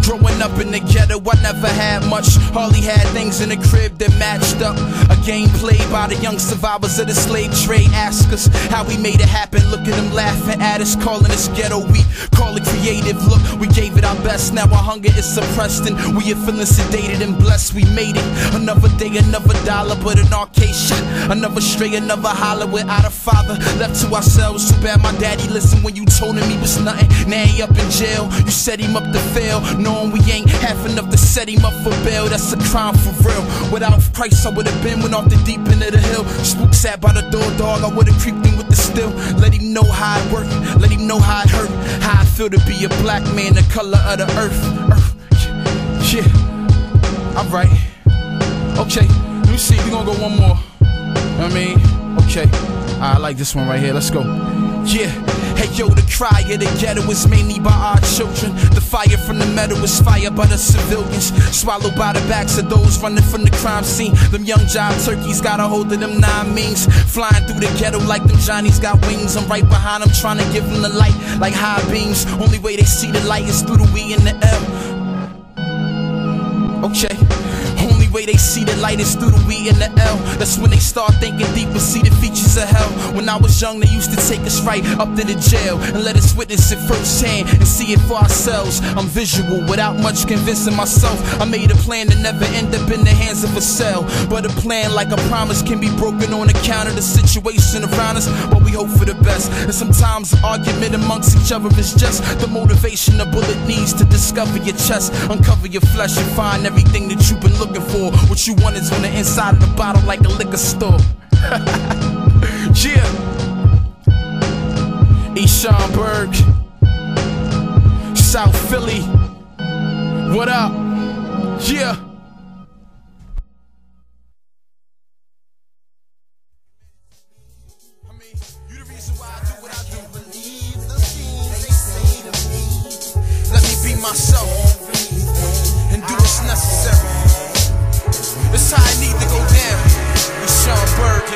Growing up in the ghetto, I never had much. Hardly had things in the crib that matched up. A game played by the young survivors of the slave trade. Ask us how we made it happen. Look at them laughing at us, calling us ghetto. We call it creative. Look, we gave it our best. Now our hunger is suppressed and we are feeling sedated and blessed. We made it. Another day, another dollar, but an arcade shot. Another stray, another holler without a father. Left to ourselves. Too bad my daddy listened when you told him he was nothing. Now he up in jail. You set him up to fail. Knowing we ain't half enough to set him up for bail. That's a crime for real. Without Christ I would've been went off the deep end of the hill. Spook sat by the door, dog, I would've creeped in with the still. Let him know how it work, let him know how it hurt, how I feel to be a black man, the color of the earth. Yeah, alright. Okay, let me see, we gonna go one more. You know what I mean? Okay, I like this one right here, let's go. Yeah, hey yo, the cry of the ghetto is mainly by our children. The fire from the metal is fire by the civilians. Swallowed by the backs of those running from the crime scene. Them young job turkeys got a hold of them 9 means. Flying through the ghetto like them Johnnies got wings. I'm right behind them trying to give them the light like high beams. Only way they see the light is through the we and the L. Okay. Only way they see the light is through the we and the L. That's when they start thinking deep and see the features of hell. When I was young, they used to take us right up to the jail and let us witness it firsthand and see it for ourselves. I'm visual without much convincing myself. I made a plan to never end up in the hands of a cell, but a plan like a promise can be broken on account of the situation around us. But we hope for the best, and sometimes an argument amongst each other is just the motivation a bullet needs to discover your chest, uncover your flesh and find everything that you've been looking for. What you want is on the inside of the bottle like a liquor store. Yeah. eSHON Burg, South Philly. What up? Yeah. Let me be myself and do what's necessary. It's how I need to go down. eSHON Burg,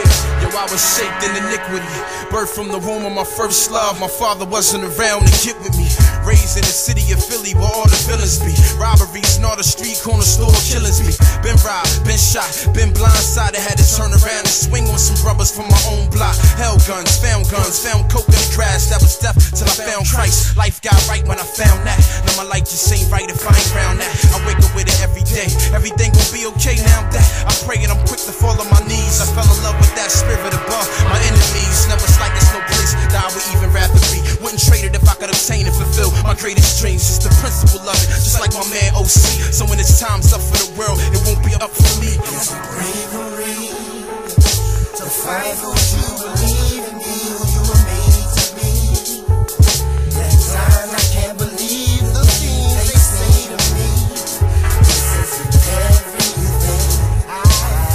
yo, I was shaped in iniquity. Birthed from the womb of my first love. My father wasn't around to get with me. Raised in the city of Philly where all the villains be. Robberies and all the street corner store killings be. Been robbed, been shot, been blindsided. Had to turn around and swing on some brothers from my own block. Held guns, found coke in the crash. That was death till I found Christ. Life got right when I found that. Now my life just ain't right if I ain't round that. I wake up with it every day. Everything gon' be okay now that I pray and I'm quick to fall on my knees. I fell in love with that spirit above my enemies. Never like it's no place that I would even rather be. Wouldn't trade it if I could obtain and fulfill my greatest dreams. It's the principle of it, just like my man OC. So when it's time's up for the world, it won't be up for me. It's bravery to fight for what you believe in me. You were made to be. At times I can't believe the things they say to me. This isn't everything I have.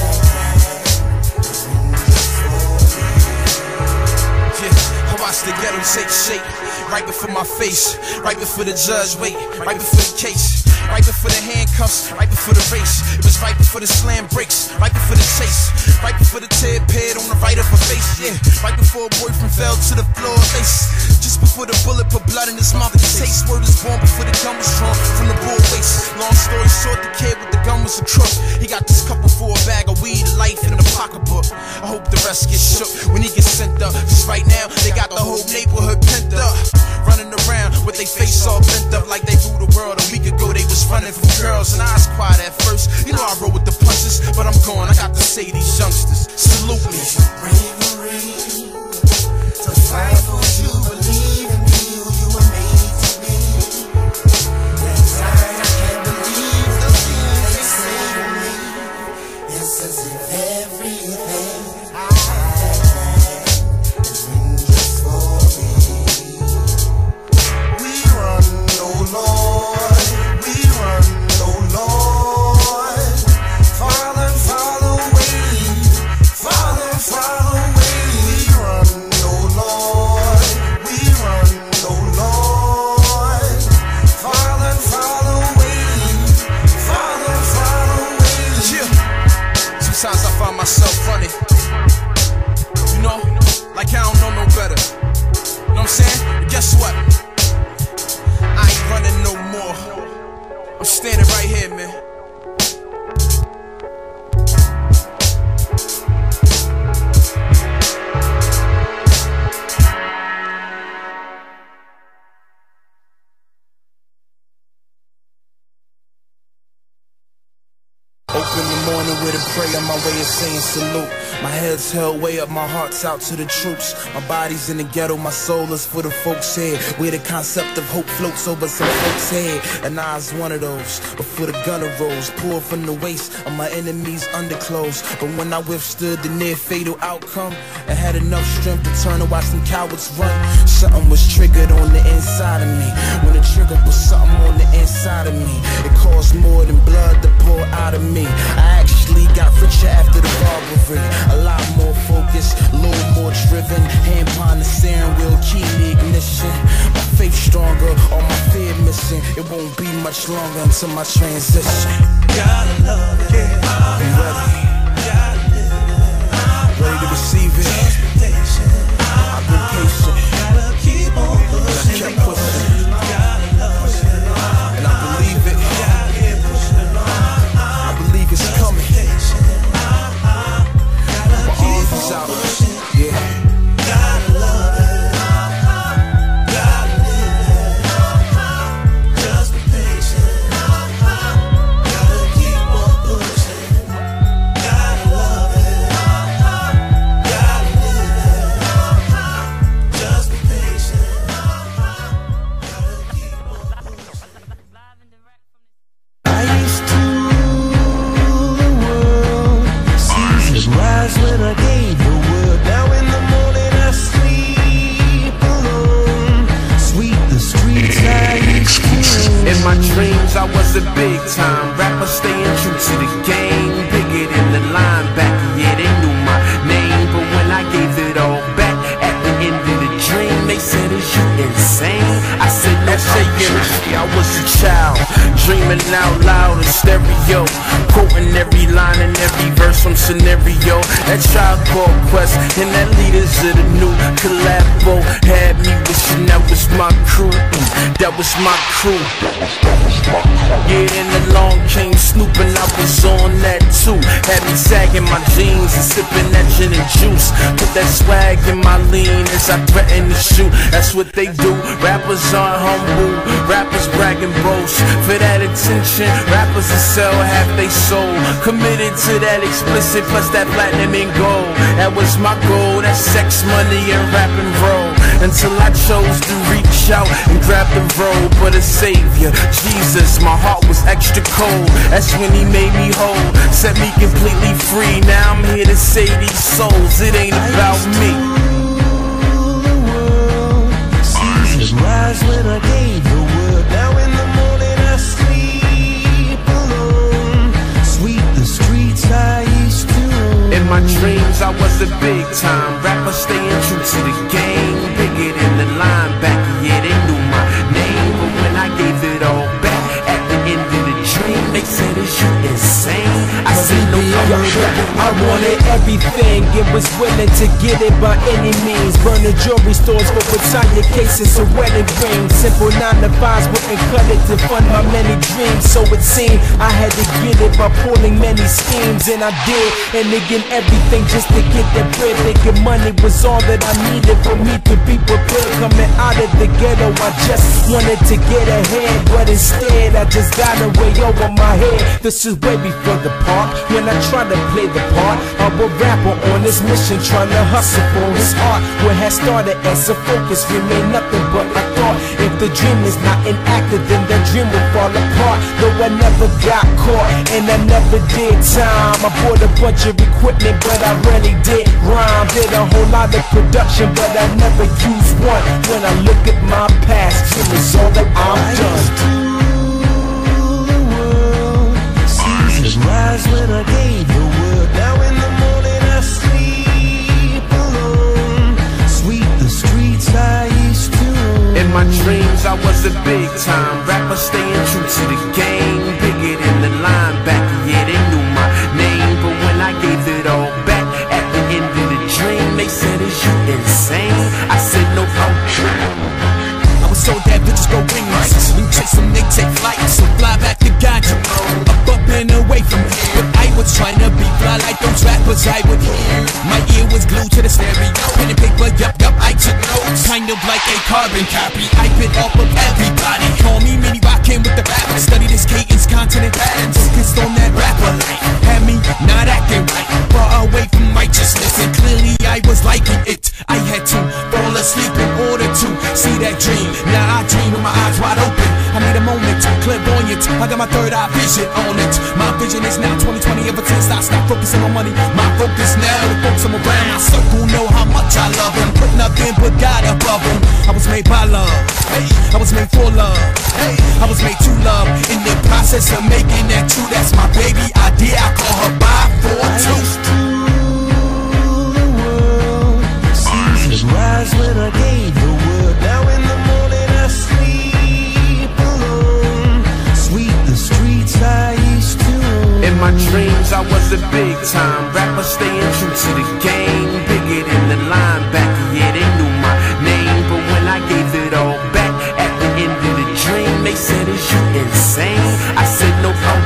Yeah, I watched the ghetto take shape right before my face, right before the judge wait, right before the case. right before the handcuffs, right before the race. It was right before the slam breaks, right before the chase, right before the tear paired on the right of her face. Yeah, right before a boyfriend fell to the floor. Just before the bullet put blood in his mouth. The taste word is born before the gun was drawn from the bull waist. Long story short, the kid with the gun was a crook. He got this couple for a bag of weed, life in the pocketbook. I hope the rest gets shook when he gets sent up. Cause right now they got the whole neighborhood pent up, running around with their face all bent up like they rule the world. A week ago they was running from girls and I was quiet at first. You know I roll with the punches, but I'm gone. I got to say these youngsters, salute me. Bravery to fight for what you believe in you were made to be. Yes, I can't believe the things they say to me. It's as if everything I had has been just for me. We run, oh Lord, we run, oh Lord. Father, follow away, Father, follow away. Sometimes I find myself running, you know, like I don't know no better. You know what I'm saying? But guess what? I ain't running no more. I'm standing right here, man. Open the morning with a prayer, my way of saying salute. My head's held way up, my heart's out to the troops. My body's in the ghetto, my soul is for the folks here. Where the concept of hope floats over some folks' head. And I was one of those, before the gun arose, poured from the waist of my enemies' underclothes. But when I withstood the near fatal outcome, I had enough strength to turn and watch some cowards run. Something was triggered on the inside of me. When the trigger was something on the inside of me, it caused more than blood to pour out of me. I actually got richer after the robbery. A lot more focused, a little more driven. Hand behind the steering wheel, key the ignition. My faith stronger, all my fear missing. It won't be much longer until my transition. Gotta love it, yeah. I'm ready. Ready to receive it. I've been patient. Gotta keep on pushing. I kept pushing. And I believe it. It's coming. My arms is out. Yeah. Gotta love it. Gotta live it. Just be patient. Gotta keep on pushing. Gotta love it. Gotta live it. Just be patient. Gotta keep on pushing. I used to rise when I gave the word. Now in the morning I sleep alone. Sweep the streets I used to. In my dreams I was a big time rapper, staying true to the game. Bigger than the linebacker, yeah, they knew my name. But when I gave it all back at the end of the dream, they said, is you insane? I said, no, say I was a child, dreaming out loud in stereo, quoting every line and every verse from scenario. That Tribe Called Quest and that Leaders of the New collabo had me wishing that was my crew. That was my crew. Yeah, and along came Snoop and I was on that too. Had me sagging my jeans and sipping that gin and juice. Put that swag in my lean as I threaten to shoot. That's what they do. Rappers aren't humble, rappers brag and boast. For that attention, rappers will sell half they soul. Committed to that explicit plus that platinum and gold. That was my goal, that sex, money, and rap and roll. Until I chose to reach out and grab the robe for the Savior, Jesus. My heart was extra cold. That's when he made me whole, set me completely free. Now I'm here to save these souls. It ain't about me. Seasons rise when I gave the word. Now in the morning I sleep alone. Sweep the streets I used to. In my dreams I was a big time rapper, staying true to the game. Bigger than the linebacker, yeah, they knew my name. But when I gave it all back at the end of everything and was willing to get it by any means. Burning jewelry stores for Versailles cases of wedding rings. Simple 9 to 5s wouldn't cut it to fund my many dreams. So it seemed I had to get it by pulling many schemes, and I did. And again, everything just to get that bread. Thinking money was all that I needed for me to be prepared. Coming out of the ghetto, I just wanted to get ahead, but instead I just got way over my head. This is way before the park. When I try to play the part of a rapper on this mission, trying to hustle for his heart. What had started as a focus remained nothing but a thought. If the dream is not enacted, then the dream will fall apart. Though I never got caught and I never did time. I bought a bunch of equipment, but I rarely did rhyme. Did a whole lot of production, but I never used one. When I look at my past, dream is all that I'm done. Seasons rise when I gave the word. Now in the morning I sleep alone. Sweep the streets I used to own. In my dreams I was a big time rapper, staying true to the game. Bigger than the linebacker, yeah, they knew my name. But when I gave it all back at the end of the dream, they said, is you insane? I said, no, I'm I was told that bitches go ring lights. We chase them, they take flight. So fly back to God, you know, up and away from here. But I was trying to be fly like those rappers I would hear. My ear was glued to the stereo. Pen and paper, yup, I took notes. Kind of like a carbon copy. I bit off of everybody. Call me mini rockin' with the rap. Study this cadence, continent patterns. Focused on that rapper life. Had me not acting right. Far away from righteousness. And clearly I was liking it. I had to fall asleep in order to see that dream. Now I dream with my eyes wide open. I need a moment, clairvoyant. I got my third eye vision on it. My vision is now 2020. Ever since I stopped focusing on money, my focus now the folks I'm around. My circle know how much I love them. Put nothing but God above them. I was made by love. Hey, I was made for love. Hey, I was made to love. In the process of making that true, that's my baby idea. I call her by 4-2. Seasons rise when I gave the word. Now in the morning I sleep alone. Sweep the streets I used to own. In my dreams I was a big time rapper, staying true to the game. Bigger than the linebacker, yeah, they knew my name. But when I gave it all back at the end of the dream, they said, is you insane? I said, no, I'm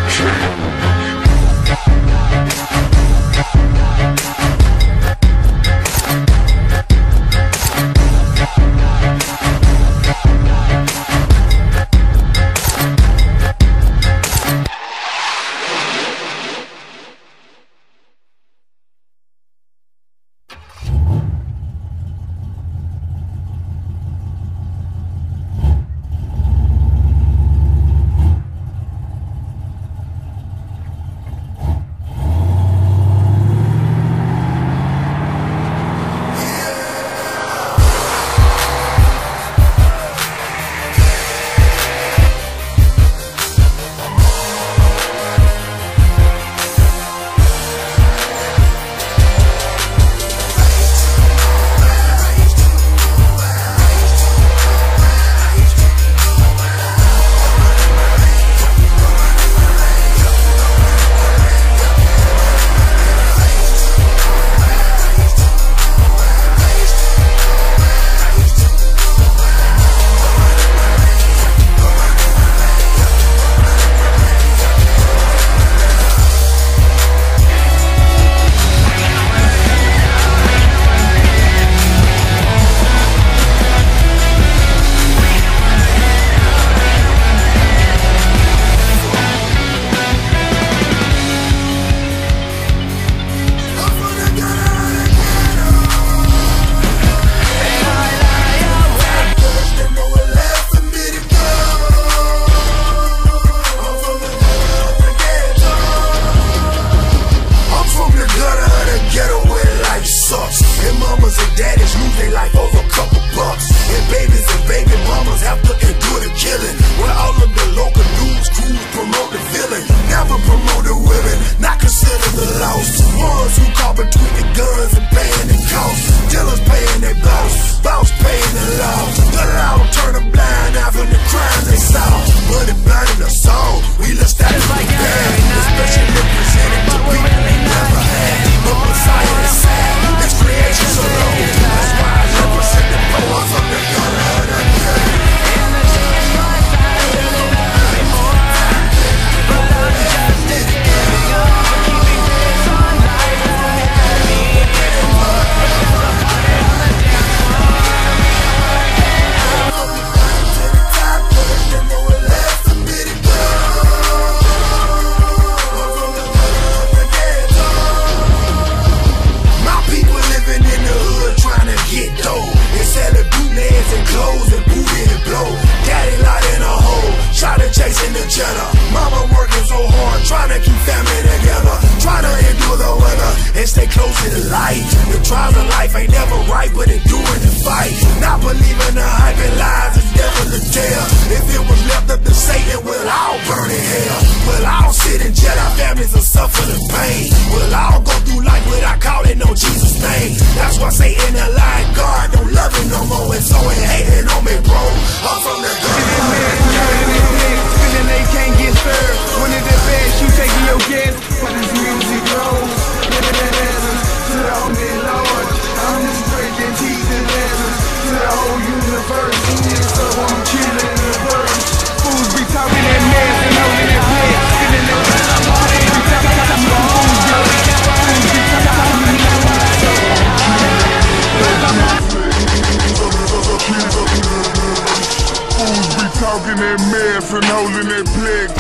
Talking that mess and holding that plex.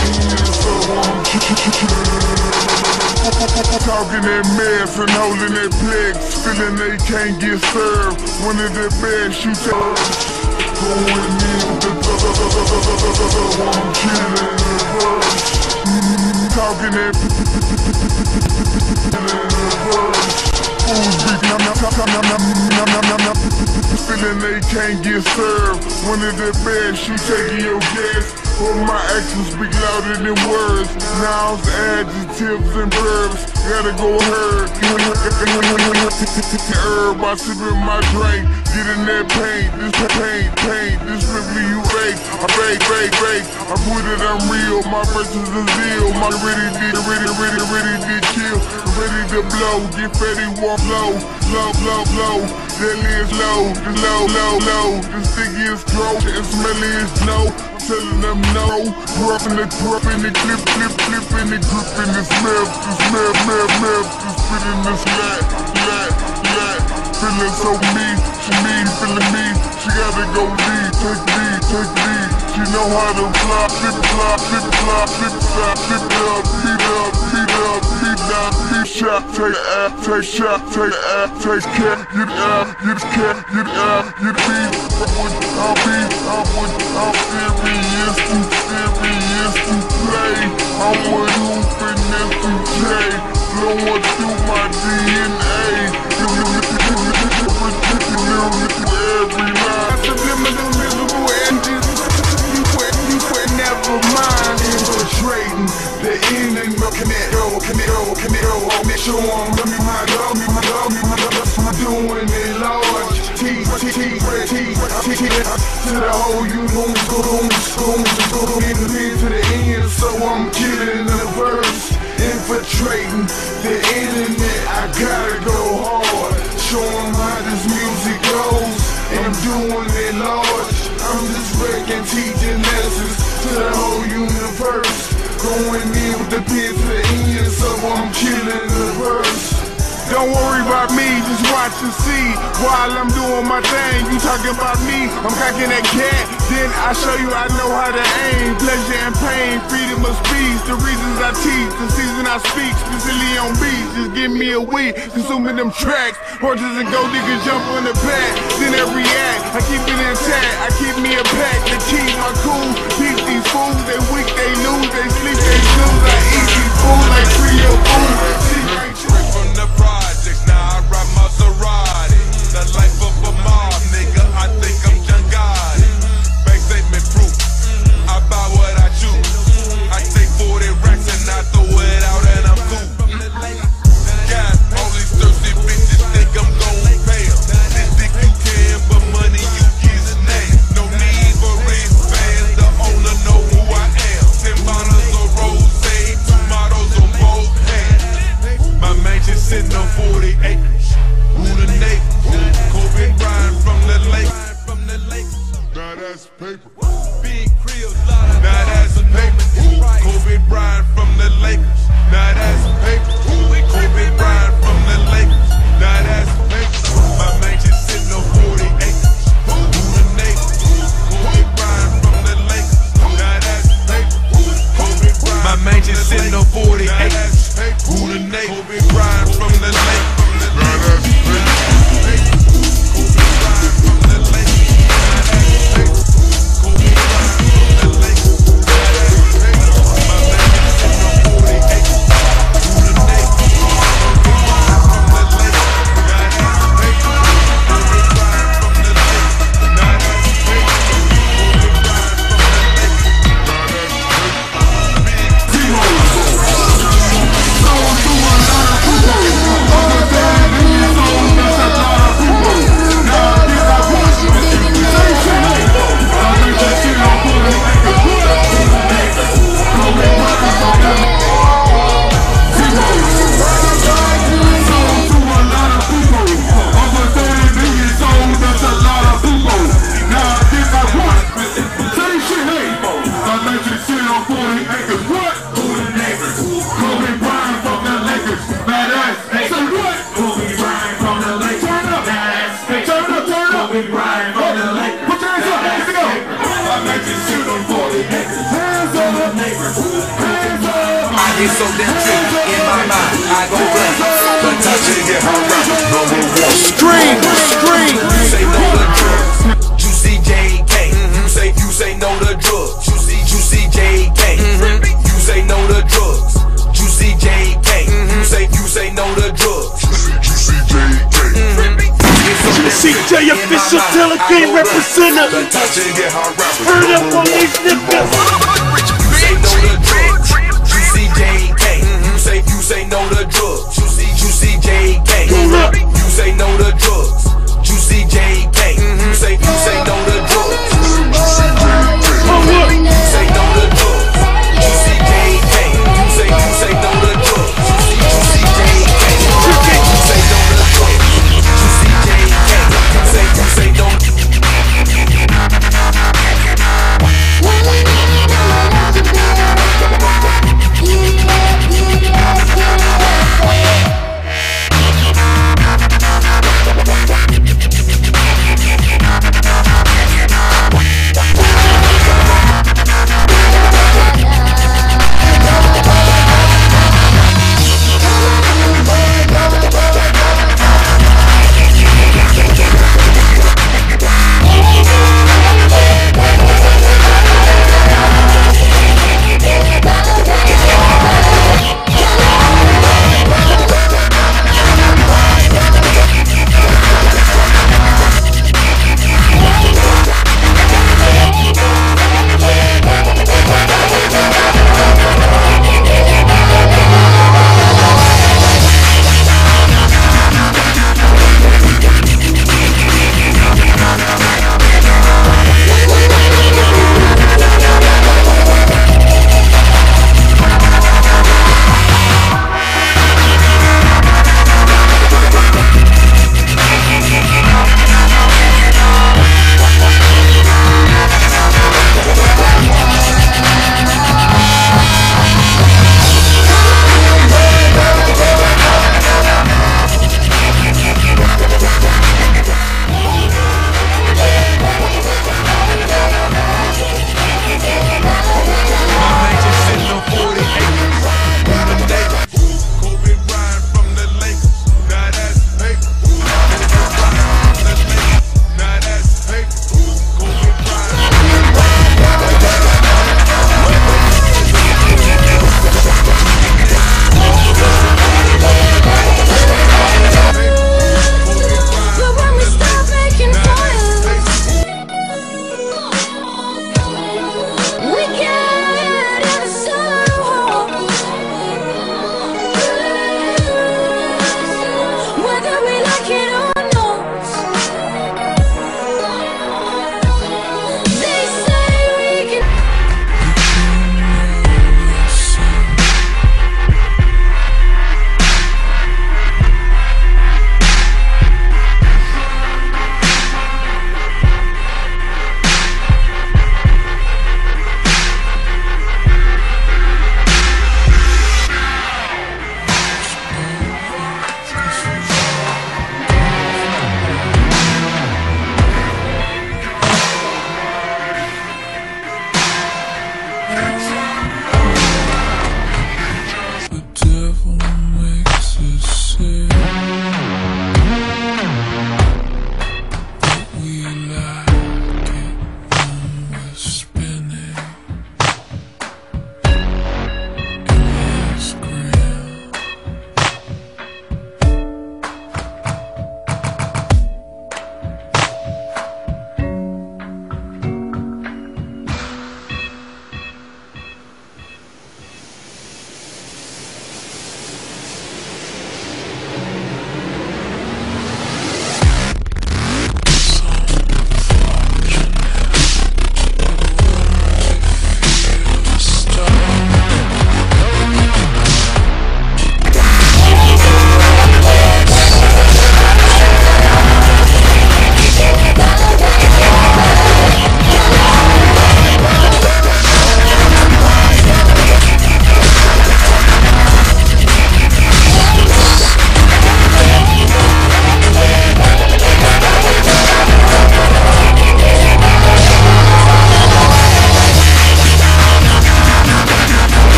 Talking that mess and holding that plex. Feeling they can't get served. One of the best you take. Going in the I'm killing the verse. Talking that feeling they can't get served. One of the best, you taking your guess. But my actions speak louder than words. Nouns, adjectives, and verbs. Gotta go herd. Herb, I sippin' my drink. Getting that paint, this paint. This simply you bake. I bake. I put it on real. My verses is zeal. My ready to kill. Ready to blow. Get fatty, walk low. Low. That is low. This low. This sticky is throat. And smelly is no. Telling them no, drop in the clip in the grip in the smell, the smell, the spit in the slat. Feeling so me, feeling me, she gotta go lead, take lead, she know how to fly, flip side, flip up, beat down, beat shot, take shot, take cat, get out, get beat, I'm serious to play, I'm with hooping and to play, flowing through my DNA. Every line, subliminal engines. Never mind infiltrating the ending. Commit. Show them my love. I'm doing it large. T to the whole universe. To the end, so I'm killing the verse. Infiltrating the internet, I gotta go hard. Show them how this music goes, and I'm doing it large. I'm just wrecking, teaching lessons to the whole universe. Going in with the pen to the end, so I'm killing the verse. Don't worry about me, just watch and see. While I'm doing my thing, you talking about me. I'm cocking that cat, then I show you I know how to aim. Pleasure and pain, freedom of speech. The reasons I teach, the season I speak. Specifically on beats, just give me a week. Consuming them tracks, horses and gold diggers jump on the back. Then they react, I keep it intact. I keep me a pack to keep my cool. Beat these fools, they weak, they lose. They sleep, they snooze. I eat these fools like Creole food. Straight from the projects, now I ride Maserati. The life of a mob nigga, I think I'm John Gotti. Bank statement proof, I buy what I choose. I take 40 racks and I throw it out and I'm cool. God, all these thirsty bitches think I'm gon' pay them. They think you can, but money you get's name. No need for wristbands, the owner know who I am. 10 bottles of rose, 2 models on both hands. My mansion sitting on 40 acres. Who the neighbor? Kobe Bryant from the lake. Now that's paper. Big crib, now that's paper. Kobe Bryant from the Lakers. Now that's paper. Kobe Bryant from the Lakers. Now that's paper. My mansion sitting on 40 acres. Who the neighbor? Kobe Bryant from the Lakers. Now that's paper. Kobe Bryant. My mansion sitting on 40 acres. Who the neighbor? Kobe Bryant from the Lakers. Now that's paper. Put your hands up, let's go. I make you shoot on 40 I get so damn tricky in my mind, I go blank. But touch it, get her rappers number one. Scream, scream. You say no to drugs, Juicy JK. You say no to drugs, Juicy JK. You say no to drugs, Juicy JK. You say no to drugs, Juicy JK. CJ official Telecane representative. Heard up on these niggas. You say no to drugs, Juicy JK. You say no to drugs, Juicy JK. You say no to drugs, Juicy JK. You say no to drugs, Juicy JK. You say no to drugs, Juicy JK. You say no to drugs, Juicy JK. You say no to drugs, Juicy JK. You say no.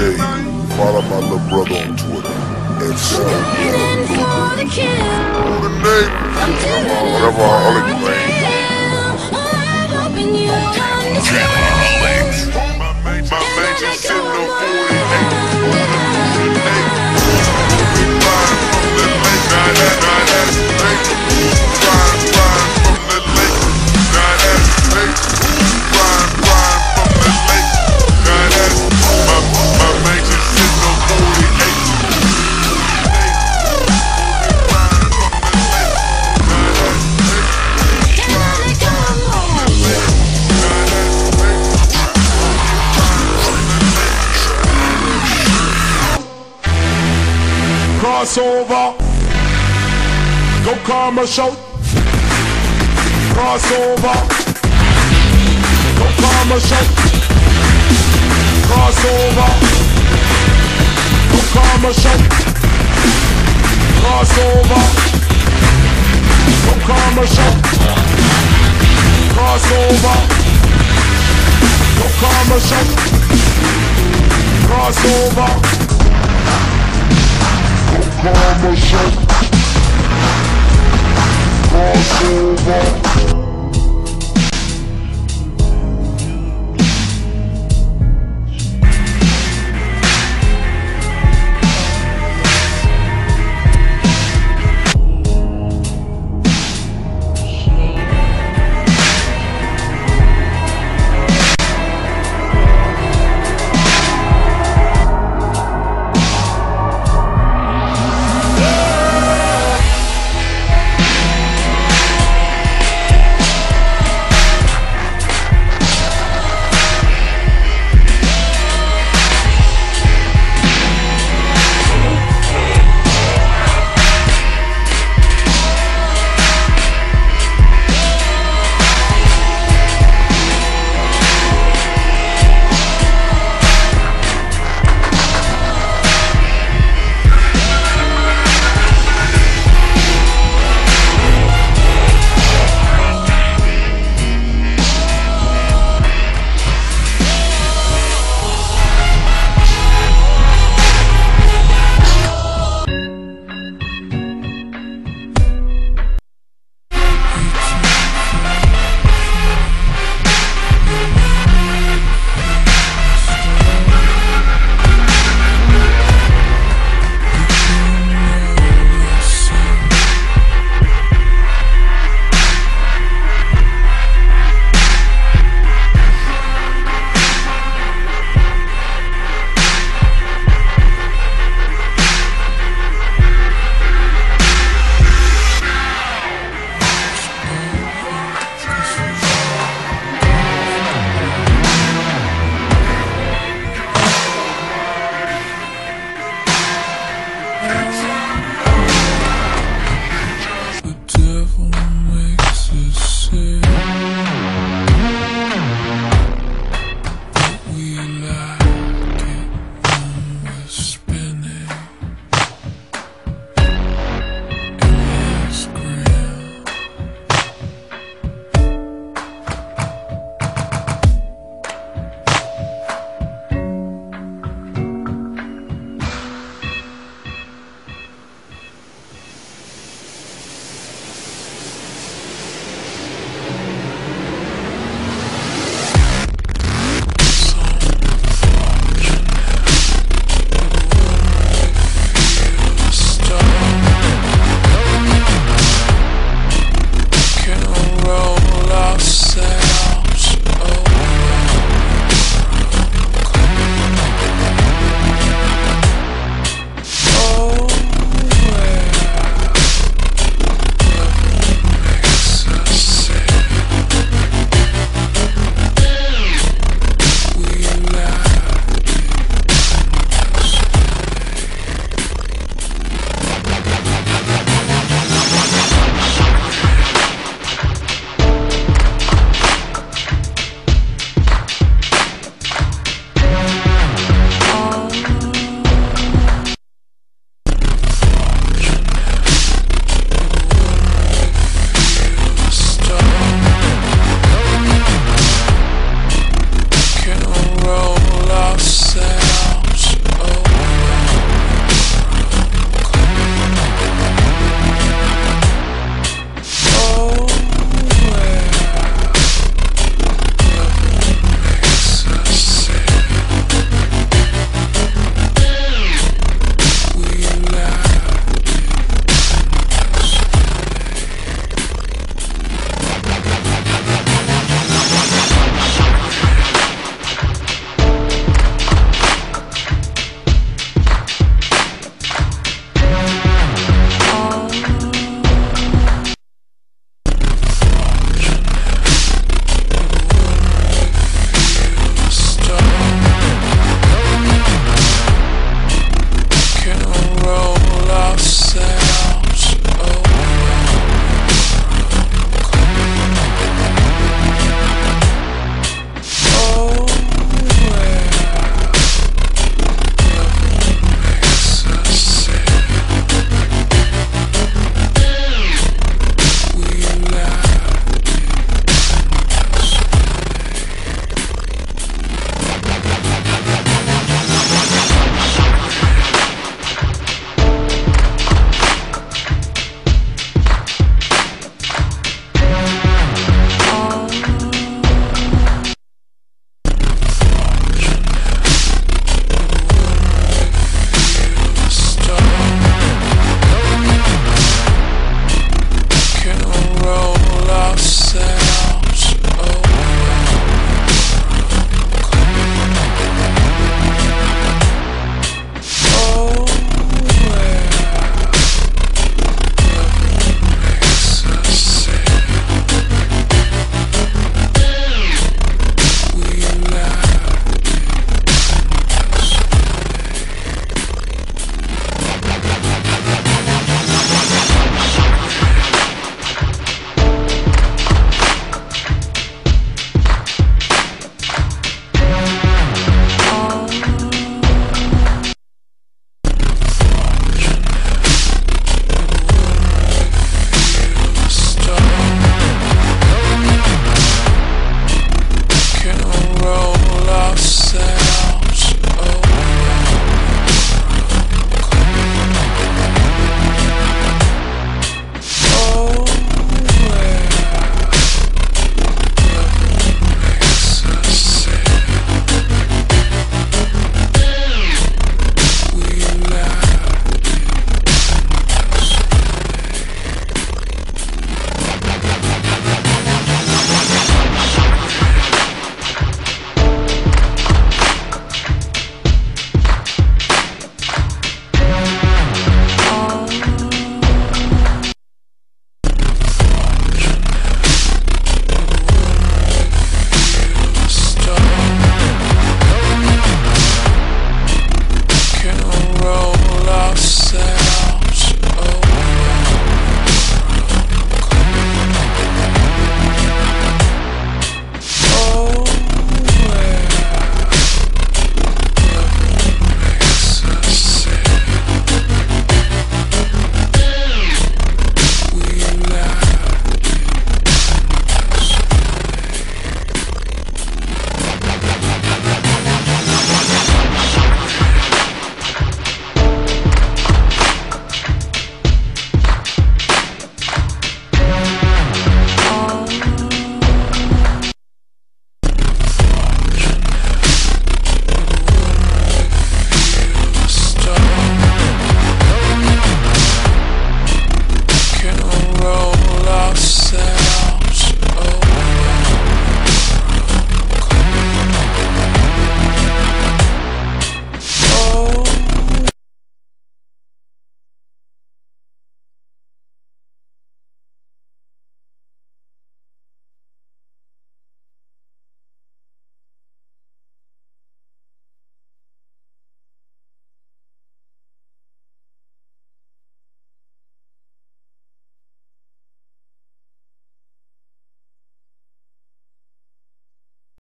dare you, follow my little brother on Twitter and show the name, whatever all it claims. My major sitting on 48. Crossover, go Karma Show. Crossover, go Karma Show. Crossover, go Karma Show. Crossover, go Karma Show. Crossover, go Karma Show. Crossover, go Karma Show.